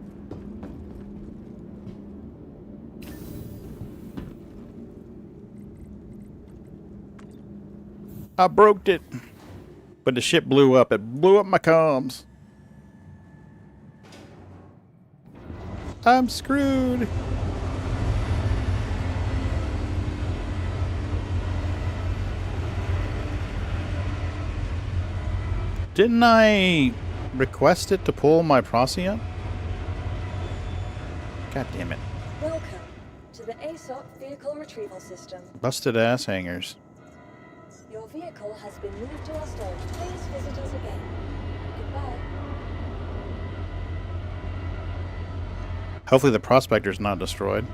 I broke it. But the ship blew up. It blew up my comms. I'm screwed. Didn't I request it to pull my Procyon? God damn it. Welcome to the ASOC Vehicle Retrieval System. Busted ass hangers. Your vehicle has been moved to our storage. Please visit us again. Goodbye. Hopefully the Prospector's not destroyed.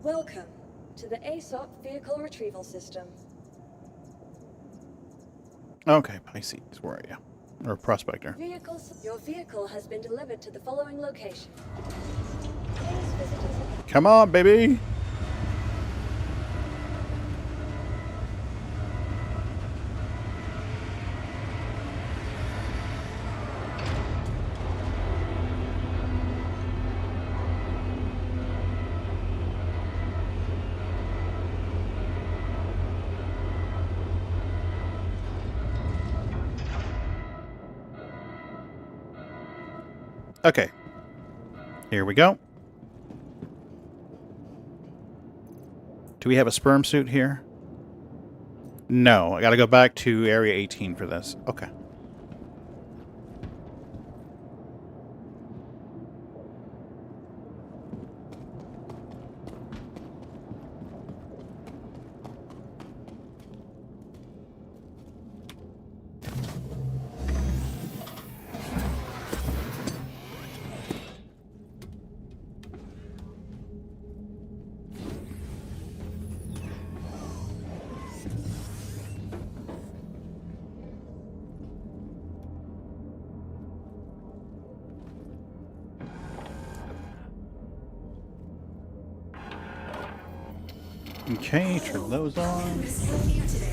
Welcome to the ASOC Vehicle Retrieval System. Okay, Pisces, where are you? Or Prospector. Your vehicle has been delivered to the following location. Please visit us again. Come on, baby! Okay. Here we go. Do we have a sperm suit here? No. I gotta go back to Area 18 for this. Okay. Okay, turn those on.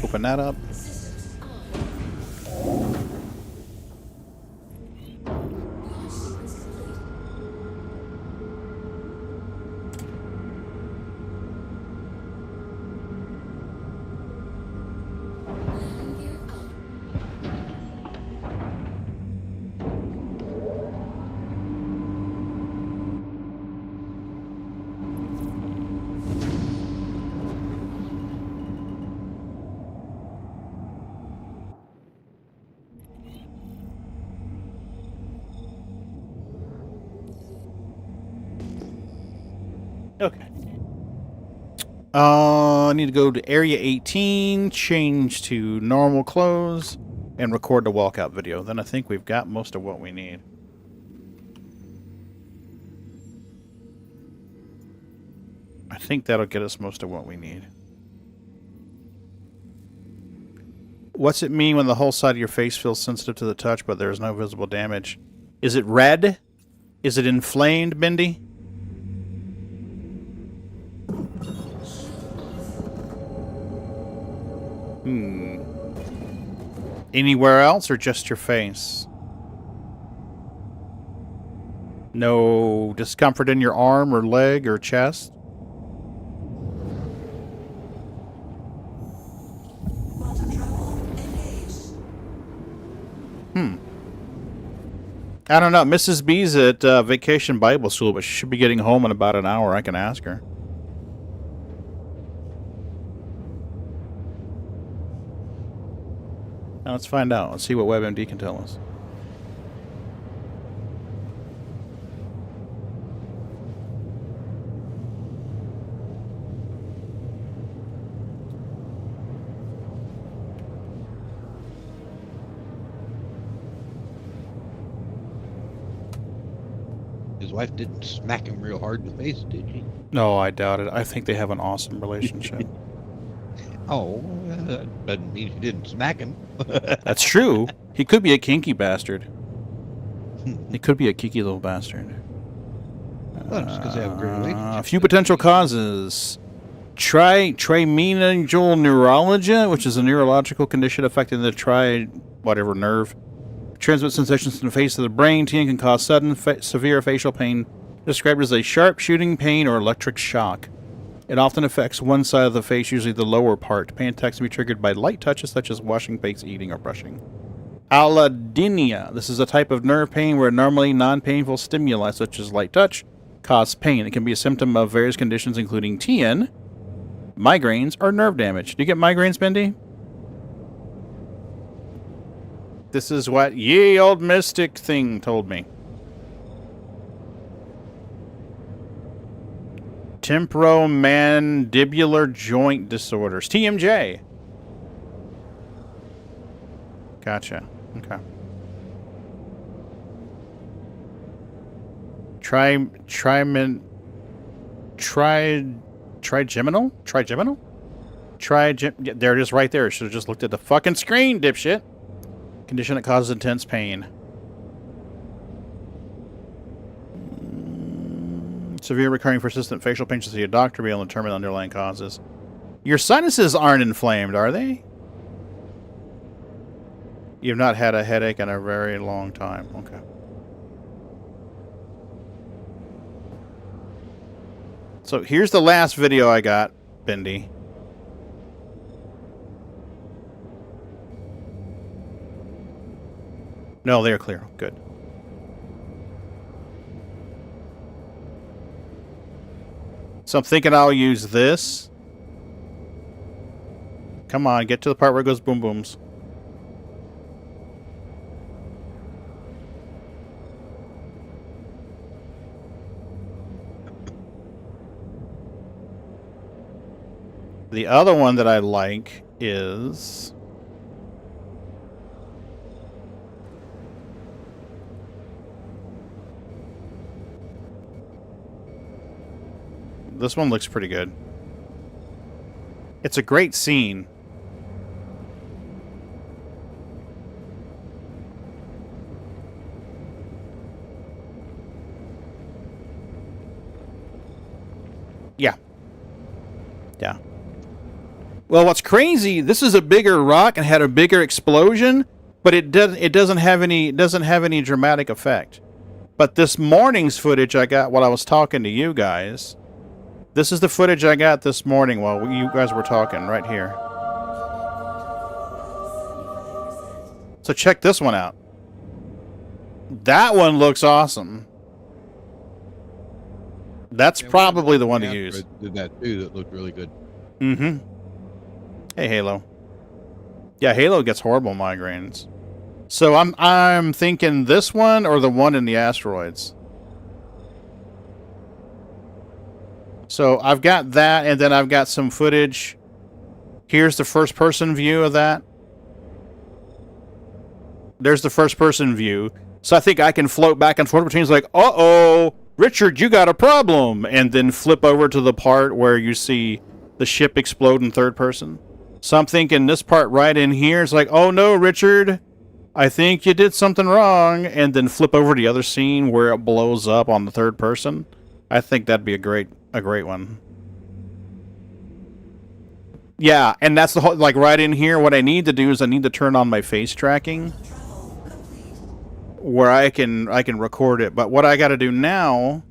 Open that up. Okay. I need to go to Area 18, change to normal clothes, and record the walkout video. Then I think we've got most of what we need. I think that'll get us most of what we need. What's it mean when the whole side of your face feels sensitive to the touch, but there is no visible damage? Is it red? Is it inflamed, Mindy? Anywhere else or just your face? No discomfort in your arm or leg or chest? I don't know. Mrs. B's at Vacation Bible School, but she should be getting home in about an hour. I can ask her. Now let's find out. Let's see what WebMD can tell us. His wife didn't smack him real hard in the face, did she? No, I doubt it. I think they have an awesome relationship. Oh, that doesn't mean she didn't smack him. That's true. He could be a kinky bastard. He could be a kinky little bastard. Well, just because they have a great relationship. A few potential causes. Trigeminal neuralgia, which is a neurological condition affecting the whatever nerve. Transmit sensations in the face of the brain. TN can cause sudden, severe facial pain, described as a sharp shooting pain or electric shock. It often affects one side of the face, usually the lower part. Pain attacks can be triggered by light touches such as washing face, eating, or brushing. Allodynia. This is a type of nerve pain where normally non-painful stimuli such as light touch cause pain. It can be a symptom of various conditions including TN, migraines, or nerve damage. Do you get migraines, Bendy? This is what ye old mystic thing told me. Temporomandibular joint disorders. TMJ. Gotcha. Okay. Trigeminal? Yeah, there it is right there. Should have just looked at the fucking screen, dipshit. Condition that causes intense pain. Severe recurring persistent facial pain should see a doctor to be able to determine the underlying causes. Your sinuses aren't inflamed, are they? You've not had a headache in a very long time. Okay. So here's the last video I got, Bendy. No, they're clear. Good. So I'm thinking I'll use this. Come on, get to the part where it goes boom booms. The other one that I like is... This one looks pretty good. It's a great scene. Yeah. Yeah. Well, what's crazy, this is a bigger rock and had a bigger explosion, but it doesn't have any dramatic effect. But this morning's footage I got while I was talking to you guys. This is the footage I got this morning while you guys were talking, right here. So check this one out. That one looks awesome. That's probably the one to use. Did that too? That looked really good. Mm-hmm. Hey, Halo. Yeah, Halo gets horrible migraines. So I'm thinking this one or the one in the asteroids. So I've got that, and then I've got some footage. Here's the first-person view of that. There's the first-person view. So I think I can float back and forth between, like, uh-oh, Richard, you got a problem. And then flip over to the part where you see the ship explode in third person. So I'm thinking this part right in here is like, oh no, Richard, I think you did something wrong. And then flip over to the other scene where it blows up on the third person. I think that'd be a great one. Yeah, and that's the whole, like, right in here, what I need to do is I need to turn on my face tracking where I can record it. But what I got to do now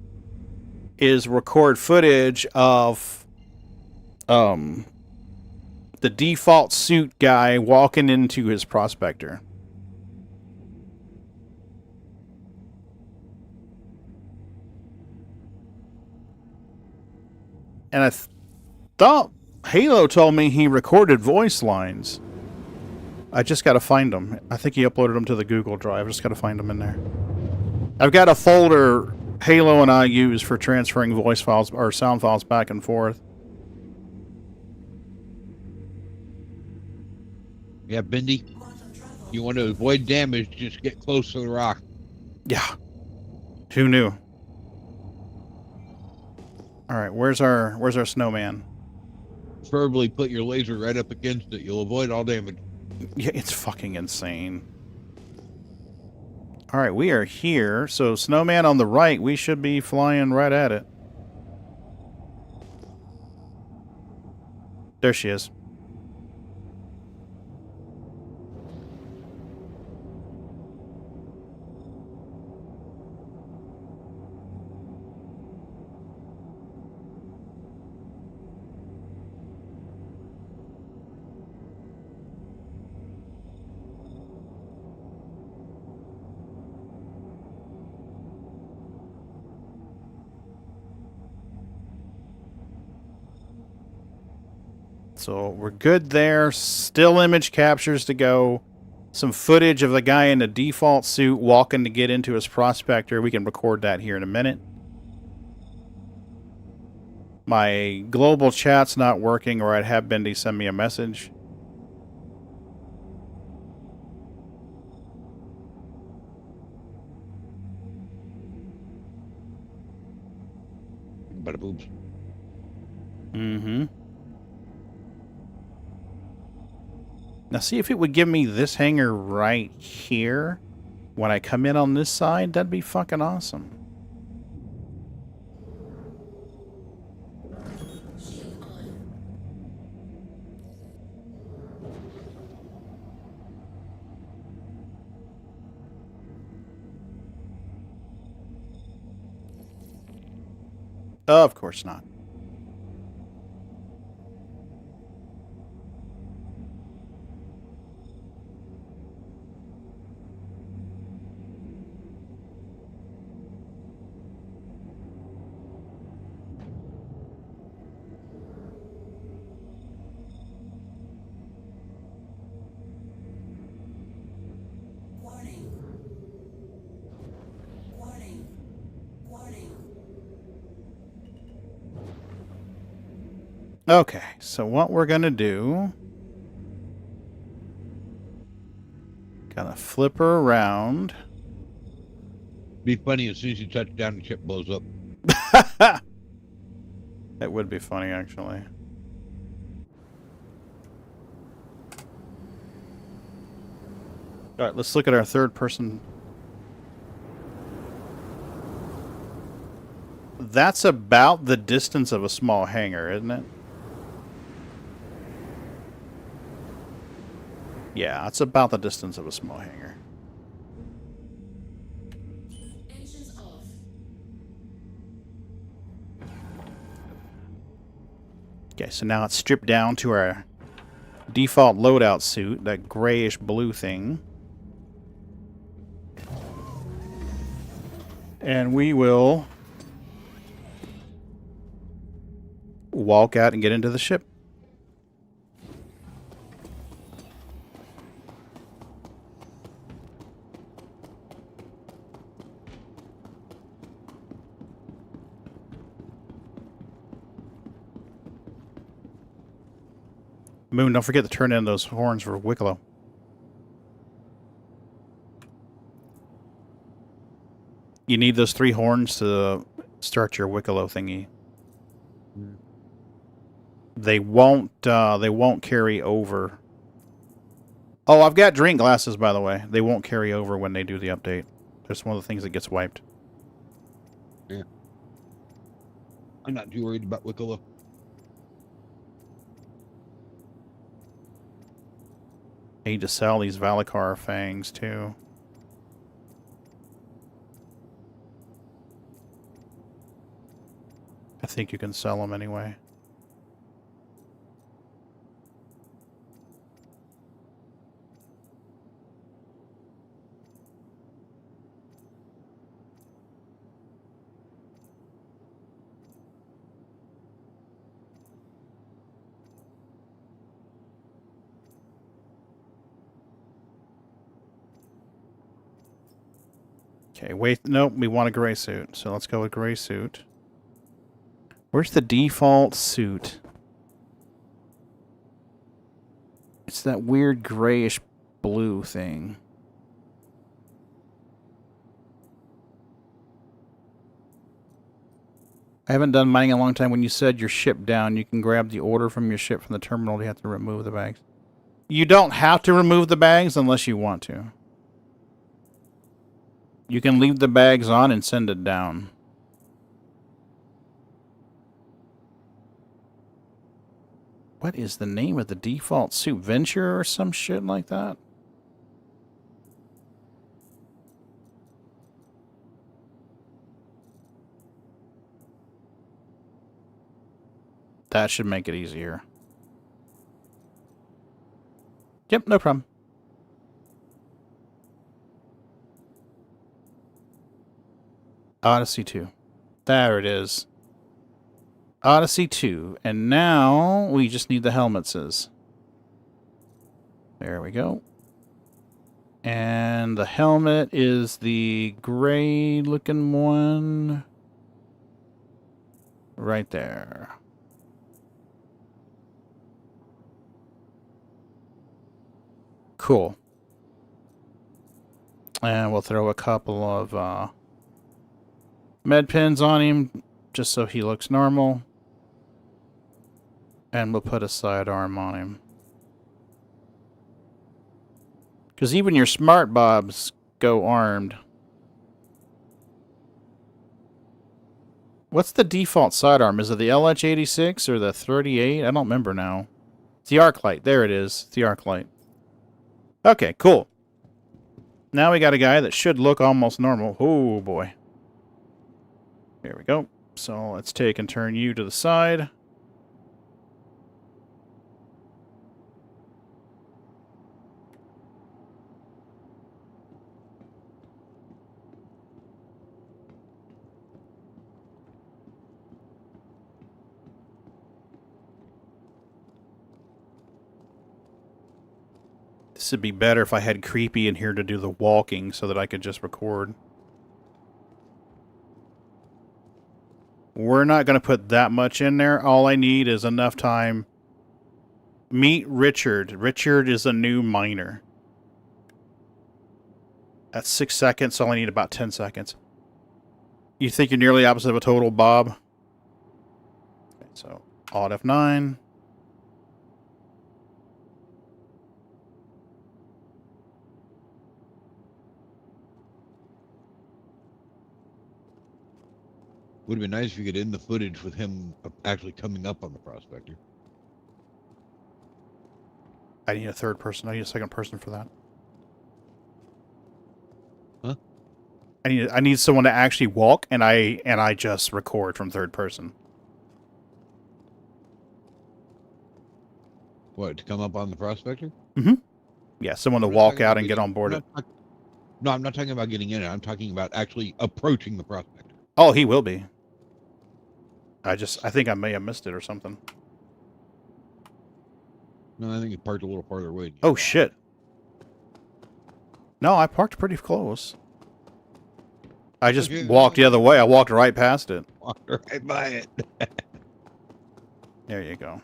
is record footage of the default suit guy walking into his prospector. And I thought Halo told me he recorded voice lines. I just got to find them. I think he uploaded them to the Google Drive. I just got to find them in there. I've got a folder Halo and I use for transferring voice files or sound files back and forth. Yeah, Bendy. You want to avoid damage, just get close to the rock. Yeah. Who knew? All right, where's our snowman? Preferably put your laser right up against it. You'll avoid all damage. Yeah, it's fucking insane. All right, we are here. So snowman on the right, we should be flying right at it. There she is. So we're good there. Still image captures to go. Some footage of the guy in the default suit walking to get into his prospector. We can record that here in a minute. My global chat's not working, or I'd have Bendy send me a message. Bada boobs. Mm-hmm. Now see if it would give me this hangar right here when I come in on this side. That'd be fucking awesome. Of course not. Okay, so what we're gonna do, gotta flip her around. Be funny as soon as you touch down, the ship blows up. That would be funny, actually. All right, let's look at our third person. That's about the distance of a small hangar, isn't it? Yeah, it's about the distance of a small hangar. Engines off. Okay, so now it's stripped down to our default loadout suit, that grayish blue thing. And we will walk out and get into the ship. Moon, don't forget to turn in those horns for Wicklow. You need those 3 horns to start your Wicklow thingy. They won't carry over. Oh, I've got drink glasses, by the way. They won't carry over when they do the update. That's one of the things that gets wiped. Yeah. I'm not too worried about Wicklow. I need to sell these Valakar fangs, too. I think you can sell them anyway. Okay, wait, nope, we want a gray suit, so let's go with gray suit. Where's the default suit? It's that weird grayish blue thing. I haven't done mining in a long time. When you said your ship down, you can grab the order from your ship from the terminal. You have to remove the bags. You don't have to remove the bags unless you want to. You can leave the bags on and send it down. What is the name of the default suit? Venture or some shit like that? That should make it easier. Yep, no problem. Odyssey 2. There it is. Odyssey 2. And now we just need the helmetses. There we go. And the helmet is the gray looking one. Right there. Cool. And we'll throw a couple of med pins on him just so he looks normal. And we'll put a sidearm on him. Because even your smart bobs go armed. What's the default sidearm? Is it the LH86 or the 38? I don't remember now. It's the arc light. There it is. It's the arc light. Okay, cool. Now we got a guy that should look almost normal. Oh, boy. There we go. So let's take and turn you to the side. This would be better if I had Creepy in here to do the walking so that I could just record. We're not going to put that much in there. All I need is enough time. Meet Richard. Richard is a new miner. That's 6 seconds, so I need about 10 seconds. You think you're nearly opposite of a total Bob? Okay, so Alt F9. Would have been nice if you could end the footage with him actually coming up on the prospector. I need a third person. I need a second person for that. Huh? I need someone to actually walk, and I just record from third person. What, to come up on the prospector? Mm-hmm. Yeah, someone to walk out and get on board it. No, I'm not talking about getting in it. I'm talking about actually approaching the prospector. Oh, he will be. I think I may have missed it or something. No, I think he parked a little farther away. Oh, shit. No, I parked pretty close. I just walked the other way. I walked right past it. Walked right by it. There you go.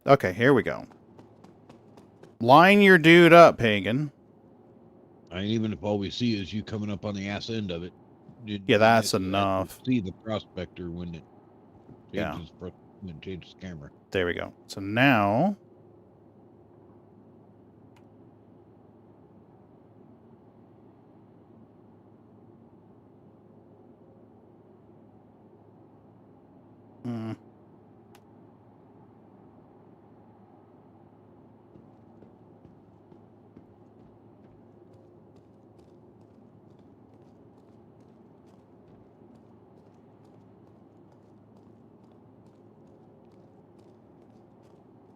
Okay, here we go. Line your dude up, Pagan. I mean, even if all we see is you coming up on the ass end of it. Yeah, that's enough. See the prospector when it changes, Yeah. when it changes camera. There we go. So now...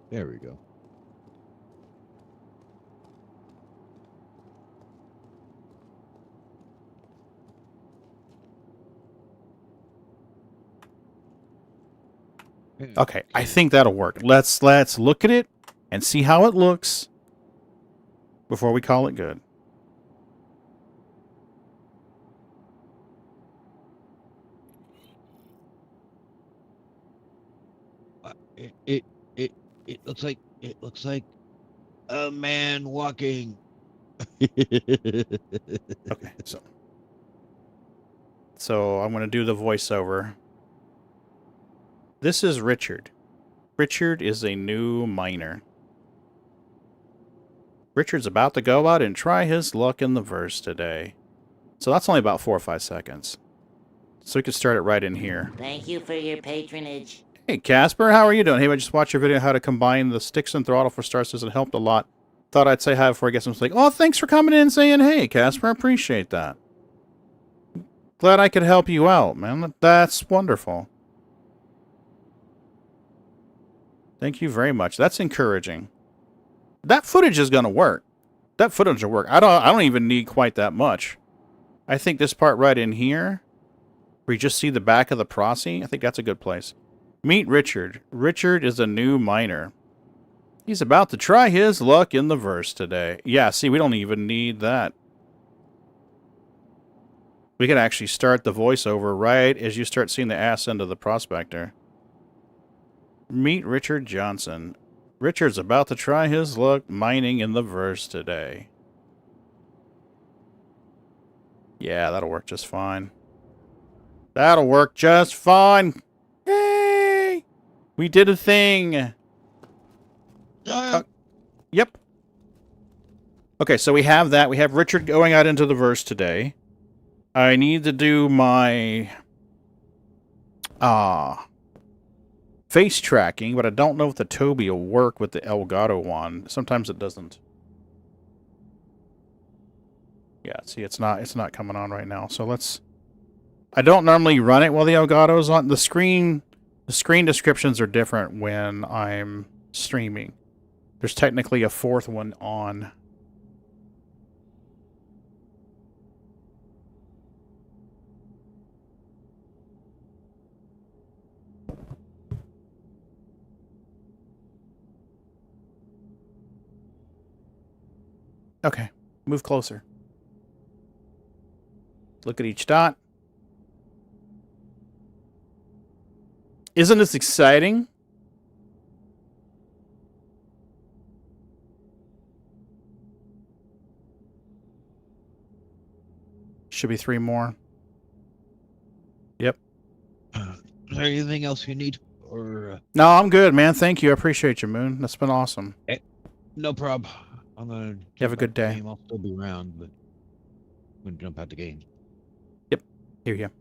There we go. Okay, I think that'll work. Let's look at it and see how it looks before we call it good. It looks like a man walking. Okay, so I'm going to do the voiceover. This is Richard. Richard is a new miner. Richard's about to go out and try his luck in the verse today. So that's only about 4 or 5 seconds. So we can start it right in here. Thank you for your patronage. Hey, Casper, how are you doing? Hey, I just watched your video how to combine the sticks and throttle for starters. It helped a lot. Thought I'd say hi before I get some sleep. Oh, thanks for coming in and saying hey, Casper. I appreciate that. Glad I could help you out, man. That's wonderful. Thank you very much. That's encouraging. That footage is going to work. That footage will work. I don't even need quite that much. I think this part right in here, where you just see the back of the prosy, I think that's a good place. Meet Richard. Richard is a new miner. He's about to try his luck in the verse today. Yeah, see, we don't even need that. We can actually start the voiceover right as you start seeing the ass end of the prospector. Meet Richard Johnson. Richard's about to try his luck mining in the verse today. Yeah, that'll work just fine. That'll work just fine. Hey! We did a thing. Yep. Okay, so we have that. We have Richard going out into the verse today. I need to do my face tracking, but I don't know if the Toby will work with the Elgato one. Sometimes it doesn't. Yeah, see, it's not coming on right now. So let's... I don't normally run it while the Elgato's on. The screen descriptions are different when I'm streaming. There's technically a fourth one on. Okay, move closer. Look at each dot. Isn't this exciting? Should be 3 more. Yep. Is there anything else you need? Or No, I'm good, man. Thank you. I appreciate you, Moon. That's been awesome. No problem. I'm gonna have a good day. Game. I'll still be around, but I'm gonna jump out the game. Yep. Here you go.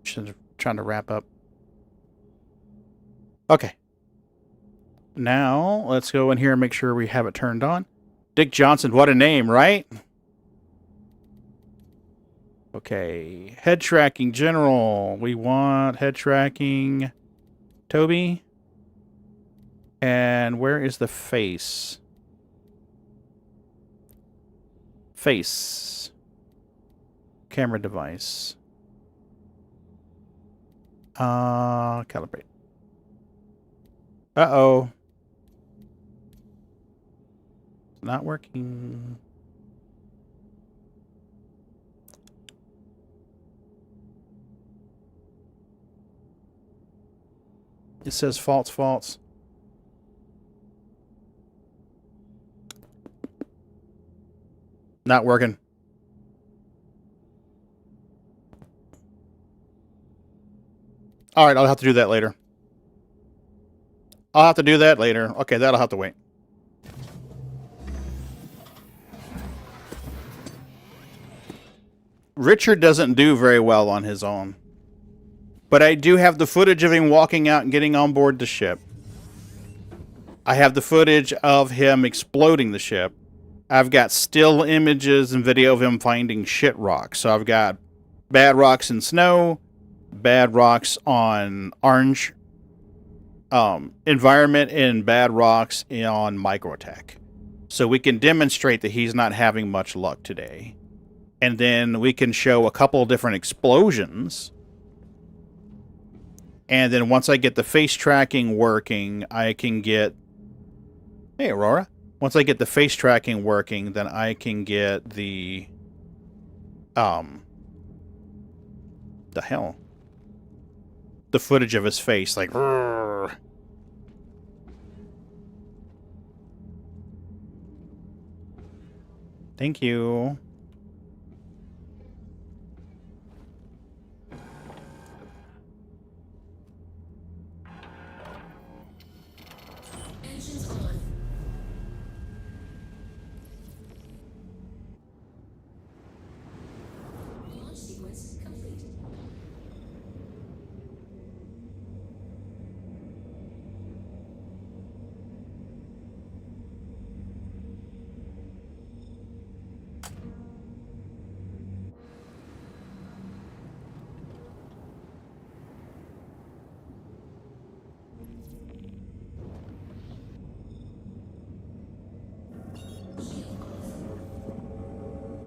Just trying to wrap up. Okay. Now, let's go in here and make sure we have it turned on. Dick Johnson, what a name, right? Okay. Head tracking general. We want head tracking Toby. And where is the face? Face. Camera device. Calibrate. Uh-oh. It's not working. It says false. Not working. All right, I'll have to do that later. I'll have to do that later. Okay, that'll have to wait. Richard doesn't do very well on his own. But I do have the footage of him walking out and getting on board the ship. I have the footage of him exploding the ship. I've got still images and video of him finding shit rocks. So I've got bad rocks in snow, bad rocks on orange environment, and bad rocks on microtech. So we can demonstrate that he's not having much luck today. And then we can show a couple of different explosions. And then once I get the face tracking working, I can get... Hey, Aurora. Once I get the face tracking working, then I can get the... The hell? The footage of his face, like... Rrr. Thank you. Engines on. Launch sequence complete.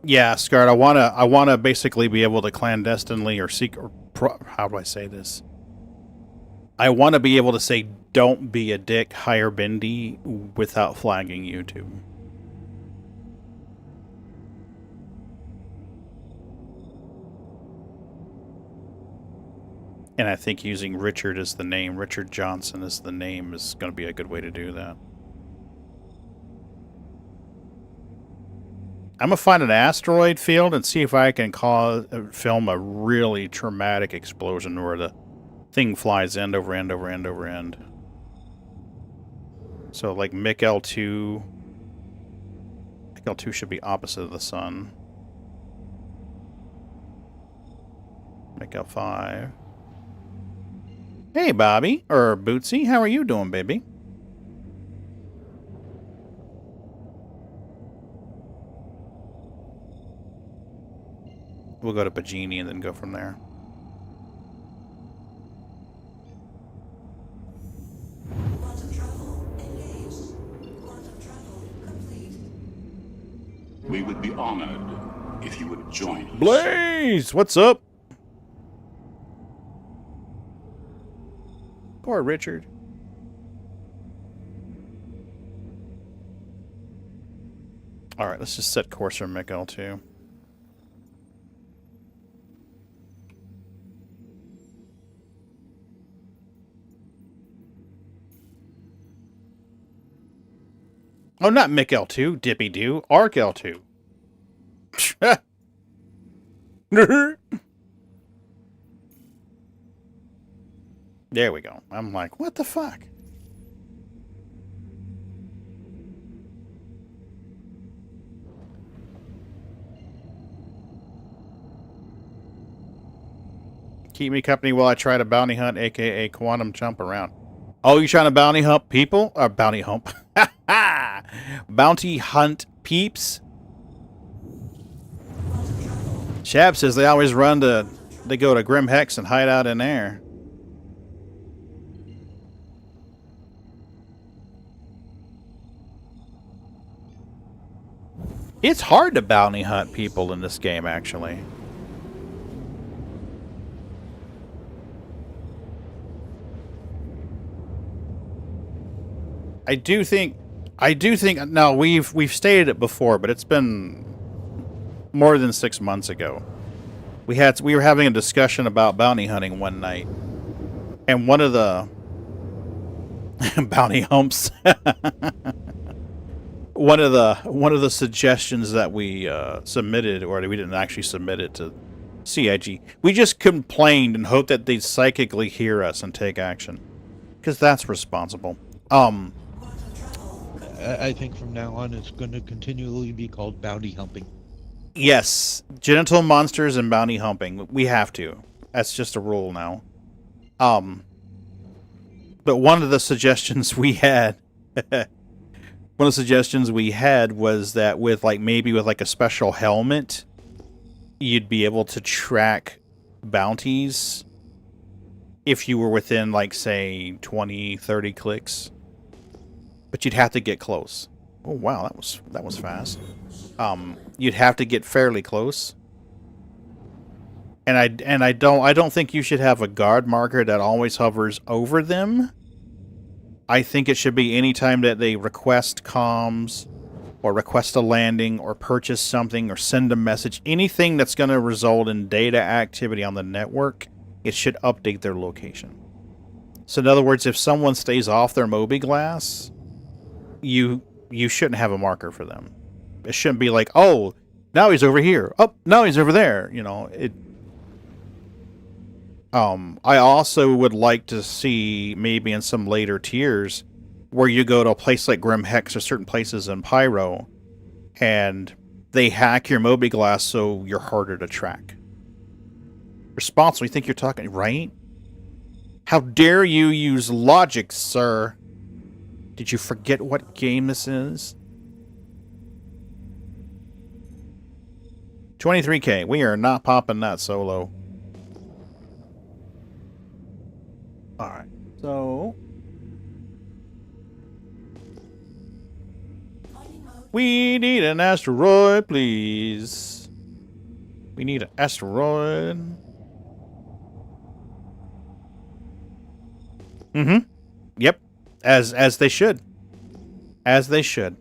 Yeah, Scart, I wanna basically be able to clandestinely or seek, or how do I say this? I want to be able to say, don't be a dick, hire Bendy, without flagging YouTube. And I think using Richard as the name, Richard Johnson as the name, is going to be a good way to do that. I'm going to find an asteroid field and see if I can film a really traumatic explosion where the thing flies end over end over end over end. So like MiC L2. MiC L2 should be opposite of the sun. MiC L5. Hey, Bobby, or Bootsy, how are you doing, baby? We'll go to Pagini and then go from there. Quantum travel engaged. Quantum travel complete. We would be honored if you would join us. Blaze, what's up? Poor Richard. All right, let's just set course for MiC L2. Oh, not MiC L2, Dippy Doo, Arc L2. There we go. I'm like, what the fuck? Keep me company while I try to bounty hunt, aka quantum jump around. Oh, you trying to bounty hunt people? Or bounty hump? Bounty hunt peeps? Shab says they always they go to Grim Hex and hide out in there. It's hard to bounty hunt people in this game, actually. I do think, now we've stated it before, but it's been more than 6 months ago. We were having a discussion about bounty hunting one night, and one of the bounty humps. one of the suggestions that we submitted, or we didn't actually submit it to CIG. We just complained and hoped that they'd psychically hear us and take action, because that's responsible. I think from now on it's going to continually be called bounty humping. Yes, genital monsters and bounty humping. We have to. That's just a rule now. But one of the suggestions we had, was that with maybe with a special helmet, you'd be able to track bounties if you were within say 20, 30 clicks. But you'd have to get close. Oh wow, that was fast. You'd have to get fairly close. And I don't think you should have a guard marker that always hovers over them. I think it should be any time that they request comms or request a landing or purchase something or send a message, anything that's going to result in data activity on the network, it should update their location. So in other words, if someone stays off their mobiGlas, you shouldn't have a marker for them. It shouldn't be like, oh, now he's over here. Oh, now he's over there. I also would like to see maybe in some later tiers where you go to a place like Grim Hex or certain places in Pyro and they hack your mobiGlas so you're harder to track. Responsible, you think you're talking, right? How dare you use logic, sir? Did you forget what game this is? 23K. We are not popping that solo. Alright, so... we need an asteroid, please. We need an asteroid. Mm-hmm. Yep. As they should. As they should.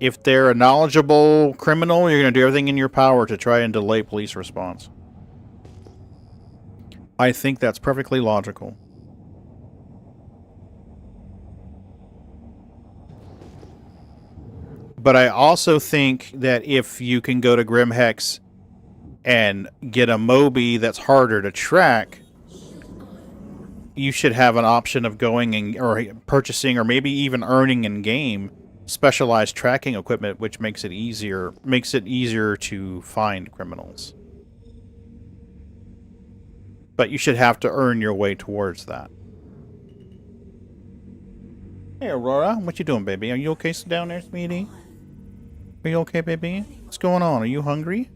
If they're a knowledgeable criminal, you're going to do everything in your power to try and delay police response. I think that's perfectly logical. But I also think that if you can go to Grim Hex and get a Moby that's harder to track, you should have an option of going and or purchasing or maybe even earning in game specialized tracking equipment, which makes it easier to find criminals. But you should have to earn your way towards that. Hey Aurora, what you doing, baby? Are you okay sit down there, sweetie? Are you okay, baby? What's going on? Are you hungry?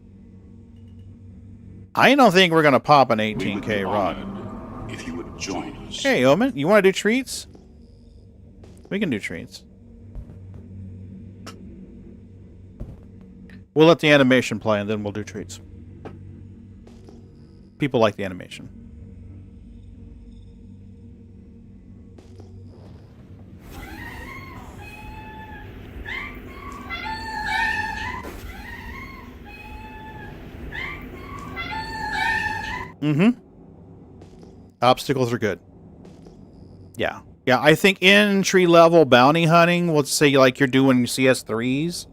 I don't think we're gonna pop an 18K run. If you would join us. Hey, Omen, you want to do treats? We can do treats. We'll let the animation play and then we'll do treats. People like the animation. Mm-hmm. Obstacles are good. Yeah. Yeah, I think entry level bounty hunting, let's say like you're doing CS3s,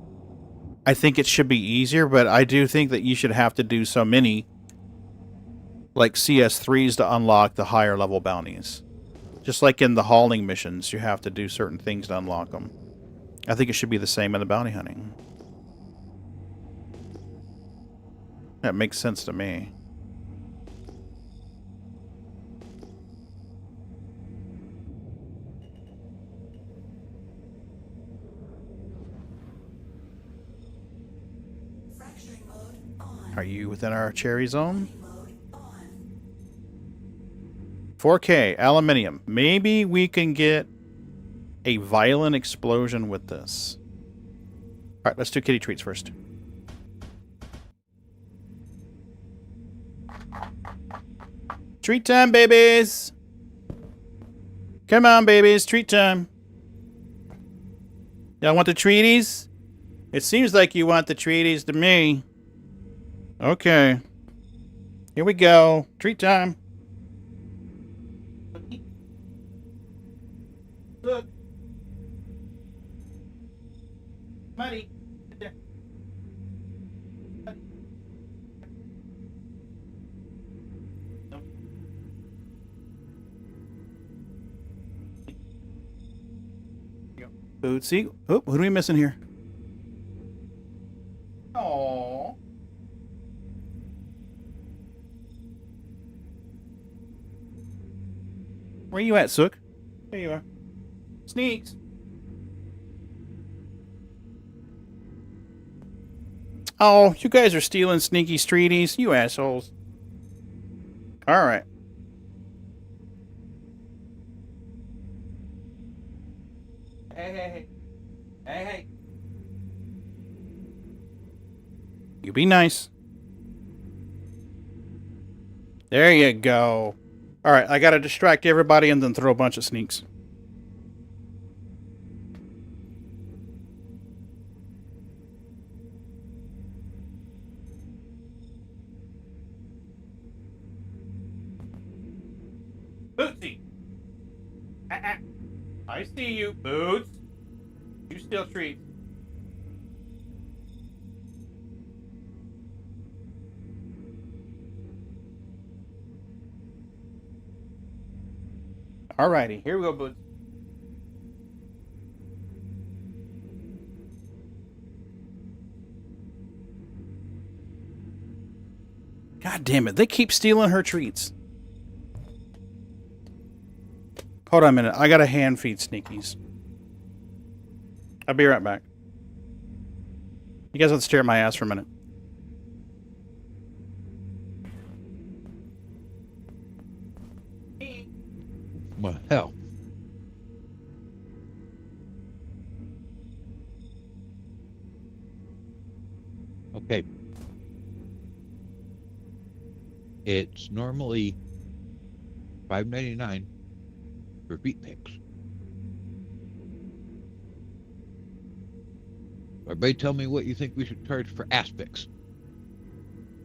I think it should be easier, but I do think that you should have to do so many like CS3s to unlock the higher level bounties. Just like in the hauling missions, you have to do certain things to unlock them. I think it should be the same in the bounty hunting. That makes sense to me. Are you within our cherry zone? 4K, aluminium. Maybe we can get a violent explosion with this. Alright, let's do kitty treats first. Treat time, babies! Come on, babies, treat time. Y'all want the treaties? It seems like you want the treaties to me. Okay. Here we go. Treat time. Look. Bootsy. Oh, who are we missing here? Aww. Where you at, Sook? There you are. Sneaks. Oh, you guys are stealing sneaky streeties, you assholes. Alright. Hey. You be nice. There you go. Alright, I gotta distract everybody and then throw a bunch of sneaks. Bootsy! I see you, Boots. You steal treats. Alrighty, here we go, Boots. God damn it, they keep stealing her treats. Hold on a minute, I gotta hand feed Sneakies. I'll be right back. You guys have to stare at my ass for a minute. Well, hell. Okay. It's normally $5.99 for feet pics. Everybody tell me what you think we should charge for ass pics.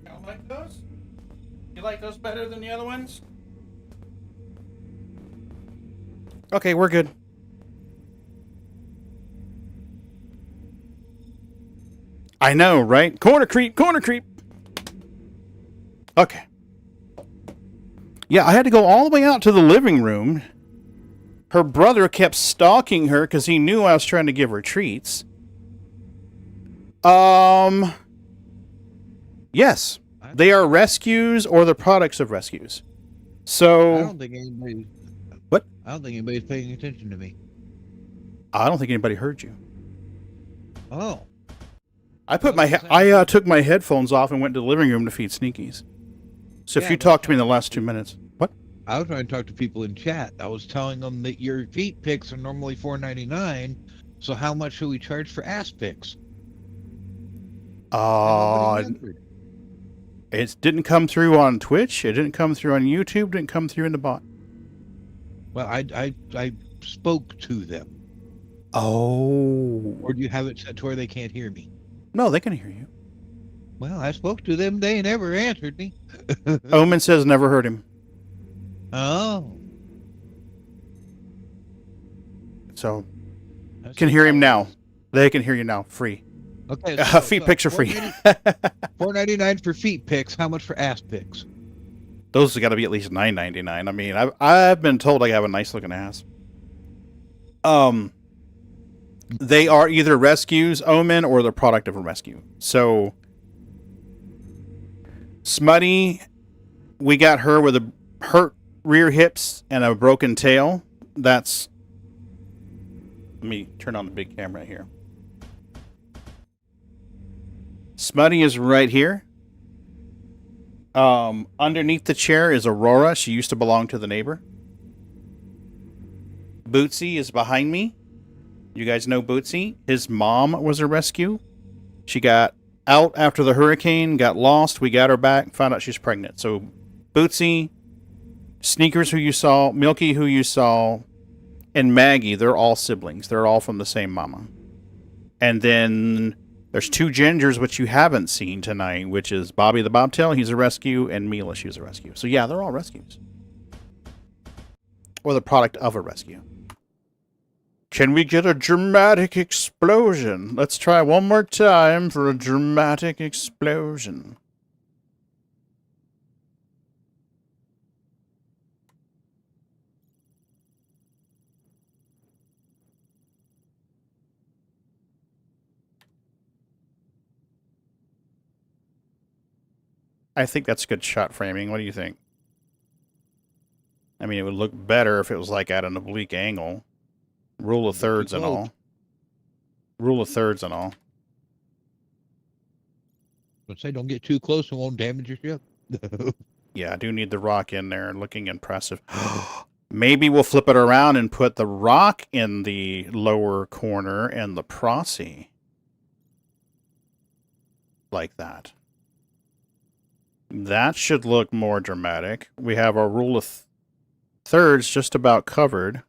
You don't like those? You like those better than the other ones? Okay, we're good. I know, right? Corner creep, corner creep. Okay. Yeah, I had to go all the way out to the living room. Her brother kept stalking her because he knew I was trying to give her treats. Yes. They are rescues or the products of rescues. So... I don't think anybody... What? I don't think anybody's paying attention to me. I don't think anybody heard you. Oh. I took my headphones off and went to the living room to feed Sneakies. So if you talked to me in the last 2 minutes... What? I was trying to talk to people in chat. I was telling them that your feet pics are normally $4.99. So how much should we charge for ass pics? It didn't come through on Twitch. It didn't come through on YouTube. It didn't come through in the bot. Well, I spoke to them. Oh. Or do you have it set to where they can't hear me? No, they can hear you. Well, I spoke to them. They never answered me. Omen says never heard him. Oh. So, can hear him now. They can hear you now, free. Okay. Feet pics are free. $4.99 for feet pics. How much for ass pics? Those have got to be at least $9.99. I mean, I've been told I have a nice looking ass. They are either rescues, Omen, or the product of a rescue. So, Smutty, we got her with a hurt rear hips and a broken tail. That's... Let me turn on the big camera here. Smutty is right here. Underneath the chair is Aurora. She used to belong to the neighbor. Bootsy is behind me. You guys know Bootsy. His mom was a rescue. She got out after the hurricane, got lost. We got her back, found out she's pregnant. So Bootsy, Sneakers, who you saw, Milky, who you saw, and Maggie, they're all siblings. They're all from the same mama. And then there's two gingers, which you haven't seen tonight, which is Bobby the Bobtail, he's a rescue, and Mila, she's a rescue. So yeah, they're all rescues. Or the product of a rescue. Can we get a dramatic explosion? Let's try one more time for a dramatic explosion. I think that's good shot framing. What do you think? I mean, it would look better if it was like at an oblique angle. Rule of thirds and all. Rule of thirds and all. Let's say don't get too close and won't damage your ship. Yeah, I do need the rock in there, looking impressive. Maybe we'll flip it around and put the rock in the lower corner and the prosy. Like that. That should look more dramatic. We have our rule of thirds just about covered.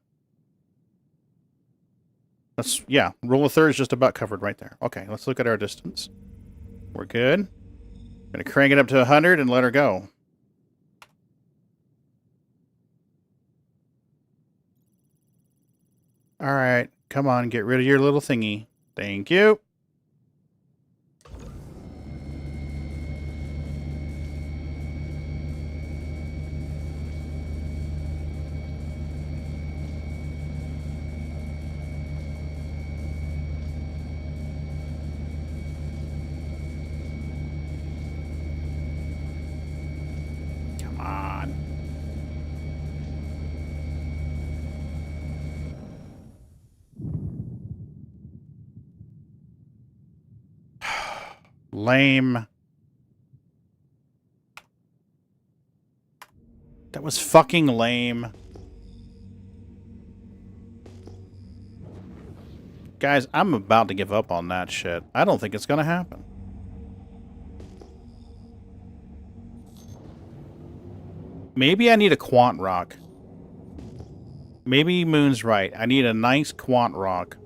Yeah, rule of thirds just about covered right there. Okay, let's look at our distance. We're good. Gonna crank it up to 100 and let her go. All right, come on, get rid of your little thingy. Thank you. Come on. Lame. That was fucking lame. Guys, I'm about to give up on that shit. I don't think it's gonna happen. Maybe I need a quant rock. Maybe Moon's right. I need a nice quant rock.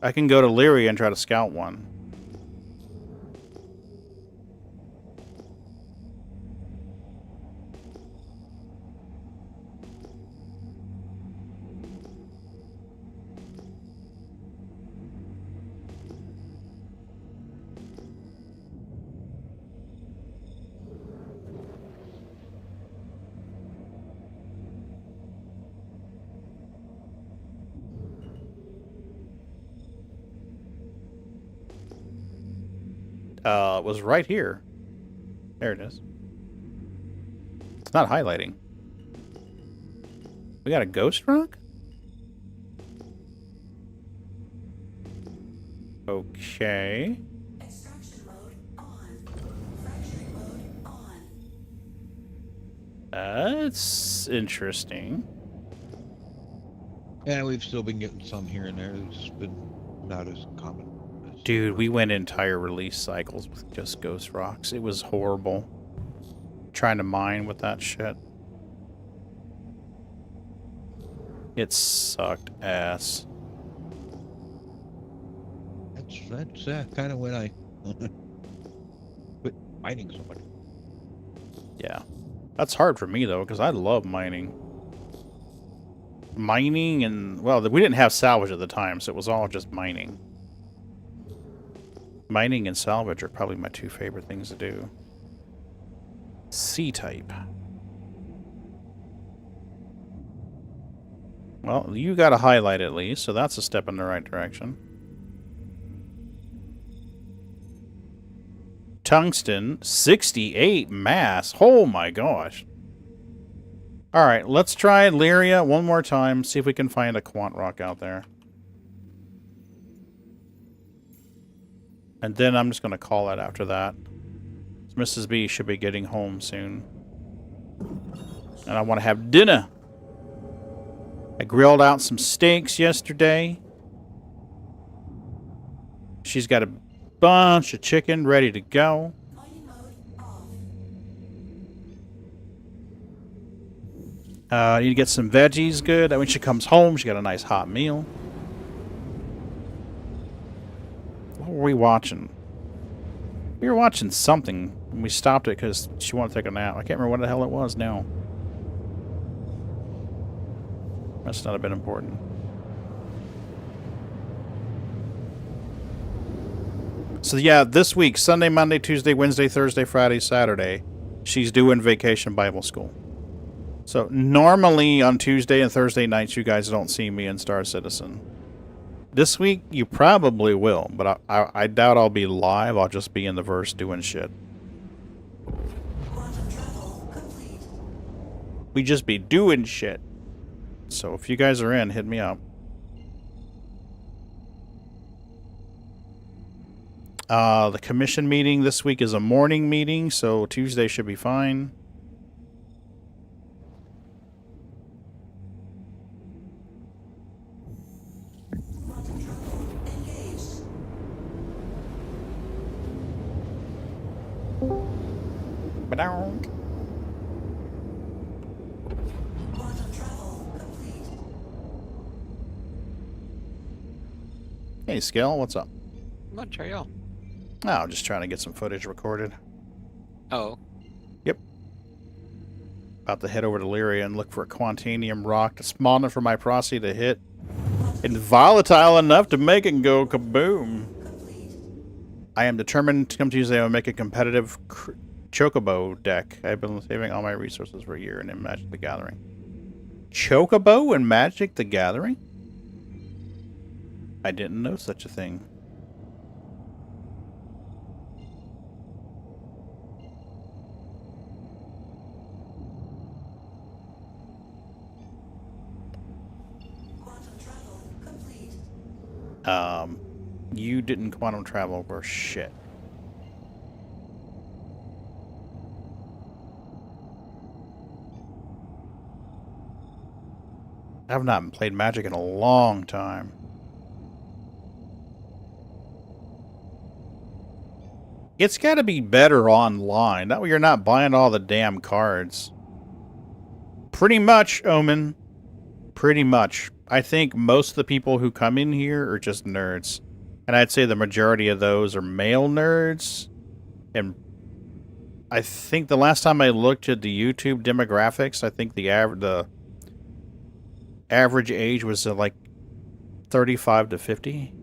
I can go to Lyria and try to scout one. It was right here. There it is. It's not highlighting. We got a ghost rock? Okay. Extraction mode on. Fracturing mode on. That's interesting. Yeah, we've still been getting some here and there. It's been not as common. Dude, we went entire release cycles with just ghost rocks. It was horrible. Trying to mine with that shit. It sucked ass. That's kind of when I quit mining so much. Yeah. That's hard for me, though, because I love mining. Mining and... Well, we didn't have salvage at the time, so it was all just mining. Mining and salvage are probably my two favorite things to do. C-type. Well, you got a highlight at least, so that's a step in the right direction. Tungsten, 68 mass. Oh my gosh. Alright, let's try Lyria one more time, see if we can find a quant rock out there. And then I'm just going to call it after that. Mrs. B should be getting home soon. And I want to have dinner. I grilled out some steaks yesterday. She's got a bunch of chicken ready to go. I need to get some veggies good. That when she comes home, she got a nice hot meal. What were we watching? We were watching something, and we stopped it because she wanted to take a nap. I can't remember what the hell it was now. Must not have been important. So yeah, this week, Sunday, Monday, Tuesday, Wednesday, Thursday, Friday, Saturday, she's doing Vacation Bible School. So normally on Tuesday and Thursday nights, you guys don't see me in Star Citizen. This week, you probably will, but I doubt I'll be live. I'll just be in the verse doing shit. We just be doing shit. So if you guys are in, hit me up. The commission meeting this week is a morning meeting, so Tuesday should be fine. Ba-dong. Hey, Scale, what's up? Much, how are y'all? Oh, I'm just trying to get some footage recorded. Oh. Yep. About to head over to Lyria and look for a Quantanium rock that's small enough for my prosy to hit and volatile enough to make it go kaboom. I am determined to come Tuesday. I will make a competitive Chocobo deck. I've been saving all my resources for a year and in Magic the Gathering. Chocobo and Magic the Gathering? I didn't know such a thing. You didn't quantum travel for shit. I've not played Magic in a long time. It's got to be better online. That way you're not buying all the damn cards. Pretty much, Omen. Pretty much. I think most of the people who come in here are just nerds. And I'd say the majority of those are male nerds. And I think the last time I looked at the YouTube demographics, I think the average age was like 35 to 50.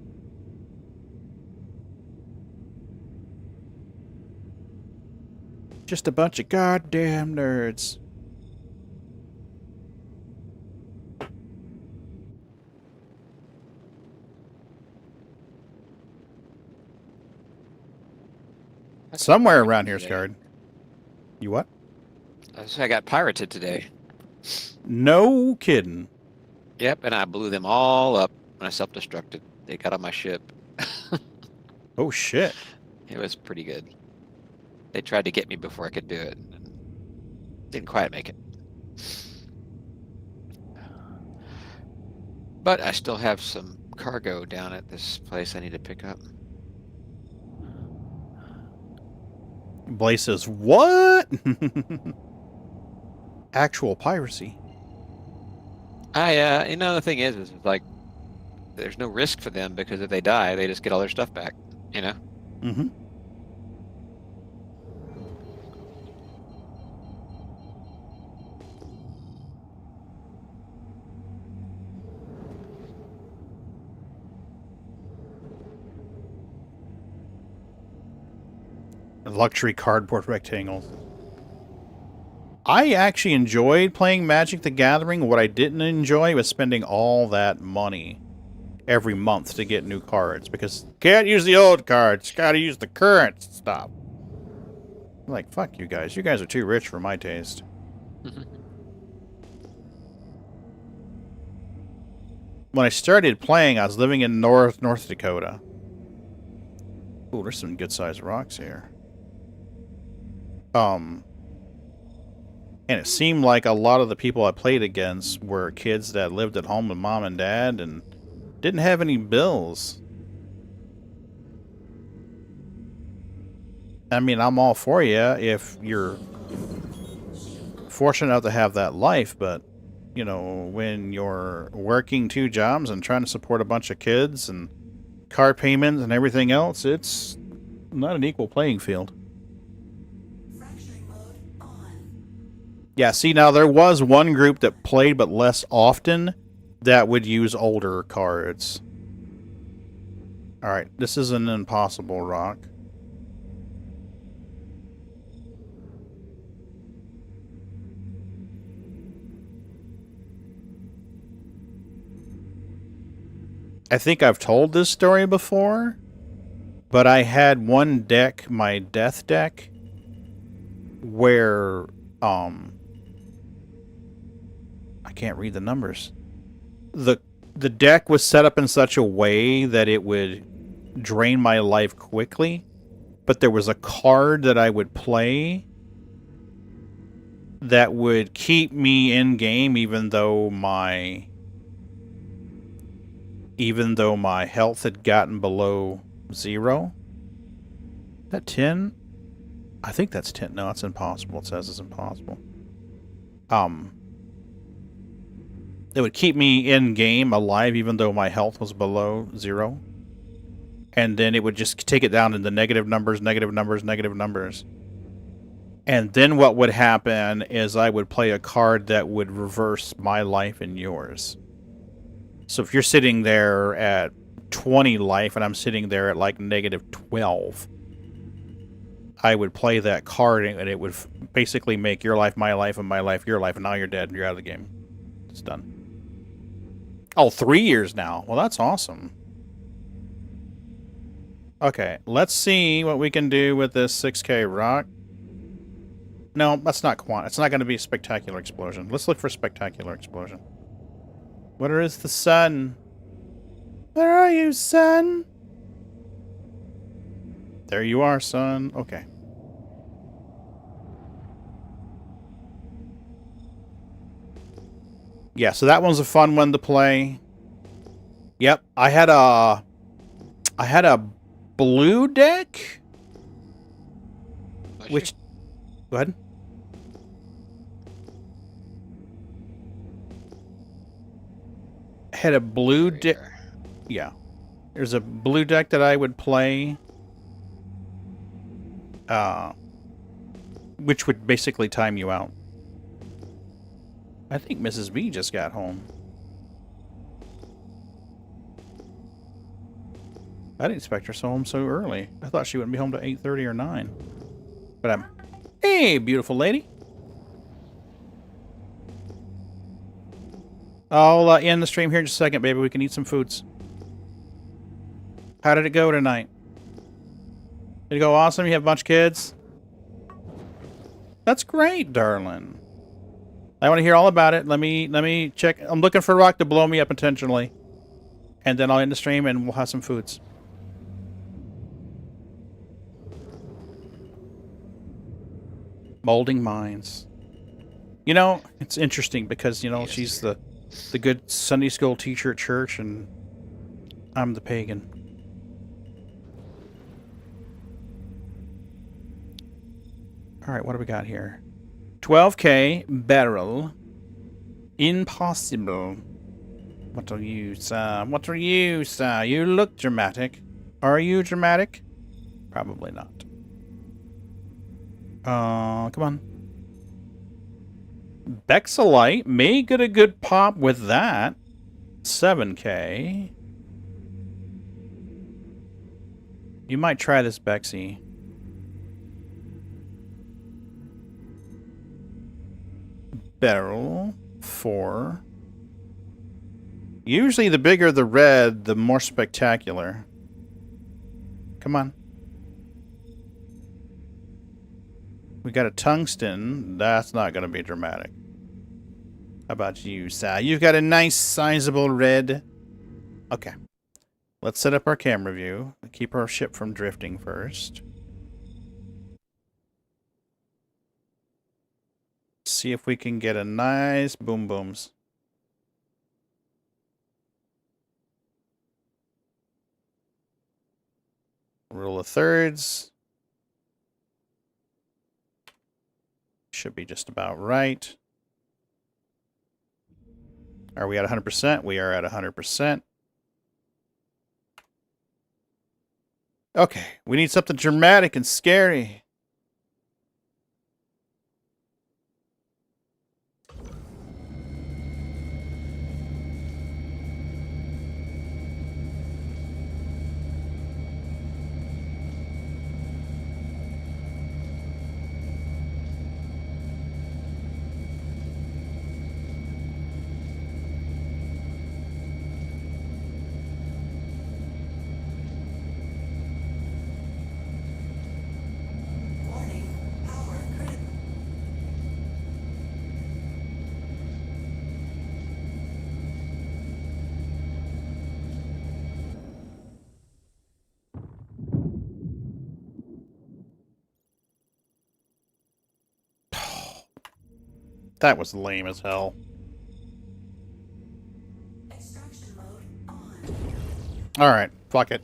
Just a bunch of goddamn nerds. Somewhere around here, Scarred. You what? I got pirated today. No kidding. Yep, and I blew them all up when I self-destructed. They got on my ship. Oh, shit. It was pretty good. They tried to get me before I could do it. Didn't quite make it. But I still have some cargo down at this place I need to pick up. Blaze says, what? Actual piracy. You know, the thing is like, there's no risk for them because if they die, they just get all their stuff back, you know? Mm-hmm. Luxury cardboard rectangles. I actually enjoyed playing Magic the Gathering. What I didn't enjoy was spending all that money every month to get new cards. Because can't use the old cards. Gotta use the current stuff. I'm like, fuck you guys. You guys are too rich for my taste. When I started playing, I was living in North Dakota. Ooh, there's some good-sized rocks here. And it seemed like a lot of the people I played against were kids that lived at home with mom and dad and didn't have any bills. I mean, I'm all for you if you're fortunate enough to have that life, but, you know, when you're working 2 jobs and trying to support a bunch of kids and car payments and everything else, it's not an equal playing field. Yeah, see, now there was one group that played but less often that would use older cards. Alright, this is an impossible rock. I think I've told this story before, but I had one deck, my death deck, where I can't read the numbers. The deck was set up in such a way that it would drain my life quickly, but there was a card that I would play that would keep me in game even though my health had gotten below 0. Is that 10? I think that's 10. No, it's impossible. It says it's impossible. It would keep me in game alive even though my health was below 0. And then it would just take it down into negative numbers, negative numbers, negative numbers. And then what would happen is I would play a card that would reverse my life and yours. So if you're sitting there at 20 life and I'm sitting there at like negative 12, I would play that card and it would basically make your life my life and my life your life, and now you're dead and you're out of the game. It's done. Oh, 3 years now. Well, that's awesome. Okay, let's see what we can do with this 6K rock. No, that's not quant. It's not going to be a spectacular explosion. Let's look for spectacular explosion. Where is the sun? Where are you, sun? There you are, son. Okay. Yeah, so that one's a fun one to play. Yep, I had a blue deck, which go ahead. Had a blue deck. Yeah, there's a blue deck that I would play, which would basically time you out. I think Mrs. B just got home. I didn't expect her home so early. I thought she wouldn't be home till 8:30 or 9. But I'm... Hey, beautiful lady. I'll end the stream here in just a second, baby. We can eat some foods. How did it go tonight? Did it go awesome? You have a bunch of kids? That's great, darling. I want to hear all about it. Let me check. I'm looking for a rock to blow me up intentionally. And then I'll end the stream and we'll have some foods. Molding mines. You know, it's interesting because, you know, yes, she's the good Sunday school teacher at church and I'm the pagan. Alright, what do we got here? 12K barrel. Impossible. What are you, sir? What are you, sir? You look dramatic. Are you dramatic? Probably not. Come on. Bexalite may get a good pop with that. 7K. You might try this, Bexy. Barrel. 4. Usually the bigger the red, the more spectacular. Come on. We got a tungsten. That's not going to be dramatic. How about you, Sal? You've got a nice sizable red. Okay. Let's set up our camera view. Keep our ship from drifting first. See if we can get a nice boom booms. Rule of thirds. Should be just about right. Are we at 100%? We are at 100%. Okay, we need something dramatic and scary. That was lame as hell. Extraction mode on. Alright, fuck it.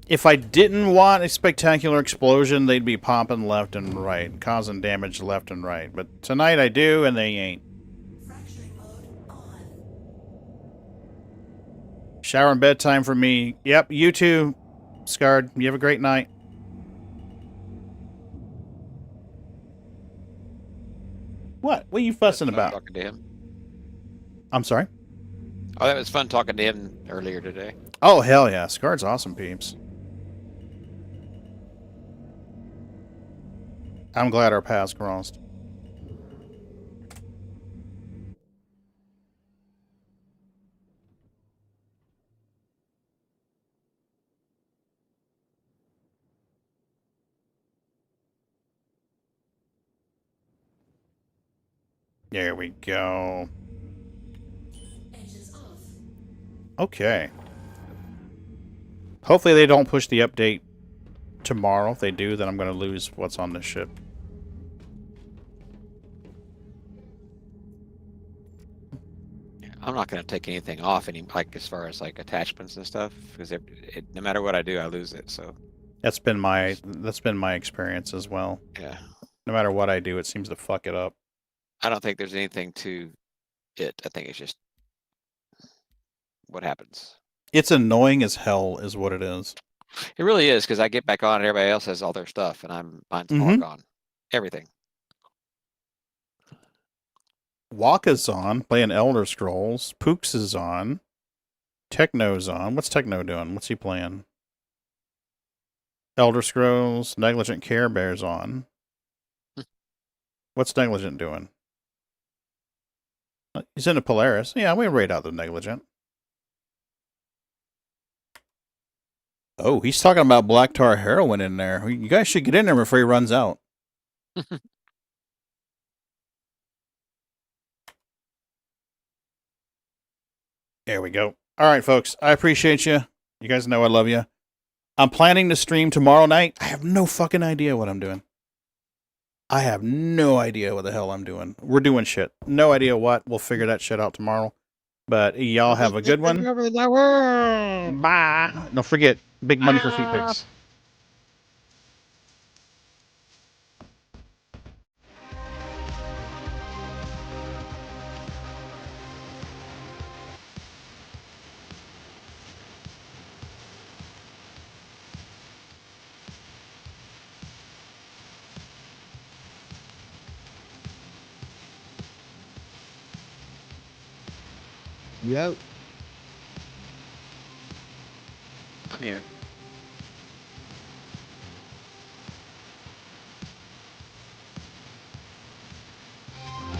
If I didn't want a spectacular explosion, they'd be popping left and right, causing damage left and right. But tonight I do, and they ain't. Fracturing mode on. Shower and bedtime for me. Yep, you too, Scarred. You have a great night. What? What are you fussing about? Talking to him. I'm sorry? Oh, that was fun talking to him earlier today. Oh, hell yeah. Scarred's awesome, peeps. I'm glad our paths crossed. There we go. Engines off. Okay. Hopefully they don't push the update tomorrow. If they do, then I'm going to lose what's on this ship. I'm not going to take anything off like as far as like attachments and stuff, because no matter what I do, I lose it. So that's been my experience as well. Yeah. No matter what I do, it seems to fuck it up. I don't think there's anything to it. I think it's just what happens. It's annoying as hell, is what it is. It really is, because I get back on and everybody else has all their stuff, and mine's all gone. Everything. Waka's on, playing Elder Scrolls. Pooks is on. Techno's on. What's Techno doing? What's he playing? Elder Scrolls. Negligent Care Bear's on. What's Negligent doing? He's in a Polaris. Yeah, we raid out the Negligent. Oh, he's talking about black tar heroin in there. You guys should get in there before he runs out. There we go. All right, folks. I appreciate you. You guys know I love you. I'm planning to stream tomorrow night. I have no fucking idea what I'm doing. I have no idea what the hell I'm doing. We're doing shit. No idea what. We'll figure that shit out tomorrow. But y'all have a good one. Bye. Don't forget, big money for feet pics. You out? Yeah.